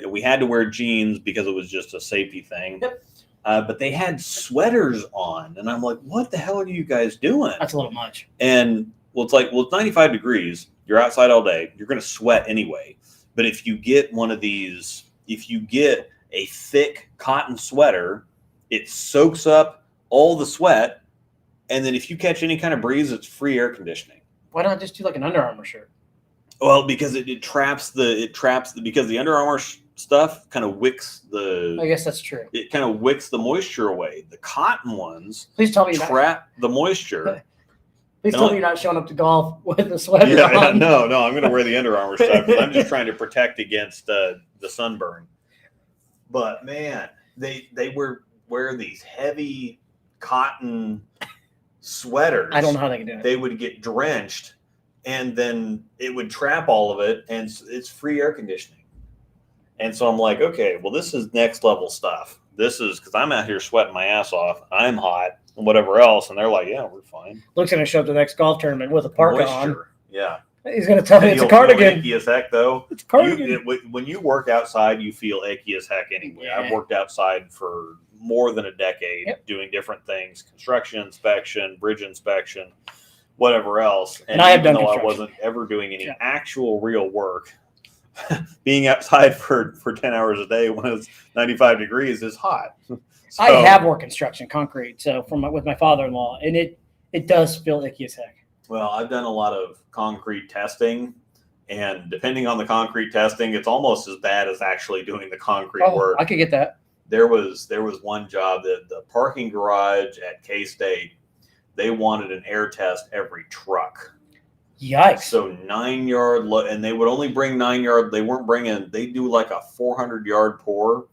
[SPEAKER 2] We had to wear jeans because it was just a safety thing.
[SPEAKER 1] Yep.
[SPEAKER 2] But they had sweaters on, and I'm like, what the hell are you guys doing?
[SPEAKER 1] that's a little much.
[SPEAKER 2] And it's 95 degrees. You're outside all day. You're going to sweat anyway. But if you get a thick cotton sweater, it soaks up all the sweat. And then if you catch any kind of breeze, it's free air conditioning.
[SPEAKER 1] Why not just do like an Under Armour shirt?
[SPEAKER 2] Well, because it traps because the Under Armour stuff kind of wicks
[SPEAKER 1] I guess that's true.
[SPEAKER 2] it kind of wicks the moisture away. The cotton ones
[SPEAKER 1] Please tell me
[SPEAKER 2] trap the moisture.
[SPEAKER 1] Please tell me you're not showing up to golf with a sweater
[SPEAKER 2] Yeah,
[SPEAKER 1] on.
[SPEAKER 2] no, I'm going to wear the Under Armour stuff because I'm just trying to protect against the sunburn. But man, they wear these heavy cotton sweaters.
[SPEAKER 1] I don't know how they can do it.
[SPEAKER 2] They would get drenched, and then it would trap all of it, and it's free air conditioning. And so I'm like, okay, well, this is next level stuff. This is because I'm out here sweating my ass off. I'm hot and whatever else, and they're like, yeah, we're fine.
[SPEAKER 1] Luke's going to show up to the next golf tournament with a parka on.
[SPEAKER 2] Yeah.
[SPEAKER 1] He's going to tell me it's a
[SPEAKER 2] You'll feel
[SPEAKER 1] cardigan.
[SPEAKER 2] icky as heck, though.
[SPEAKER 1] It's a cardigan.
[SPEAKER 2] When you work outside, you feel icky as heck anyway.
[SPEAKER 1] Yeah.
[SPEAKER 2] I've worked outside for more than a decade doing different things, construction inspection, bridge inspection, whatever else.
[SPEAKER 1] And I have
[SPEAKER 2] even
[SPEAKER 1] done
[SPEAKER 2] though I
[SPEAKER 1] construction.
[SPEAKER 2] wasn't ever doing any actual real work, being outside for 10 hours a day when it's 95 degrees is hot. So,
[SPEAKER 1] I have worked construction, concrete, so with my father-in-law, and it does feel icky as heck.
[SPEAKER 2] Well, I've done a lot of concrete testing, and depending on the concrete testing, it's almost as bad as actually doing the concrete work.
[SPEAKER 1] I could get that.
[SPEAKER 2] There was one job that the parking garage at K-State, they wanted an air test every truck.
[SPEAKER 1] Yikes.
[SPEAKER 2] So 9 yard, and they would only bring 9 yard. They weren't bringing, they do like a 400-yard pour,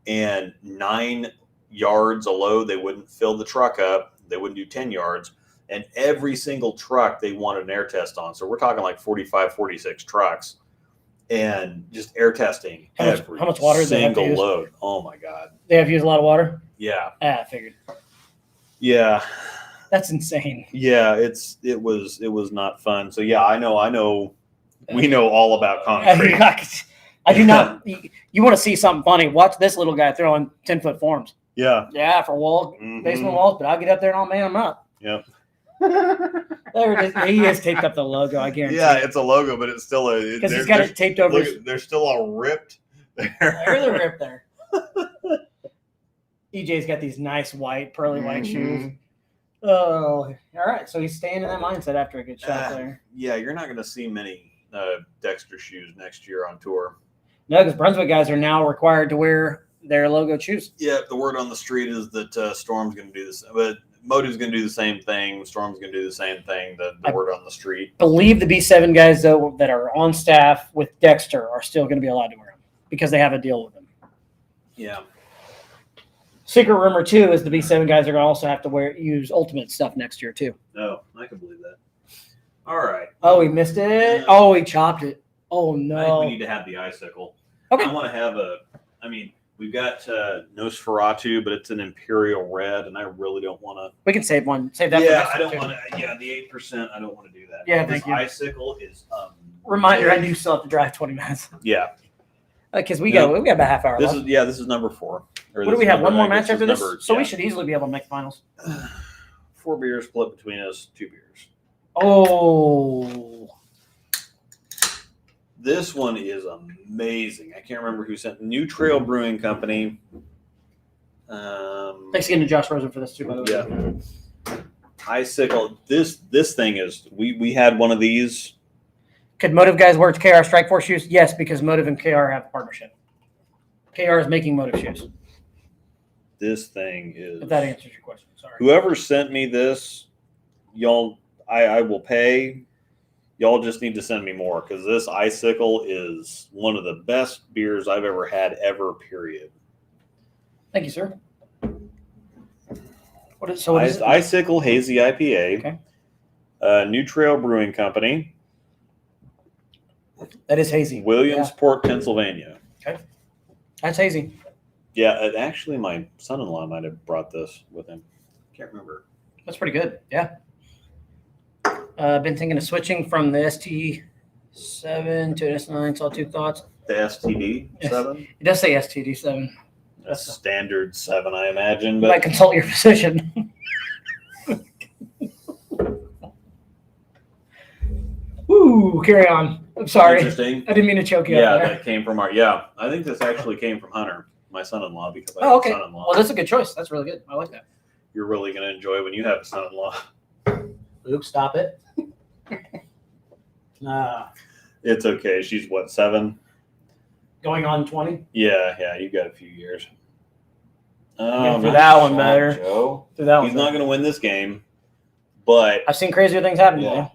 [SPEAKER 2] and 9 yards a load. They wouldn't fill the truck up. They wouldn't do 10 yards. And every single truck they wanted an air test on. So we're talking like 45, 46 trucks. And just air testing
[SPEAKER 1] how much water do they have to
[SPEAKER 2] single
[SPEAKER 1] use?
[SPEAKER 2] load. Oh my God.
[SPEAKER 1] They have to use a lot of water?
[SPEAKER 2] Yeah.
[SPEAKER 1] I figured.
[SPEAKER 2] Yeah.
[SPEAKER 1] That's insane.
[SPEAKER 2] Yeah, it was not fun. So yeah, I know we know all about concrete.
[SPEAKER 1] I do not. You want to see something funny? Watch this little guy throwing 10-foot forms.
[SPEAKER 2] Yeah.
[SPEAKER 1] Yeah, for basement walls, but I'll get up there and I'll man them up.
[SPEAKER 2] Yep.
[SPEAKER 1] There it is. He has taped up the logo, I guarantee.
[SPEAKER 2] Yeah, it's a logo, but it's still a
[SPEAKER 1] because he's got it taped over.
[SPEAKER 2] Look, there's still a ripped there.
[SPEAKER 1] There's a rip there. EJ's got these nice white, pearly white shoes. Oh, all right. So he's staying in that mindset after a good shot there.
[SPEAKER 2] Yeah, you're not going to see many Dexter shoes next year on tour.
[SPEAKER 1] No, because Brunswick guys are now required to wear their logo shoes.
[SPEAKER 2] Yeah, the word on the street is that Storm's going to do this, but Motive's going to do the same thing. Storm's going to do the same thing. The word on the street.
[SPEAKER 1] Believe the B7 guys though that are on staff with Dexter are still going to be allowed to wear them because they have a deal with them.
[SPEAKER 2] Yeah.
[SPEAKER 1] Secret rumor too is the B7 guys are going to also have to use Ultimate stuff next year too.
[SPEAKER 2] No, I can believe that. All right.
[SPEAKER 1] Oh, he missed it. Oh, he chopped it. Oh no.
[SPEAKER 2] I think we need to have the icicle.
[SPEAKER 1] Okay.
[SPEAKER 2] I want to have we've got Nosferatu, but it's an Imperial Red, and I really don't want to.
[SPEAKER 1] We can save one. Save that.
[SPEAKER 2] Yeah,
[SPEAKER 1] for
[SPEAKER 2] I don't
[SPEAKER 1] too.
[SPEAKER 2] want to. Yeah, the 8%. I don't want to do that.
[SPEAKER 1] Yeah,
[SPEAKER 2] this
[SPEAKER 1] thank you.
[SPEAKER 2] Icicle is.
[SPEAKER 1] Reminder: I do still have to drive 20 minutes.
[SPEAKER 2] Yeah.
[SPEAKER 1] Because we got about a half hour left.
[SPEAKER 2] This is number 4.
[SPEAKER 1] What do we have? One more match after this, so we should easily be able to make finals.
[SPEAKER 2] 4 beers split between us. 2 beers.
[SPEAKER 1] Oh.
[SPEAKER 2] This one is amazing. I can't remember who sent. New Trail Brewing Company.
[SPEAKER 1] Thanks again to Josh Rosen for this too, by the way.
[SPEAKER 2] Yeah. Icicle. This thing is. We had one of these.
[SPEAKER 1] Could Motive guys wear KR Strike Force shoes? Yes, because Motive and KR have a partnership. KR is making Motive shoes.
[SPEAKER 2] This thing is.
[SPEAKER 1] If that answers your question, sorry.
[SPEAKER 2] Whoever sent me this, y'all, I will pay. Y'all just need to send me more because this Icicle is one of the best beers I've ever had ever. Period.
[SPEAKER 1] Thank you, sir. What is it?
[SPEAKER 2] Icicle Hazy IPA.
[SPEAKER 1] Okay.
[SPEAKER 2] New Trail Brewing Company.
[SPEAKER 1] That is hazy.
[SPEAKER 2] Williamsport, Pennsylvania.
[SPEAKER 1] Okay. That's hazy.
[SPEAKER 2] Yeah, actually, my son-in-law might have brought this with him. Can't remember.
[SPEAKER 1] That's pretty good. Yeah. I've been thinking of switching from the ST7 to an S9. Saw 2 thoughts.
[SPEAKER 2] The STD 7?
[SPEAKER 1] It does say STD 7.
[SPEAKER 2] That's a standard 7, I imagine.
[SPEAKER 1] You
[SPEAKER 2] But
[SPEAKER 1] might consult your physician. Woo, carry on. I'm sorry.
[SPEAKER 2] Interesting.
[SPEAKER 1] I didn't mean to choke you
[SPEAKER 2] Yeah,
[SPEAKER 1] up there.
[SPEAKER 2] that came from our. Yeah, I think this actually came from Hunter, my son-in-law, because I
[SPEAKER 1] Oh,
[SPEAKER 2] have
[SPEAKER 1] okay.
[SPEAKER 2] a son-in-law.
[SPEAKER 1] Well, that's a good choice. That's really good. I like that.
[SPEAKER 2] You're really going to enjoy when you have a son-in-law.
[SPEAKER 1] Luke, stop it.
[SPEAKER 2] It's okay. She's what, 7?
[SPEAKER 1] Going on 20?
[SPEAKER 2] Yeah. You got a few years.
[SPEAKER 1] Yeah, through that one better.
[SPEAKER 2] Joe.
[SPEAKER 1] Through that
[SPEAKER 2] He's
[SPEAKER 1] one
[SPEAKER 2] not
[SPEAKER 1] better.
[SPEAKER 2] going to win this game, but
[SPEAKER 1] I've seen crazier things happen.
[SPEAKER 2] Yeah.
[SPEAKER 1] Man.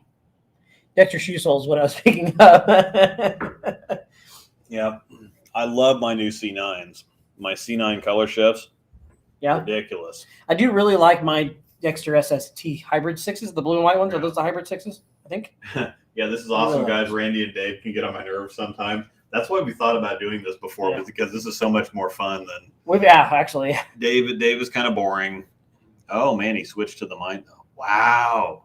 [SPEAKER 1] Dexter shoe sole is what I was picking up.
[SPEAKER 2] yeah, I love my new C9s. My C9 color shifts.
[SPEAKER 1] Yeah.
[SPEAKER 2] Ridiculous.
[SPEAKER 1] I do really like my Dexter SST hybrid 6s, the blue and white ones. Are those the hybrid 6s? I think.
[SPEAKER 2] Yeah, this is awesome,
[SPEAKER 1] Really?
[SPEAKER 2] guys. Randy and Dave can get on my nerves sometimes. That's why we thought about doing this before,
[SPEAKER 1] Yeah.
[SPEAKER 2] because this is so much more fun than
[SPEAKER 1] Actually.
[SPEAKER 2] Dave is kind of boring. Oh man, he switched to the mind though. Wow.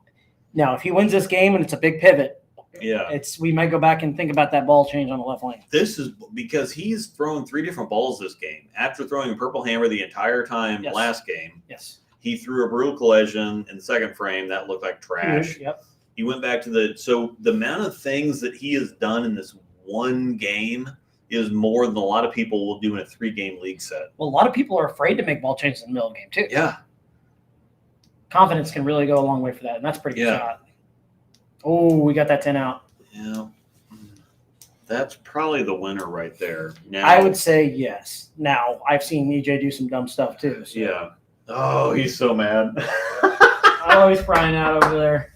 [SPEAKER 1] Now, if he wins this game and it's a big pivot,
[SPEAKER 2] Yeah.
[SPEAKER 1] we might go back and think about that ball change on the left lane.
[SPEAKER 2] This is because he's thrown 3 different balls this game. After throwing a purple hammer the entire time
[SPEAKER 1] Yes.
[SPEAKER 2] last game,
[SPEAKER 1] Yes.
[SPEAKER 2] he threw a brutal collision in the second frame. That looked like trash.
[SPEAKER 1] Yep.
[SPEAKER 2] He went back to the amount of things that he has done in this one game is more than a lot of people will do in a 3-game league set.
[SPEAKER 1] Well, a lot of people are afraid to make ball changes in the middle of the game, too.
[SPEAKER 2] Yeah.
[SPEAKER 1] Confidence can really go a long way for that, and that's a pretty good
[SPEAKER 2] Yeah.
[SPEAKER 1] shot. Oh, we got that 10 out.
[SPEAKER 2] Yeah. That's probably the winner right there. Now,
[SPEAKER 1] I would say yes. Now, I've seen EJ do some dumb stuff too. So.
[SPEAKER 2] Yeah. Oh, he's so mad.
[SPEAKER 1] Oh, he's frying out over there.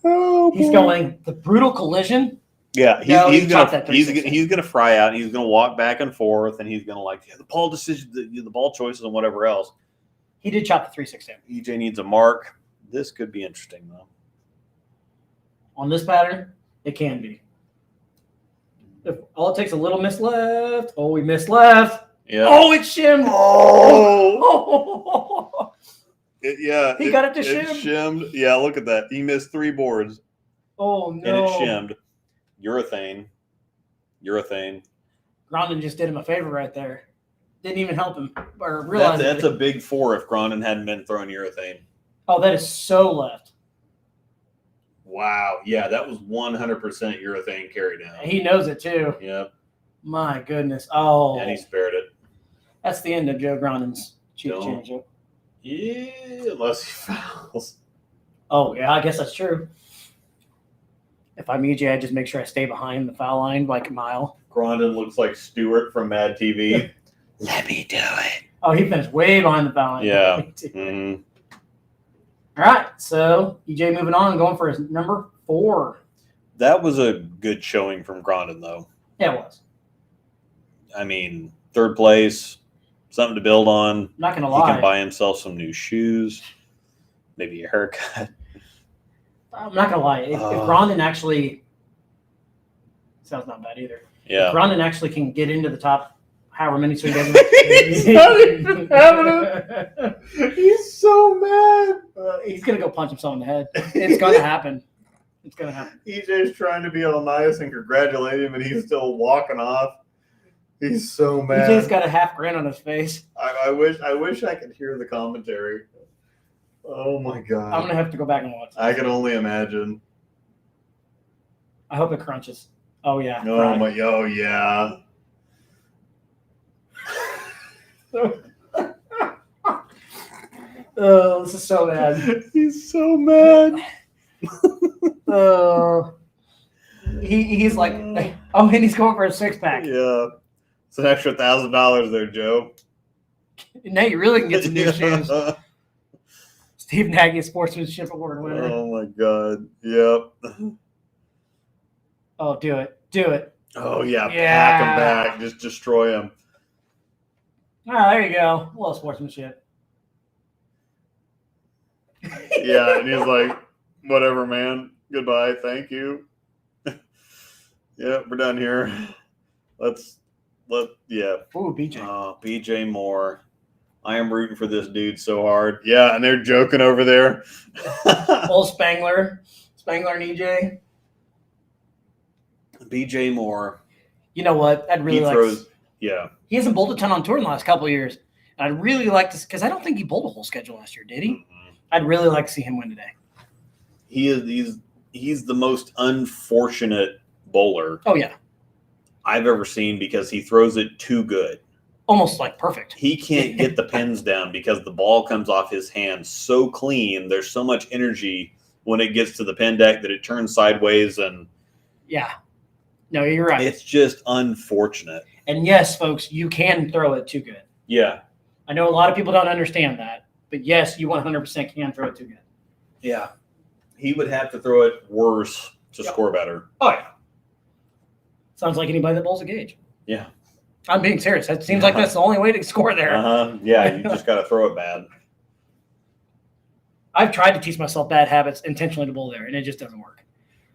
[SPEAKER 2] Oh,
[SPEAKER 1] he's going the brutal collision.
[SPEAKER 2] Yeah, he's gonna fry out, and he's gonna walk back and forth, and he's gonna the ball decision, the ball choices, and whatever else.
[SPEAKER 1] He did chop the 360.
[SPEAKER 2] EJ needs a mark. This could be interesting though.
[SPEAKER 1] On this pattern, it can be. If all it takes a little miss left. Oh, we missed left.
[SPEAKER 2] Yeah.
[SPEAKER 1] Oh, it shimmed.
[SPEAKER 2] Oh. He
[SPEAKER 1] got it to
[SPEAKER 2] shim.
[SPEAKER 1] shim.
[SPEAKER 2] Shimmed. Yeah, look at that. He missed 3 boards.
[SPEAKER 1] Oh no.
[SPEAKER 2] And it shimmed. Urethane.
[SPEAKER 1] Grondin just did him a favor right there. Didn't even help him or realize
[SPEAKER 2] that's a big 4 if Grondin hadn't been throwing urethane.
[SPEAKER 1] Oh, that is so left.
[SPEAKER 2] Wow. Yeah, that was 100% urethane carry down.
[SPEAKER 1] He knows it too.
[SPEAKER 2] Yep.
[SPEAKER 1] My goodness. Oh.
[SPEAKER 2] And he spared it.
[SPEAKER 1] That's the end of Joe Grondin's Cheetah Championship.
[SPEAKER 2] Yeah, unless he fouls.
[SPEAKER 1] Oh, yeah, I guess that's true. If I'm EJ, I just make sure I stay behind the foul line like a mile.
[SPEAKER 2] Grondin looks like Stewart from Mad TV. Let me do it.
[SPEAKER 1] Oh, he finished way behind the foul line.
[SPEAKER 2] Yeah.
[SPEAKER 1] Mm-hmm. All right, so EJ moving on, going for his number 4.
[SPEAKER 2] That was a good showing from Grondin, though.
[SPEAKER 1] Yeah, it was.
[SPEAKER 2] I mean, 3rd place, something to build on.
[SPEAKER 1] Not going to lie.
[SPEAKER 2] He can buy himself some new shoes, maybe a haircut.
[SPEAKER 1] I'm not going to lie. If Grondin actually – sounds not bad either.
[SPEAKER 2] Yeah.
[SPEAKER 1] If Grondin actually can get into the top however many so he doesn't –
[SPEAKER 2] He's not even having it. He's so mad.
[SPEAKER 1] He's going to go punch himself in the head. It's going to happen. It's going to happen.
[SPEAKER 2] EJ's trying to be all nice and congratulate him, and he's still walking off. He's so mad.
[SPEAKER 1] EJ's got a half grin on his face.
[SPEAKER 2] I wish I could hear the commentary. Oh my god!
[SPEAKER 1] I'm gonna have to go back and watch.
[SPEAKER 2] I can only imagine.
[SPEAKER 1] I hope it crunches. Oh yeah.
[SPEAKER 2] Oh my! Oh yeah.
[SPEAKER 1] Oh, this is so bad.
[SPEAKER 2] He's so mad.
[SPEAKER 1] Oh. He's like, oh, and he's going for a 6-pack.
[SPEAKER 2] Yeah. It's an extra $1,000 there, Joe.
[SPEAKER 1] Now you really can get some new shoes. Steve Nagy, Sportsmanship Award winner.
[SPEAKER 2] Oh my god. Yep.
[SPEAKER 1] Oh, do it. Do it.
[SPEAKER 2] Oh yeah. Pack him back. Just destroy him.
[SPEAKER 1] Oh, there you go. A little sportsmanship.
[SPEAKER 2] Yeah, and he's like, whatever, man. Goodbye. Thank you. Yeah, we're done here. Yeah.
[SPEAKER 1] Ooh, BJ.
[SPEAKER 2] BJ Moore. I am rooting for this dude so hard. Yeah, and they're joking over there.
[SPEAKER 1] Old Spangler and EJ.
[SPEAKER 2] BJ Moore.
[SPEAKER 1] You know what? I'd really like.
[SPEAKER 2] Yeah.
[SPEAKER 1] He hasn't bowled a ton on tour in the last couple of years. And I'd really like to, because I don't think he bowled a whole schedule last year, did he?
[SPEAKER 2] Mm-hmm.
[SPEAKER 1] I'd really like to see him win today.
[SPEAKER 2] He's the most unfortunate bowler.
[SPEAKER 1] Oh yeah.
[SPEAKER 2] I've ever seen because he throws it too good.
[SPEAKER 1] Almost like perfect.
[SPEAKER 2] He can't get the pins down because the ball comes off his hand so clean. There's so much energy when it gets to the pin deck that it turns sideways, and
[SPEAKER 1] yeah. No, you're right.
[SPEAKER 2] It's just unfortunate.
[SPEAKER 1] And yes, folks, you can throw it too good.
[SPEAKER 2] Yeah.
[SPEAKER 1] I know a lot of people don't understand that, but yes, you 100% can throw it too good.
[SPEAKER 2] Yeah. He would have to throw it worse to score better.
[SPEAKER 1] Oh, yeah. Sounds like anybody that bowls a gauge.
[SPEAKER 2] Yeah.
[SPEAKER 1] I'm being serious. It seems like that's the only way to score there.
[SPEAKER 2] Yeah, you just got to throw it bad.
[SPEAKER 1] I've tried to teach myself bad habits intentionally to bowl there, and it just doesn't work.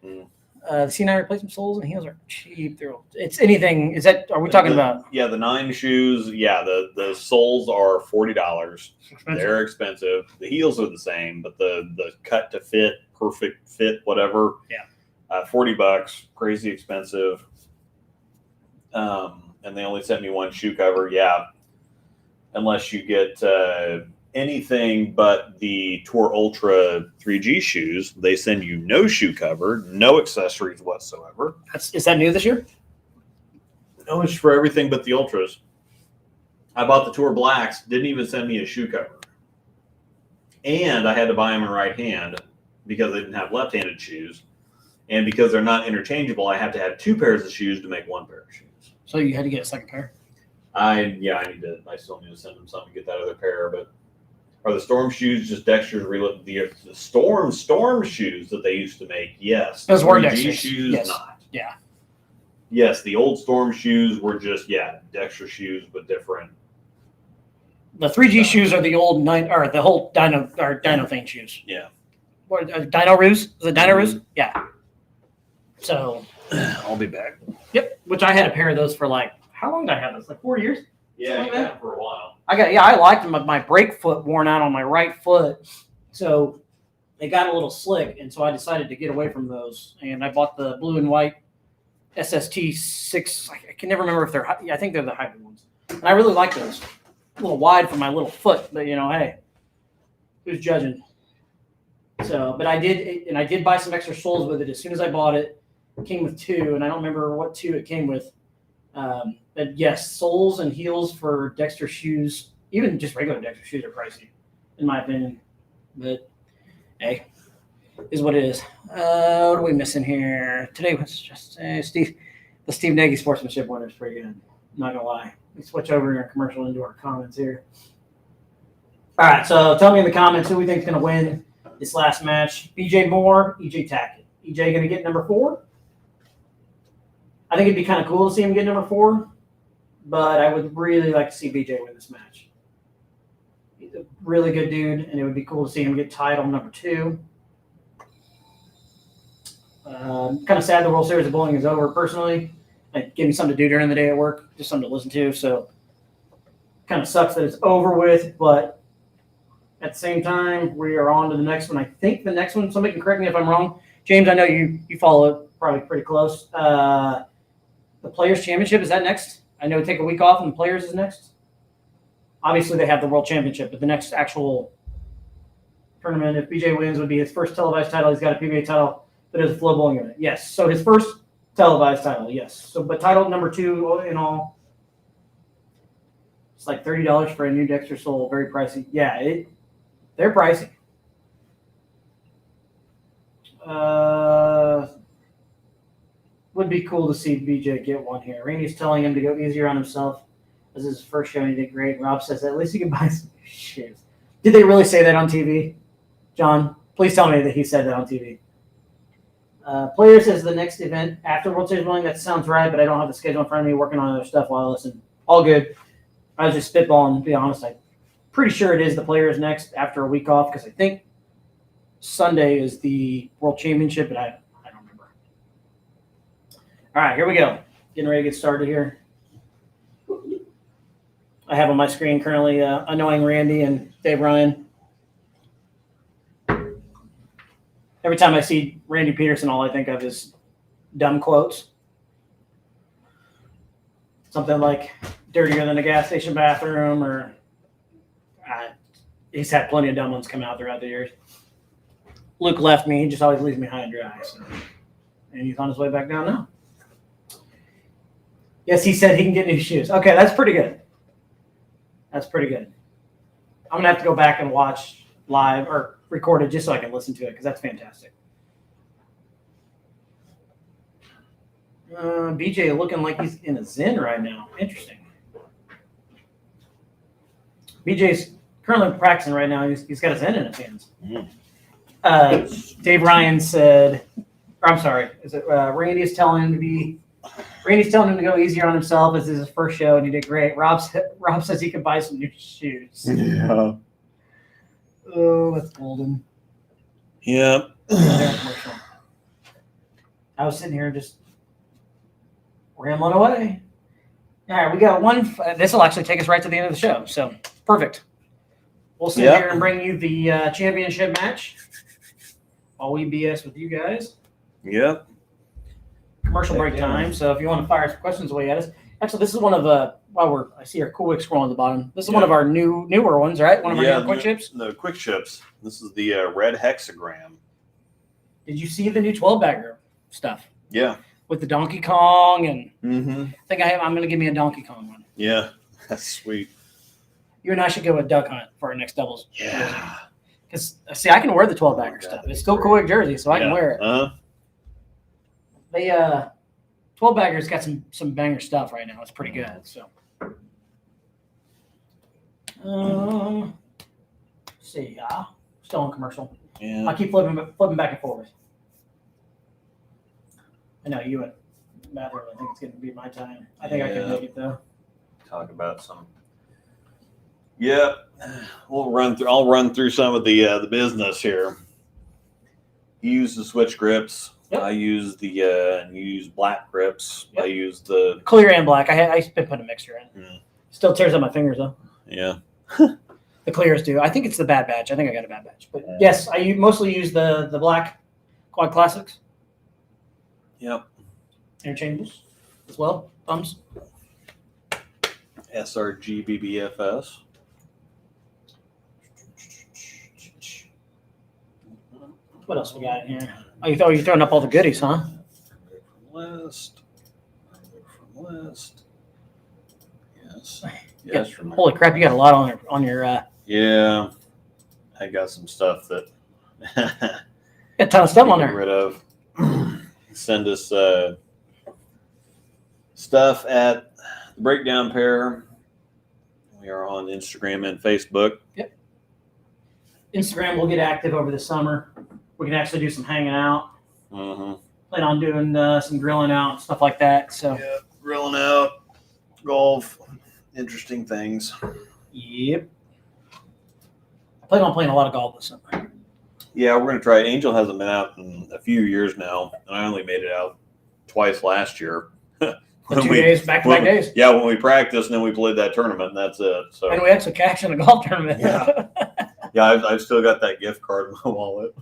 [SPEAKER 2] Mm.
[SPEAKER 1] The C9 replacement soles and heels are cheap. It's anything. Is that? Are we talking about?
[SPEAKER 2] Yeah, the 9 shoes. Yeah, the soles are $40. They're expensive. The heels are the same, but the cut to fit, perfect fit, whatever.
[SPEAKER 1] Yeah.
[SPEAKER 2] $40. Crazy expensive. And they only sent me 1 shoe cover. Yeah, unless you get anything but the Tour Ultra 3G shoes, they send you no shoe cover, no accessories whatsoever.
[SPEAKER 1] Is that new this year?
[SPEAKER 2] No, it's for everything but the Ultras. I bought the Tour Blacks, didn't even send me a shoe cover. And I had to buy them in right hand because they didn't have left-handed shoes. And because they're not interchangeable, I have to have 2 pairs of shoes to make 1 pair of shoes.
[SPEAKER 1] So you had to get a second pair?
[SPEAKER 2] I still need to send them something to get that other pair. But are the Storm shoes just Dexter's the Storm shoes that they used to make? Yes.
[SPEAKER 1] Those were
[SPEAKER 2] 3G
[SPEAKER 1] Dexter's
[SPEAKER 2] shoes,
[SPEAKER 1] yes.
[SPEAKER 2] not.
[SPEAKER 1] Yeah.
[SPEAKER 2] Yes, the old Storm shoes were just Dexter shoes, but different.
[SPEAKER 1] The 3G shoes are the old the whole Dino Thing shoes.
[SPEAKER 2] Yeah.
[SPEAKER 1] What, Dino Roos? Is it Dino Roos? Yeah. So
[SPEAKER 2] I'll be back.
[SPEAKER 1] Yep. Which I had a pair of those for how long did I have those? 4 years?
[SPEAKER 2] Yeah, you had them for a while.
[SPEAKER 1] I liked them, but my brake foot worn out on my right foot, so they got a little slick, and so I decided to get away from those, and I bought the blue and white SST 6. I can never remember if they're. I think they're the hybrid ones, and I really like those. A little wide for my little foot, but hey, who's judging? So, but I did buy some extra soles with it as soon as I bought it. It came with 2, and I don't remember what 2 it came with. But yes, soles and heels for Dexter shoes, even just regular Dexter shoes, are pricey, in my opinion. But hey, is what it is. What are we missing here? Today was just the Steve Nagy sportsmanship winner is pretty good. Not gonna lie. We switch over your commercial into our comments here. All right, so tell me in the comments who we think is gonna win this last match. BJ Moore, EJ Tackett. EJ gonna get number 4. I think it'd be kind of cool to see him get number 4, but I would really like to see BJ win this match. He's a really good dude, and it would be cool to see him get tied on number 2. Kind of sad the World Series of Bowling is over, personally. It gave me something to do during the day at work, just something to listen to, so kind of sucks that it's over with, but at the same time, we are on to the next one. I think the next one, somebody can correct me if I'm wrong. James, I know you follow it probably pretty close. The Players' Championship, is that next? I know take a week off and the Players is next. Obviously, they have the World Championship, but the next actual tournament, if BJ wins, would be his first televised title. He's got a PBA title that is a flow bowling event. Yes, so his first televised title, yes. So, but title number 2 in all, it's like $30 for a new Dexter sole. Very pricey. Yeah, they're pricey. Would be cool to see BJ get one here. Randy's telling him to go easier on himself. This is his first show and he did great. Rob says at least he can buy some shoes. Did they really say that on TV? John, please tell me that he said that on TV. Player says the next event after World Series Bowling. That sounds right, but I don't have the schedule in front of me. Working on other stuff while I listen. All good. I was just spitballing, to be honest. I'm pretty sure it is the Players next after a week off, because I think Sunday is the World Championship, but I don't remember. All right, here we go. Getting ready to get started here. I have on my screen currently Annoying Randy and Dave Ryan. Every time I see Randy Peterson, all I think of is dumb quotes. Something like dirtier than a gas station bathroom, or he's had plenty of dumb ones come out throughout the years. Luke left me. He just always leaves me high and dry. So. And he's on his way back down now. Yes, he said he can get new shoes. Okay, that's pretty good. That's pretty good. I'm going to have to go back and watch live or record it just so I can listen to it, because that's fantastic. BJ looking like he's in a zen right now. Interesting. BJ's currently practicing right now. He's got a zen in his hands. Mm-hmm. Dave Ryan said, or I'm sorry, is it Randy's telling him to go easier on himself. This is his first show, and he did great. Rob says he can buy some new shoes.
[SPEAKER 2] Yeah.
[SPEAKER 1] Oh, that's golden.
[SPEAKER 2] Yep.
[SPEAKER 1] I was sitting here just rambling away. All right, we got one. This will actually take us right to the end of the show. So, perfect. We'll sit here and bring you the championship match while we BS with you guys.
[SPEAKER 2] Yep.
[SPEAKER 1] Commercial break time. So if you want to fire some questions away at us. Actually, this is one of I see our Cool Wick scroll on the bottom. This is one of our newer ones, right? One of our newer quick chips.
[SPEAKER 2] The quick chips. This is the red hexagram.
[SPEAKER 1] Did you see the new 12-bagger stuff?
[SPEAKER 2] Yeah.
[SPEAKER 1] With the Donkey Kong and
[SPEAKER 2] I
[SPEAKER 1] think I'm going to give me a Donkey Kong one.
[SPEAKER 2] Yeah, that's sweet.
[SPEAKER 1] You and I should go with Duck Hunt for our next doubles.
[SPEAKER 2] Yeah.
[SPEAKER 1] Because see, I can wear the 12-bagger stuff. It's still Cool Wick jersey, so I can wear it. They 12-bagger's got some banger stuff right now. It's pretty good. So, let's see, still on commercial.
[SPEAKER 2] Yeah.
[SPEAKER 1] I keep flipping back and forth. I know you and Matthew. I think it's going to be my time. I think I can make it though.
[SPEAKER 2] Talk about some. Yeah, I'll run through some of the business here. You use the switch grips.
[SPEAKER 1] Yep.
[SPEAKER 2] I use the you use black grips.
[SPEAKER 1] Yep.
[SPEAKER 2] I use the
[SPEAKER 1] clear and black. I've been putting a mixture in. Still tears up my fingers though.
[SPEAKER 2] Yeah.
[SPEAKER 1] The clears do. I think it's the bad batch. I think I got a bad batch. But yes, I mostly use the black Quad Classics.
[SPEAKER 2] Yep.
[SPEAKER 1] Interchangeables as well. Thumbs.
[SPEAKER 2] SRG BBFS.
[SPEAKER 1] What else we got in here? Oh, you're throwing up all the goodies, huh?
[SPEAKER 2] List. Yes.
[SPEAKER 1] Yes. Holy crap! You got a lot on your.
[SPEAKER 2] Yeah, I got some stuff that.
[SPEAKER 1] Got a ton of stuff on
[SPEAKER 2] Get
[SPEAKER 1] there.
[SPEAKER 2] rid of. Send us stuff at the Breakdown Pair. We are on Instagram and Facebook.
[SPEAKER 1] Yep. Instagram will get active over the summer. We can actually do some hanging out.
[SPEAKER 2] Mm-hmm.
[SPEAKER 1] Plan on doing some grilling out, stuff like that. So.
[SPEAKER 2] Yeah, grilling out, golf, interesting things.
[SPEAKER 1] Yep. I plan on playing a lot of golf this summer.
[SPEAKER 2] Yeah, we're going to try. Angel hasn't been out in a few years now, and I only made it out twice last year.
[SPEAKER 1] The 2 days, back-to-back days.
[SPEAKER 2] Yeah, when we practiced, and then we played that tournament, and that's it. So.
[SPEAKER 1] And we had some cash in a golf tournament.
[SPEAKER 2] Yeah. Yeah, I've still got that gift card in my wallet.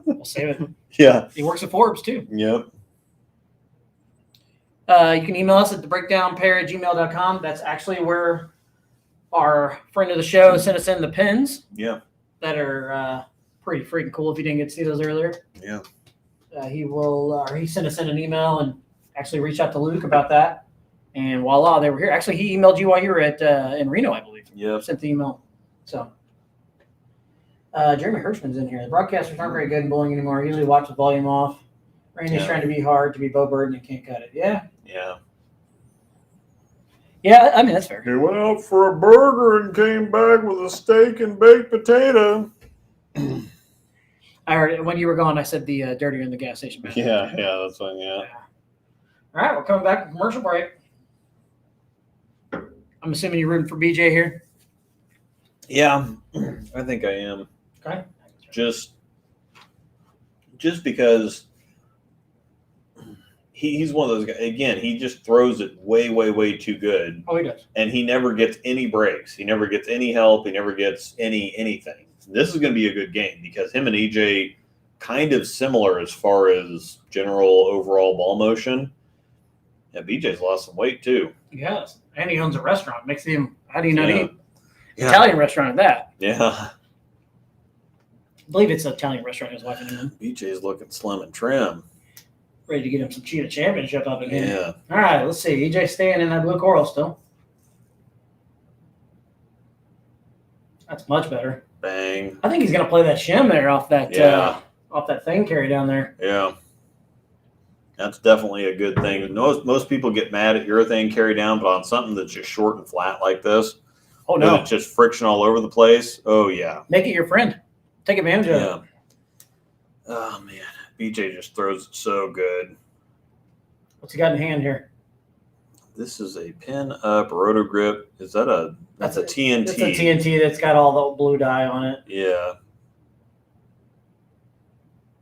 [SPEAKER 1] We'll save it.
[SPEAKER 2] Yeah.
[SPEAKER 1] He works at Forbes, too.
[SPEAKER 2] Yep.
[SPEAKER 1] You can email us at thebreakdownpair@gmail.com. That's actually where our friend of the show sent us in the pins.
[SPEAKER 2] Yeah.
[SPEAKER 1] That are pretty freaking cool if you didn't get to see those earlier.
[SPEAKER 2] Yeah.
[SPEAKER 1] He sent us in an email and actually reached out to Luke about that. And voila, they were here. Actually, he emailed you while you were in Reno, I believe.
[SPEAKER 2] Yeah.
[SPEAKER 1] Sent the email. So. Jeremy Hirschman's in here. The broadcasters aren't very good in bowling anymore. I usually watch the volume off. Randy's trying to be hard to be Bo Burden and can't cut it. Yeah.
[SPEAKER 2] Yeah.
[SPEAKER 1] Yeah, I mean, that's fair.
[SPEAKER 2] He went out for a burger and came back with a steak and baked potato.
[SPEAKER 1] I heard it. When you were gone, I said the dirtier in the gas station.
[SPEAKER 2] Yeah, that's fine, yeah.
[SPEAKER 1] All right, we're coming back from commercial break. I'm assuming you're rooting for BJ here.
[SPEAKER 2] Yeah, I think I am.
[SPEAKER 1] Okay.
[SPEAKER 2] Just because he's one of those guys. Again, he just throws it way, way, way too good.
[SPEAKER 1] Oh, he does.
[SPEAKER 2] And he never gets any breaks. He never gets any help. He never gets anything. This is going to be a good game because him and EJ kind of similar as far as general overall ball motion. Yeah, BJ's lost some weight too.
[SPEAKER 1] He has. And he owns a restaurant. Makes him, how do you not
[SPEAKER 2] Yeah.
[SPEAKER 1] eat? Italian restaurant at that.
[SPEAKER 2] Yeah.
[SPEAKER 1] I believe it's an Italian restaurant his wife and him.
[SPEAKER 2] BJ's looking slim and trim.
[SPEAKER 1] Ready to get him some Cheetah Championship up in here.
[SPEAKER 2] Yeah.
[SPEAKER 1] All right, let's see. EJ staying in that blue coral still. That's much better.
[SPEAKER 2] Bang.
[SPEAKER 1] I think he's going to play that shim there off that thing carry down there.
[SPEAKER 2] Yeah. That's definitely a good thing. Most people get mad at urethane carry down, but on something that's just short and flat like this,
[SPEAKER 1] Oh, no.
[SPEAKER 2] it's just friction all over the place. Oh, yeah.
[SPEAKER 1] Make it your friend. Take advantage of it.
[SPEAKER 2] Yeah. Oh, man. BJ just throws it so good.
[SPEAKER 1] What's he got in hand here?
[SPEAKER 2] This is a pin up roto grip. Is that that's a TNT?
[SPEAKER 1] It's a TNT that's got all the blue dye on it.
[SPEAKER 2] Yeah.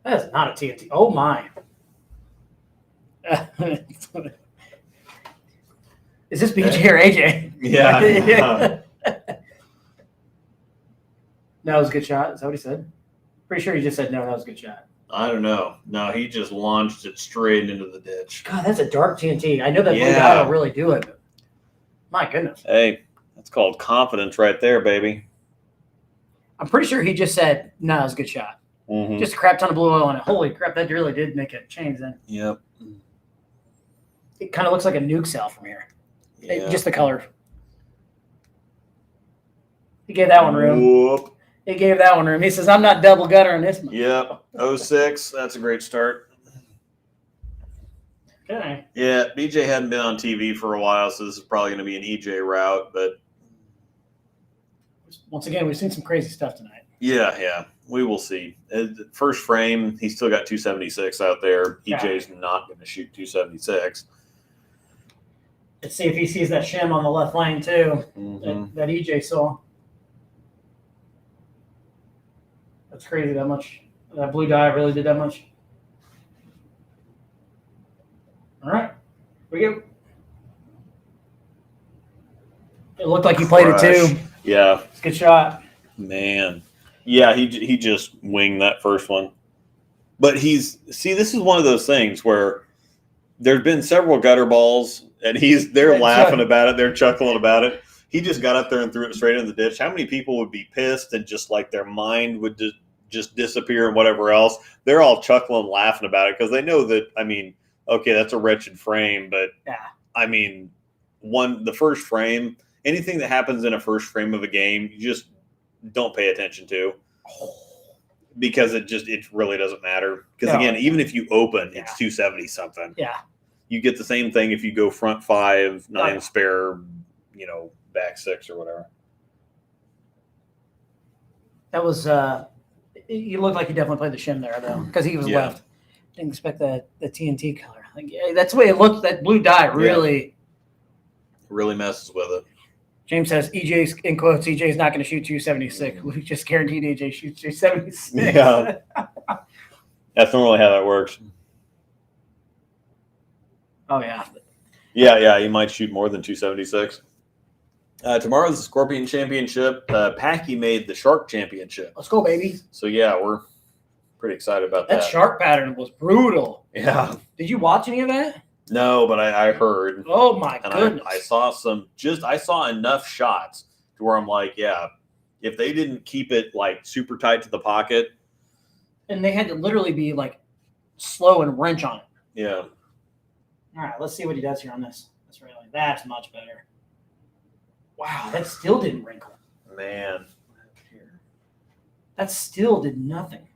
[SPEAKER 1] That is not a TNT. Oh, my. Is this BJ or AJ?
[SPEAKER 2] Yeah.
[SPEAKER 1] No, it was a good shot. Is that what he said? Pretty sure he just said no, that was a good shot.
[SPEAKER 2] I don't know. No, he just launched it straight into the ditch.
[SPEAKER 1] God, that's a dark TNT. I know that blue dye will really do it, but my goodness.
[SPEAKER 2] Hey, that's called confidence right there, baby.
[SPEAKER 1] I'm pretty sure he just said, no, it was a good shot.
[SPEAKER 2] Mm-hmm.
[SPEAKER 1] Just a crap ton of blue oil on it. Holy crap, that really did make a change then.
[SPEAKER 2] Yep.
[SPEAKER 1] It kind of looks like a nuke cell from here.
[SPEAKER 2] Yeah.
[SPEAKER 1] Just the color. He gave that one room.
[SPEAKER 2] Whoop.
[SPEAKER 1] He gave that one room. He says, I'm not double guttering this one.
[SPEAKER 2] Yep. 06. That's a great start.
[SPEAKER 1] Okay.
[SPEAKER 2] Yeah, BJ hadn't been on TV for a while, so this is probably going to be an EJ route. But
[SPEAKER 1] once again, we've seen some crazy stuff tonight.
[SPEAKER 2] yeah, we will see. First frame, he's still got 276 out there. EJ's not going to shoot 276.
[SPEAKER 1] Let's see if he sees that shim on the left lane too. That EJ saw. That's crazy. That much. That blue dye really did that much. All right. We go. It looked like he played it too.
[SPEAKER 2] Yeah.
[SPEAKER 1] It's a good shot.
[SPEAKER 2] Man. Yeah, he just winged that first one. But this is one of those things where there's been several gutter balls and they're laughing about it, they're chuckling about it. He just got up there and threw it straight in the ditch. How many people would be pissed and just like their mind would just disappear and whatever else? They're all chuckling, laughing about it because they know that, I mean, okay, that's a wretched frame, but I mean, the first frame, anything that happens in a first frame of a game, you just don't pay attention to because it really doesn't matter. Because again, even if you open, it's 270 something.
[SPEAKER 1] Yeah.
[SPEAKER 2] You get the same thing if you go front 5, 9 spare, back 6 or whatever.
[SPEAKER 1] That was, he looked like he definitely played the shim there though, because he was left. Didn't expect the TNT color. Like, that's the way it looked. That blue dye really
[SPEAKER 2] messes with it.
[SPEAKER 1] James says EJ's in quotes. EJ's not going to shoot 276. We just guaranteed EJ shoots 276.
[SPEAKER 2] Yeah, that's normally how that works.
[SPEAKER 1] Oh yeah.
[SPEAKER 2] Yeah. He might shoot more than 276. Tomorrow's the Scorpion Championship. Packy made the Shark Championship.
[SPEAKER 1] Let's go, baby.
[SPEAKER 2] So yeah, we're pretty excited about that.
[SPEAKER 1] That shark pattern was brutal.
[SPEAKER 2] Yeah.
[SPEAKER 1] Did you watch any of that?
[SPEAKER 2] No, but I heard.
[SPEAKER 1] Oh my goodness!
[SPEAKER 2] I saw enough shots to where I'm like, yeah, if they didn't keep it like super tight to the pocket,
[SPEAKER 1] and they had to literally be like slow and wrench on it.
[SPEAKER 2] Yeah.
[SPEAKER 1] All right, let's see what he does here on this. That's much better. Wow, that still didn't wrinkle.
[SPEAKER 2] Man,
[SPEAKER 1] that still did nothing.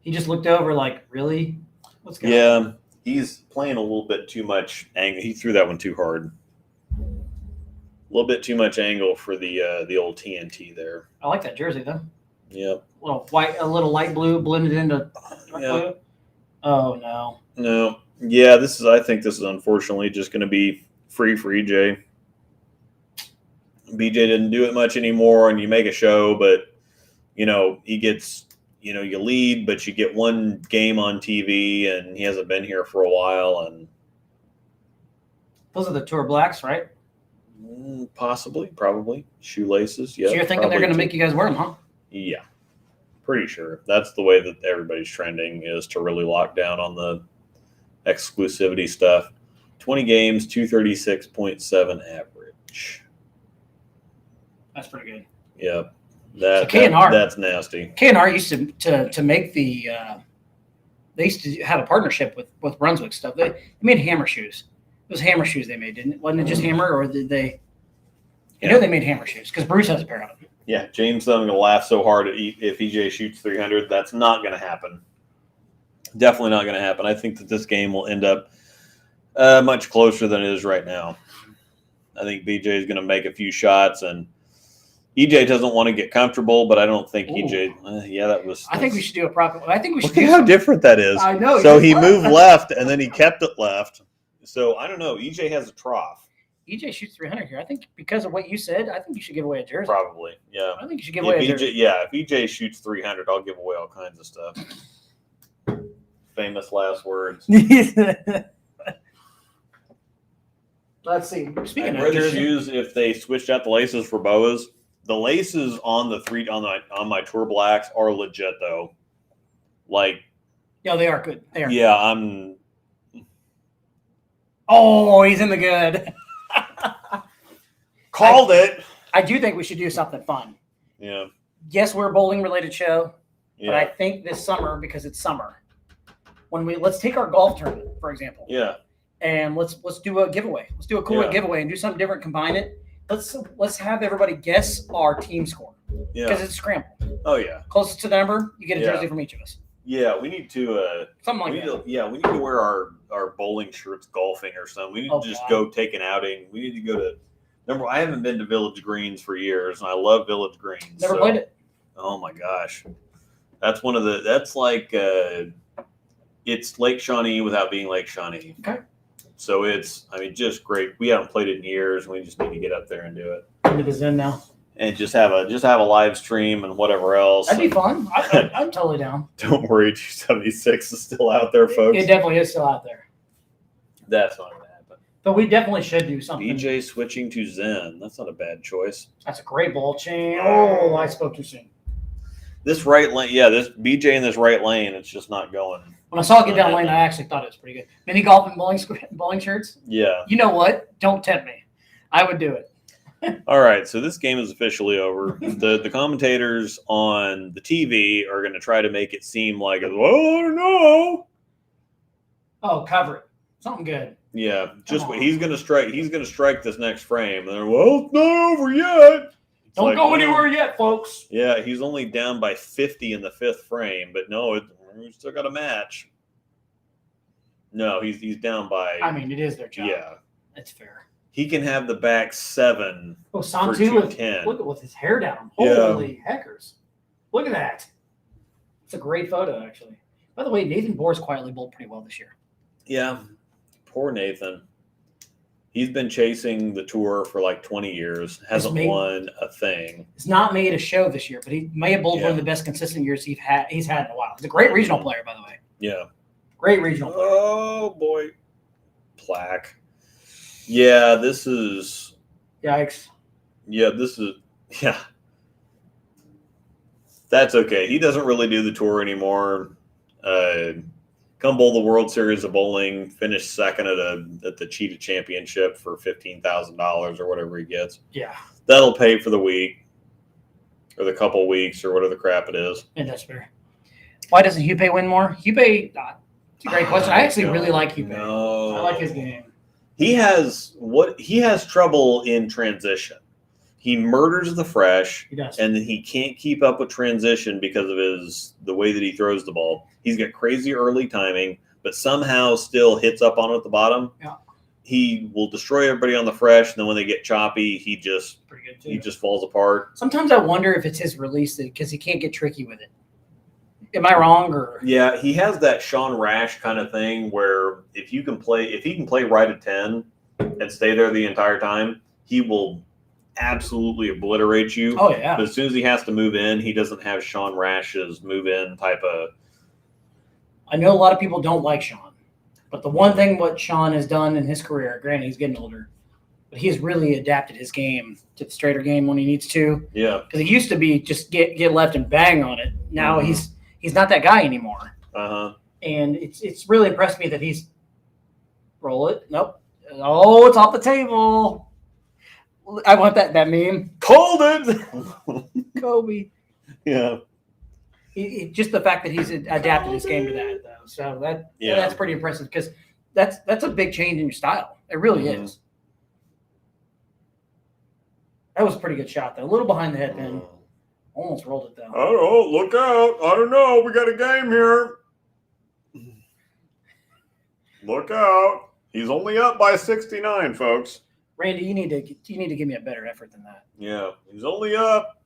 [SPEAKER 1] He just looked over like, really? What's going on?
[SPEAKER 2] Yeah. He's playing a little bit too much angle. He threw that one too hard. A little bit too much angle for the old TNT there.
[SPEAKER 1] I like that jersey though.
[SPEAKER 2] Yep.
[SPEAKER 1] A little white, a little light blue blended into dark blue. Oh no.
[SPEAKER 2] No. Yeah, I think this is unfortunately just going to be free for EJ. BJ didn't do it much anymore, and you make a show, but he gets. You lead, but you get one game on TV, and he hasn't been here for a while. And
[SPEAKER 1] those are the Tour Blacks, right?
[SPEAKER 2] Possibly, probably shoelaces. Yeah.
[SPEAKER 1] So you're thinking they're going to make you guys wear them, huh?
[SPEAKER 2] Yeah, pretty sure that's the way that everybody's trending is to really lock down on the exclusivity stuff. 20 games, 236.7 average.
[SPEAKER 1] That's pretty good.
[SPEAKER 2] Yeah.
[SPEAKER 1] That's
[SPEAKER 2] nasty.
[SPEAKER 1] K&R used to make the they used to have a partnership with Brunswick stuff. They made hammer shoes. It was hammer shoes they made, didn't it? Wasn't it just hammer, or did they? I know they made hammer shoes because Bruce has a pair of them.
[SPEAKER 2] Yeah, James, I'm going to laugh so hard if EJ shoots 300. That's not going to happen. Definitely not going to happen. I think that this game will end up much closer than it is right now. I think BJ is going to make a few shots and. EJ doesn't want to get comfortable, but I don't think EJ. That was.
[SPEAKER 1] I think we should do a proper. I think we should.
[SPEAKER 2] Look how different that is.
[SPEAKER 1] I know.
[SPEAKER 2] So he moved left, and then he kept it left. So I don't know. EJ has a trough.
[SPEAKER 1] EJ shoots 300 here. I think because of what you said, I think you should give away a jersey.
[SPEAKER 2] Probably, yeah.
[SPEAKER 1] I think you should give away a jersey.
[SPEAKER 2] Yeah, if EJ shoots 300, I'll give away all kinds of stuff. Famous last words.
[SPEAKER 1] Let's see. Speaking
[SPEAKER 2] of jersey, shoes, if they switched out the laces for boas. The laces on on my Tour Blacks are legit though. Like,
[SPEAKER 1] yeah, they are good. They are.
[SPEAKER 2] Yeah, I'm.
[SPEAKER 1] Oh, he's in the good.
[SPEAKER 2] Called it.
[SPEAKER 1] I do think we should do something fun.
[SPEAKER 2] Yeah.
[SPEAKER 1] Yes, we're a bowling related show, but
[SPEAKER 2] Yeah.
[SPEAKER 1] I think this summer, because it's summer, let's take our golf tournament, for example.
[SPEAKER 2] Yeah.
[SPEAKER 1] And let's do a giveaway. Let's do a cool giveaway and do something different. Combine it. Let's have everybody guess our team score.
[SPEAKER 2] Yeah.
[SPEAKER 1] Because it's scrambled.
[SPEAKER 2] Oh yeah.
[SPEAKER 1] Closest to the number, you get a jersey from each of us.
[SPEAKER 2] Yeah, we need to.
[SPEAKER 1] Something like that.
[SPEAKER 2] We need to wear our bowling shirts golfing or something. We need to just go take an outing. We need to go to. Remember, I haven't been to Village Greens for years, and I love Village Greens.
[SPEAKER 1] Never played it.
[SPEAKER 2] Oh my gosh, that's one of the. That's like it's Lake Shawnee without being Lake Shawnee.
[SPEAKER 1] Okay.
[SPEAKER 2] So it's, just great. We haven't played it in years. We just need to get up there and do it.
[SPEAKER 1] Into the Zen now.
[SPEAKER 2] And just have a live stream and whatever else.
[SPEAKER 1] That'd be fun. I'm totally down.
[SPEAKER 2] Don't worry, 276 is still out there, folks.
[SPEAKER 1] It definitely is still out there.
[SPEAKER 2] That's not going to happen.
[SPEAKER 1] But we definitely should do something.
[SPEAKER 2] BJ switching to Zen. That's not a bad choice.
[SPEAKER 1] That's a great ball chain. Oh, I spoke too soon.
[SPEAKER 2] This right lane, this BJ in this right lane, it's just not going.
[SPEAKER 1] When I saw it get down lane, I actually thought it was pretty good. Mini golf and bowling shirts?
[SPEAKER 2] Yeah.
[SPEAKER 1] You know what? Don't tempt me. I would do it.
[SPEAKER 2] All right, so this game is officially over. The commentators on the TV are going to try to make it seem like, well, I don't know.
[SPEAKER 1] Oh, cover it. Something good.
[SPEAKER 2] Yeah, just he's going to strike. He's going to strike this next frame. And well, it's not over yet. It's
[SPEAKER 1] don't go anywhere yet, folks.
[SPEAKER 2] Yeah, he's only down by 50 in the fifth frame, but no, we still got a match. No, he's down by.
[SPEAKER 1] It is their job.
[SPEAKER 2] Yeah,
[SPEAKER 1] that's fair.
[SPEAKER 2] He can have the back 7.
[SPEAKER 1] Oh, Santu with his hair down. Holy heckers! Look at that. It's a great photo, actually. By the way, Nathan Boers quietly bowled pretty well this year.
[SPEAKER 2] Yeah, poor Nathan. He's been chasing the tour for like 20 years. Hasn't won a thing.
[SPEAKER 1] He's not made a show this year, but he may have bowled one of the best consistent years he's had in a while. He's a great regional player, by the way.
[SPEAKER 2] Yeah.
[SPEAKER 1] Great regional player.
[SPEAKER 2] Oh, boy. Plaque. Yeah, this is.
[SPEAKER 1] Yikes.
[SPEAKER 2] Yeah, this is. Yeah. That's okay. He doesn't really do the tour anymore. Come bowl the World Series of Bowling, finish second at the Cheetah Championship for $15,000 or whatever he gets.
[SPEAKER 1] Yeah.
[SPEAKER 2] That'll pay for the week or the couple weeks or whatever the crap it is.
[SPEAKER 1] And that's fair. Why doesn't Hupe win more? Hupe, it's a great question. I actually really like Hupe.
[SPEAKER 2] No.
[SPEAKER 1] I like his game.
[SPEAKER 2] He has trouble in transition. He murders the fresh.
[SPEAKER 1] He does.
[SPEAKER 2] And then he can't keep up with transition because of the way that he throws the ball. He's got crazy early timing, but somehow still hits up on it at the bottom.
[SPEAKER 1] Yeah.
[SPEAKER 2] He will destroy everybody on the fresh, and then when they get choppy, he just falls apart.
[SPEAKER 1] Sometimes I wonder if it's his release because he can't get tricky with it. Am I wrong? Or
[SPEAKER 2] yeah, he has that Sean Rash kind of thing where if he can play right at 10 and stay there the entire time, he will absolutely obliterate you.
[SPEAKER 1] Oh yeah.
[SPEAKER 2] But as soon as he has to move in, he doesn't have Sean Rash's move in type of.
[SPEAKER 1] I know a lot of people don't like Sean, but the one thing what Sean has done in his career, granted he's getting older, but he has really adapted his game to the straighter game when he needs to.
[SPEAKER 2] Yeah.
[SPEAKER 1] Because he used to be just get left and bang on it. Now he's not that guy anymore.
[SPEAKER 2] Uh-huh.
[SPEAKER 1] And it's really impressed me that he's roll it. Nope. Oh, it's off the table. I want that meme.
[SPEAKER 2] Called it.
[SPEAKER 1] Kobe.
[SPEAKER 2] Yeah.
[SPEAKER 1] Just the fact that he's adapted his game to that, though. So that's pretty impressive because that's a big change in your style. It really is. That was a pretty good shot, though. A little behind the head pin. Almost rolled it, though.
[SPEAKER 2] I don't know. Look out. I don't know. We got a game here. Look out. He's only up by 69, folks.
[SPEAKER 1] Randy, you need to give me a better effort than that.
[SPEAKER 2] Yeah. He's only up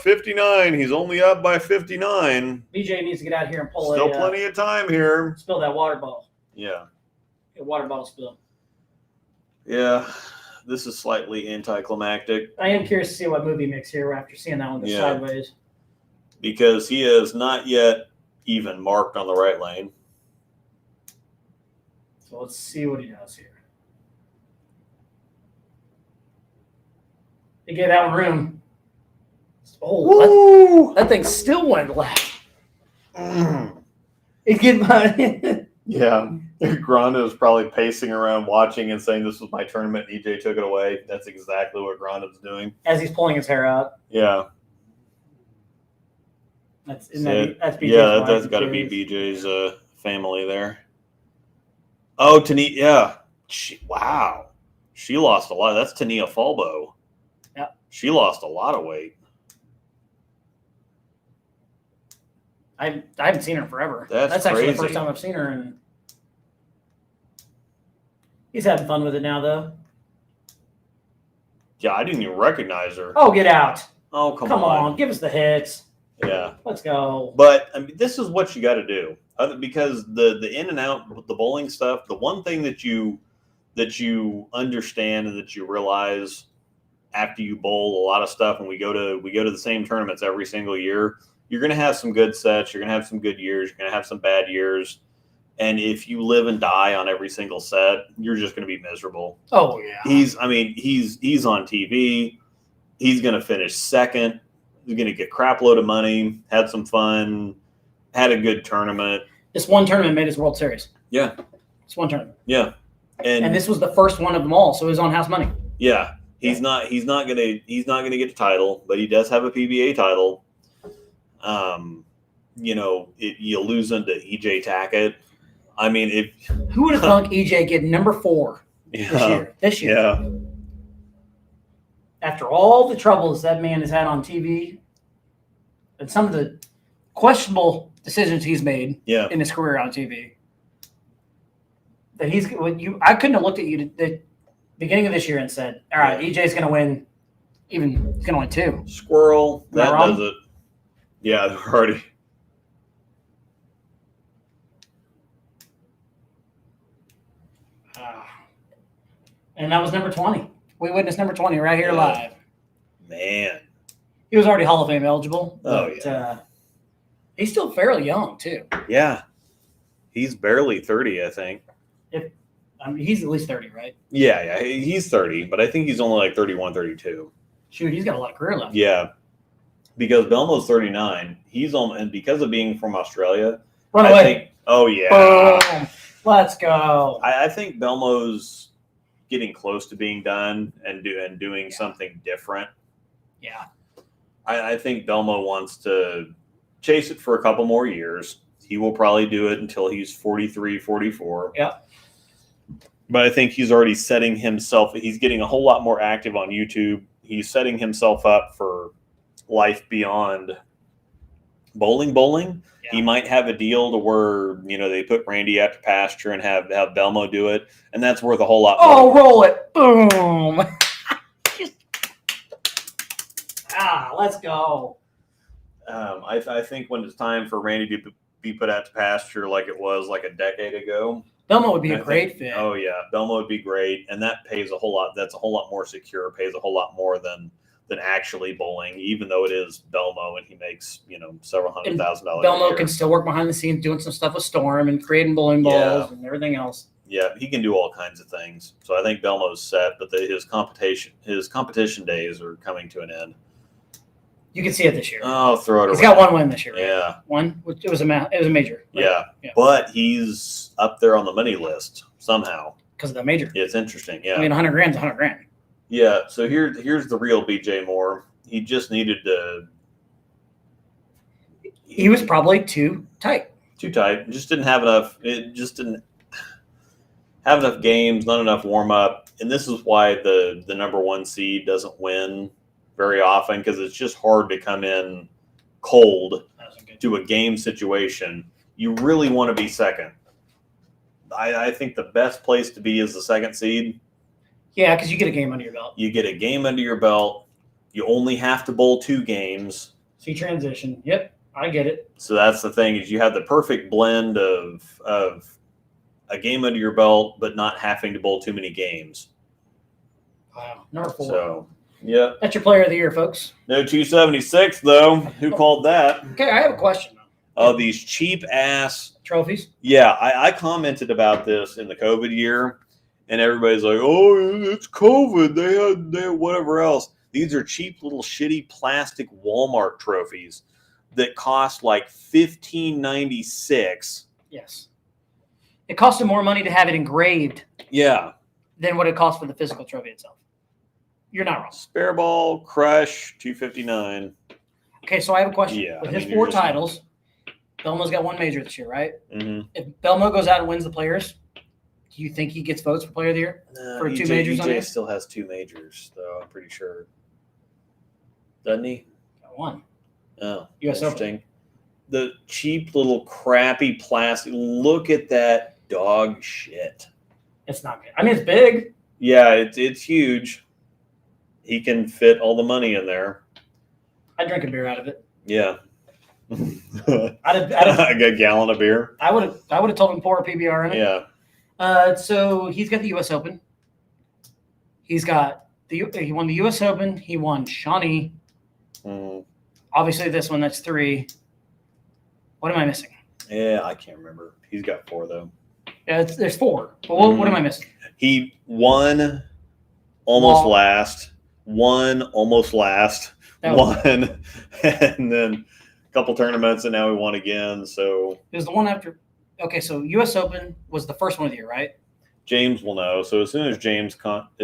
[SPEAKER 2] 59. He's only up by 59.
[SPEAKER 1] BJ needs to get out here and pull
[SPEAKER 2] Still plenty of time here.
[SPEAKER 1] Spill that water bottle.
[SPEAKER 2] Yeah.
[SPEAKER 1] A water bottle spill.
[SPEAKER 2] Yeah. This is slightly anticlimactic.
[SPEAKER 1] I am curious to see what movie mix here after seeing that one go sideways.
[SPEAKER 2] Because he is not yet even marked on the right lane.
[SPEAKER 1] So let's see what he does here. He gave that one room. Oh, that thing still went left. It get my
[SPEAKER 2] Yeah. Grondin is probably pacing around watching and saying this was my tournament and EJ took it away. That's exactly what Grondin's doing.
[SPEAKER 1] As he's pulling his hair out.
[SPEAKER 2] Yeah.
[SPEAKER 1] That's BJ's.
[SPEAKER 2] Yeah, that's got to be BJ's family there. Oh, Tania. Yeah. Wow. She lost a lot. That's Tania Falbo.
[SPEAKER 1] Yeah.
[SPEAKER 2] She lost a lot of weight.
[SPEAKER 1] I haven't seen her in forever.
[SPEAKER 2] That's
[SPEAKER 1] actually the
[SPEAKER 2] crazy.
[SPEAKER 1] first time I've seen her, and he's having fun with it now, though.
[SPEAKER 2] Yeah, I didn't even recognize her.
[SPEAKER 1] Oh, get out!
[SPEAKER 2] Oh, come
[SPEAKER 1] Come
[SPEAKER 2] on.
[SPEAKER 1] on, give us the hits.
[SPEAKER 2] Yeah.
[SPEAKER 1] Let's go.
[SPEAKER 2] But I mean, this is what you got to do, because the in and out, the bowling stuff. The one thing that you understand and that you realize after you bowl a lot of stuff, and we go to the same tournaments every single year, you're going to have some good sets, you're going to have some good years, you're going to have some bad years, and if you live and die on every single set, you're just going to be miserable.
[SPEAKER 1] Oh yeah.
[SPEAKER 2] He's on TV. He's going to finish second. He's going to get crap load of money. Had some fun. Had a good tournament.
[SPEAKER 1] This one tournament made his World Series.
[SPEAKER 2] Yeah.
[SPEAKER 1] It's one tournament.
[SPEAKER 2] Yeah.
[SPEAKER 1] And this was the first one of them all, so it was on house money.
[SPEAKER 2] Yeah. He's not gonna get the title, but he does have a PBA title. You lose into EJ Tackett. I mean,
[SPEAKER 1] who would have thunk EJ getting number 4 this year?
[SPEAKER 2] Yeah.
[SPEAKER 1] After all the troubles that man has had on TV and some of the questionable decisions he's made in his career on TV, that I couldn't have looked at you at the beginning of this year and said, all right, EJ's going to win. He's going to win 2.
[SPEAKER 2] Squirrel. That does it. Yeah, they're already.
[SPEAKER 1] And that was number 20. We witnessed number 20 right here live.
[SPEAKER 2] Man.
[SPEAKER 1] He was already Hall of Fame eligible.
[SPEAKER 2] But,
[SPEAKER 1] he's still fairly young, too.
[SPEAKER 2] Yeah. He's barely 30, I think.
[SPEAKER 1] He's at least 30, right?
[SPEAKER 2] Yeah, he's 30, but I think he's only like 31, 32.
[SPEAKER 1] Shoot, he's got a lot of career left.
[SPEAKER 2] Yeah. Because Belmo's 39. And because of being from Australia,
[SPEAKER 1] Run away.
[SPEAKER 2] Oh, yeah.
[SPEAKER 1] Boom. Let's go.
[SPEAKER 2] I think Belmo's getting close to being done and doing something different.
[SPEAKER 1] Yeah.
[SPEAKER 2] I think Belmo wants to chase it for a couple more years. He will probably do it until he's 43, 44.
[SPEAKER 1] Yeah.
[SPEAKER 2] But I think he's already setting himself. He's getting a whole lot more active on YouTube. He's setting himself up for life beyond bowling. Yeah. He might have a deal to where, they put Randy out to pasture and have Belmo do it. And that's worth a whole lot more.
[SPEAKER 1] Oh, roll it. Boom. Let's go.
[SPEAKER 2] I think when it's time for Randy to be put out to pasture like it was like a decade ago,
[SPEAKER 1] Belmo would be a great fit.
[SPEAKER 2] Oh yeah, Belmo would be great, and that pays a whole lot. That's a whole lot more secure. Pays a whole lot more than actually bowling, even though it is Belmo and he makes several $100,000.
[SPEAKER 1] Belmo can still work behind the scenes doing some stuff with Storm and creating bowling balls and everything else.
[SPEAKER 2] Yeah, he can do all kinds of things. So I think Belmo's set, but his competition days are coming to an end.
[SPEAKER 1] You can see it this year.
[SPEAKER 2] Oh, throw it around.
[SPEAKER 1] He's got one win this year. Right?
[SPEAKER 2] Yeah.
[SPEAKER 1] One? It was a major. Right?
[SPEAKER 2] Yeah. But he's up there on the money list somehow.
[SPEAKER 1] Because of the major.
[SPEAKER 2] It's interesting, yeah.
[SPEAKER 1] I mean, $100,000 is $100,000.
[SPEAKER 2] Yeah, so here's the real BJ Moore. He just needed to...
[SPEAKER 1] He was probably too tight.
[SPEAKER 2] Too tight. Just didn't have enough... It just didn't have enough games, not enough warm-up. And this is why the number 1 seed doesn't win very often, because it's just hard to come in cold to a game situation. You really want to be second. I think the best place to be is the 2nd seed.
[SPEAKER 1] Yeah, because you get a game under your belt.
[SPEAKER 2] You get a game under your belt. You only have to bowl 2 games.
[SPEAKER 1] So you transition. Yep, I get it.
[SPEAKER 2] So that's the thing, is you have the perfect blend of a game under your belt, but not having to bowl too many games.
[SPEAKER 1] Wow, number 4.
[SPEAKER 2] So, yeah.
[SPEAKER 1] That's your player of the year, folks.
[SPEAKER 2] No 276, though. Who called that?
[SPEAKER 1] Okay, I have a question.
[SPEAKER 2] These cheap-ass
[SPEAKER 1] trophies?
[SPEAKER 2] Yeah, I commented about this in the COVID year, and everybody's like, oh, it's COVID. They had whatever else. These are cheap little shitty plastic Walmart trophies that cost like $15.96.
[SPEAKER 1] Yes. It cost him more money to have it engraved than what it cost for the physical trophy itself. You're not wrong.
[SPEAKER 2] Spare ball, crush, $259.
[SPEAKER 1] Okay, so I have a question.
[SPEAKER 2] Yeah,
[SPEAKER 1] With his 4 titles, Belmo's got 1 major this year, right?
[SPEAKER 2] Mm-hmm.
[SPEAKER 1] If Belmo goes out and wins the players, do you think he gets votes for player of the year? For 2 majors on it?
[SPEAKER 2] EJ still has 2 majors, though, I'm pretty sure. Doesn't he?
[SPEAKER 1] Got 1.
[SPEAKER 2] Oh,
[SPEAKER 1] US
[SPEAKER 2] interesting.
[SPEAKER 1] Open.
[SPEAKER 2] the cheap little crappy plastic. Look at that dog shit.
[SPEAKER 1] It's not good. I mean, it's big.
[SPEAKER 2] Yeah, it's huge. He can fit all the money in there.
[SPEAKER 1] I'd drink a beer out of it.
[SPEAKER 2] Yeah.
[SPEAKER 1] I'd
[SPEAKER 2] a gallon of beer.
[SPEAKER 1] I would have told him pour a PBR in it.
[SPEAKER 2] Yeah.
[SPEAKER 1] So he's got the U.S. Open. He won the U.S. Open. He won Shawnee. Obviously, this one, that's 3. What am I missing?
[SPEAKER 2] Yeah, I can't remember. He's got 4, though.
[SPEAKER 1] Yeah, there's 4. But what am I missing?
[SPEAKER 2] He won almost last, won almost last, won, and then a couple tournaments, and now he won again. So
[SPEAKER 1] it was the one after. Okay, so U.S. Open was the first one of the year, right?
[SPEAKER 2] James will know. So as soon as James comments,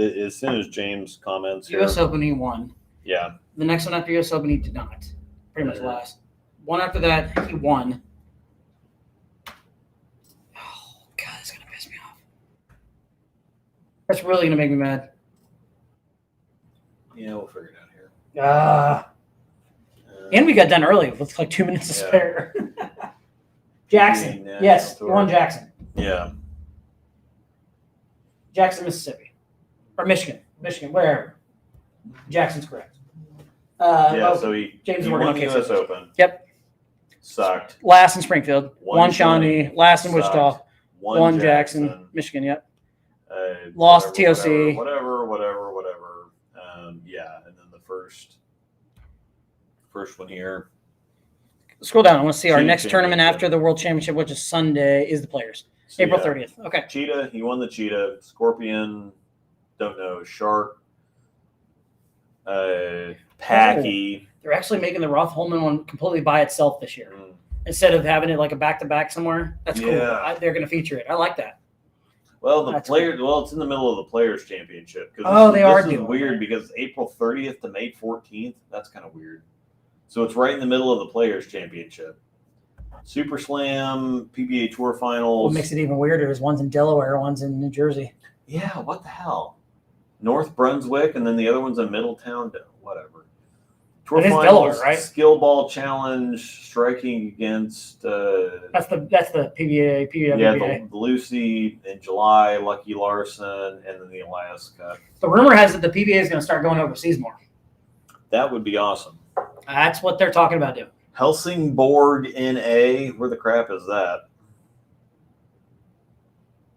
[SPEAKER 1] U.S. Open he won.
[SPEAKER 2] Yeah.
[SPEAKER 1] The next one after U.S. Open he did not. Pretty much last. One after that he won. Oh God, that's gonna piss me off. That's really gonna make me mad.
[SPEAKER 2] Yeah, we'll figure it out here.
[SPEAKER 1] And we got done early with like 2 minutes to spare. Jackson. Yes, he won Jackson.
[SPEAKER 2] Yeah.
[SPEAKER 1] Jackson, Mississippi. Or Michigan. Michigan, wherever. Jackson's correct.
[SPEAKER 2] So
[SPEAKER 1] James
[SPEAKER 2] he
[SPEAKER 1] working
[SPEAKER 2] won
[SPEAKER 1] on
[SPEAKER 2] the U.S. Open.
[SPEAKER 1] Yep.
[SPEAKER 2] Sucked.
[SPEAKER 1] Last in Springfield. Won Shawnee. Last in Wichita. Won Jackson. Michigan, yep. Lost TOC.
[SPEAKER 2] Whatever. And then the first one here.
[SPEAKER 1] Scroll down. I want to see our
[SPEAKER 2] Cheetah
[SPEAKER 1] next tournament
[SPEAKER 2] Championship.
[SPEAKER 1] after the World Championship, which is Sunday, is the Players.
[SPEAKER 2] So,
[SPEAKER 1] April 30th. Okay.
[SPEAKER 2] Cheetah, he won the Cheetah. Scorpion, don't know. Shark, Packy.
[SPEAKER 1] They're actually making the Roth Holman one completely by itself this year. Instead of having it like a back-to-back somewhere. That's cool. They're going to feature it. I like that.
[SPEAKER 2] Well, it's in the middle of the Players Championship.
[SPEAKER 1] They are
[SPEAKER 2] doing weird because April 30th to May 14th, that's kind of weird. So it's right in the middle of the Players Championship. Super Slam, PBA Tour Finals.
[SPEAKER 1] What makes it even weirder is one's in Delaware, one's in New Jersey.
[SPEAKER 2] Yeah, what the hell? North Brunswick, and then the other one's in Middletown. Whatever. Tour Finals,
[SPEAKER 1] Delaware, right?
[SPEAKER 2] Skill Ball Challenge, striking against.
[SPEAKER 1] That's the PBA.
[SPEAKER 2] Yeah, the Lucy in July, Lucky Larson, and then the Alaska.
[SPEAKER 1] The rumor has it the PBA is going to start going overseas more.
[SPEAKER 2] That would be awesome.
[SPEAKER 1] That's what they're talking about doing.
[SPEAKER 2] Helsingborg NA, where the crap is that?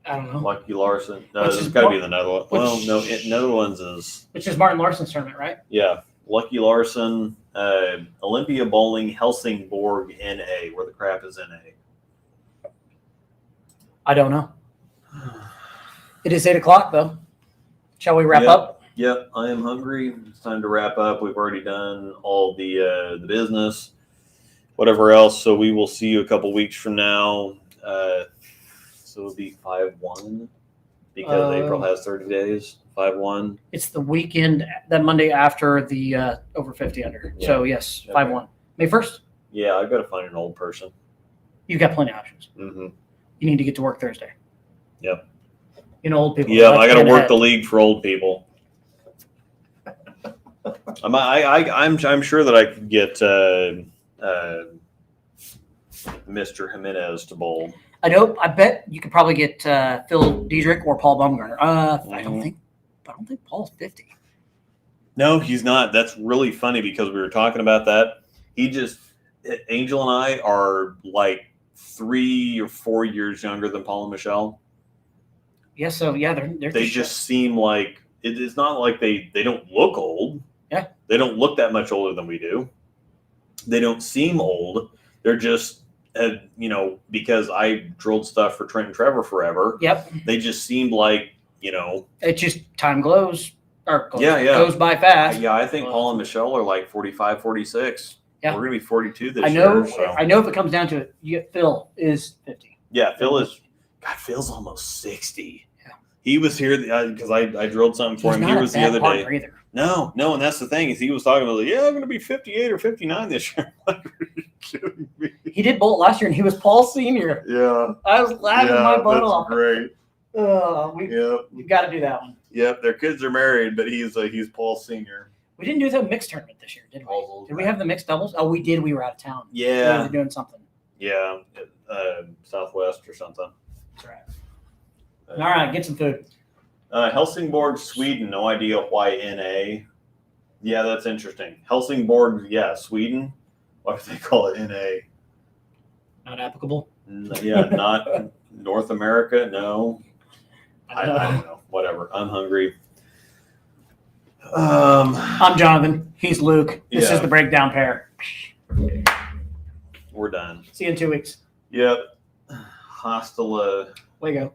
[SPEAKER 1] I don't know.
[SPEAKER 2] Lucky Larson. No, this has got to be the Netherlands. Well, no, Netherlands is.
[SPEAKER 1] Which is Martin Larson's tournament, right?
[SPEAKER 2] Yeah. Lucky Larson, Olympia Bowling, Helsingborg NA, where the crap is NA.
[SPEAKER 1] I don't know. It is 8 o'clock, though. Shall we wrap up?
[SPEAKER 2] Yep, I am hungry. It's time to wrap up. We've already done all the business, whatever else. So we will see you a couple weeks from now. So it'll be 5-1 because April has 30 days. 5-1.
[SPEAKER 1] It's the weekend, that Monday after the over 50 under. Yeah. So yes, 5-1. May 1st.
[SPEAKER 2] Yeah, I've got to find an old person.
[SPEAKER 1] You've got plenty of options.
[SPEAKER 2] Mm-hmm.
[SPEAKER 1] You need to get to work Thursday.
[SPEAKER 2] Yep.
[SPEAKER 1] You know, old people.
[SPEAKER 2] Yeah, I got to work the league for old people. I'm sure that I could get Mr. Jimenez to bowl.
[SPEAKER 1] I bet you could probably get Phil Diedrich or Paul Baumgartner. I don't think Paul's 50.
[SPEAKER 2] No, he's not. That's really funny because we were talking about that. Angel and I are like 3 or 4 years younger than Paul and Michelle.
[SPEAKER 1] Yeah, so yeah,
[SPEAKER 2] they just seem like it's not like they don't look old.
[SPEAKER 1] Yeah.
[SPEAKER 2] They don't look that much older than we do. They don't seem old. They're just because I drilled stuff for Trent and Trevor forever.
[SPEAKER 1] Yep.
[SPEAKER 2] They just seemed like,
[SPEAKER 1] It just time goes by fast.
[SPEAKER 2] Yeah, I think Paul and Michelle are like 45, 46.
[SPEAKER 1] Yeah.
[SPEAKER 2] We're going to be 42 this year. So.
[SPEAKER 1] I know if it comes down to it, Phil is 50.
[SPEAKER 2] Yeah, Phil's almost 60.
[SPEAKER 1] Yeah.
[SPEAKER 2] He was here because I drilled something for him. He was the other day.
[SPEAKER 1] Either.
[SPEAKER 2] No, and that's the thing is he was talking about I'm going to be 58 or 59 this year. Are you kidding me?
[SPEAKER 1] He did bolt last year, and he was Paul Senior.
[SPEAKER 2] Yeah.
[SPEAKER 1] I was laughing my butt off.
[SPEAKER 2] Great.
[SPEAKER 1] We've got to do that one.
[SPEAKER 2] Yep, their kids are married, but he's Paul Senior.
[SPEAKER 1] We didn't do the mixed tournament this year, did we? Did we have the mixed doubles? Oh, we did. We were out of town.
[SPEAKER 2] Yeah.
[SPEAKER 1] We were doing something.
[SPEAKER 2] Yeah. Southwest or something.
[SPEAKER 1] That's right. All right, get some food.
[SPEAKER 2] Helsingborg, Sweden. No idea why NA. Yeah, that's interesting. Helsingborg, yeah, Sweden. Why do they call it NA?
[SPEAKER 1] Not applicable.
[SPEAKER 2] Yeah, not North America. No. I don't know. Whatever. I'm hungry.
[SPEAKER 1] I'm Jonathan. He's Luke. This is the breakdown pair.
[SPEAKER 2] We're done.
[SPEAKER 1] See you in 2 weeks.
[SPEAKER 2] Yep. Hasta la.
[SPEAKER 1] Way go.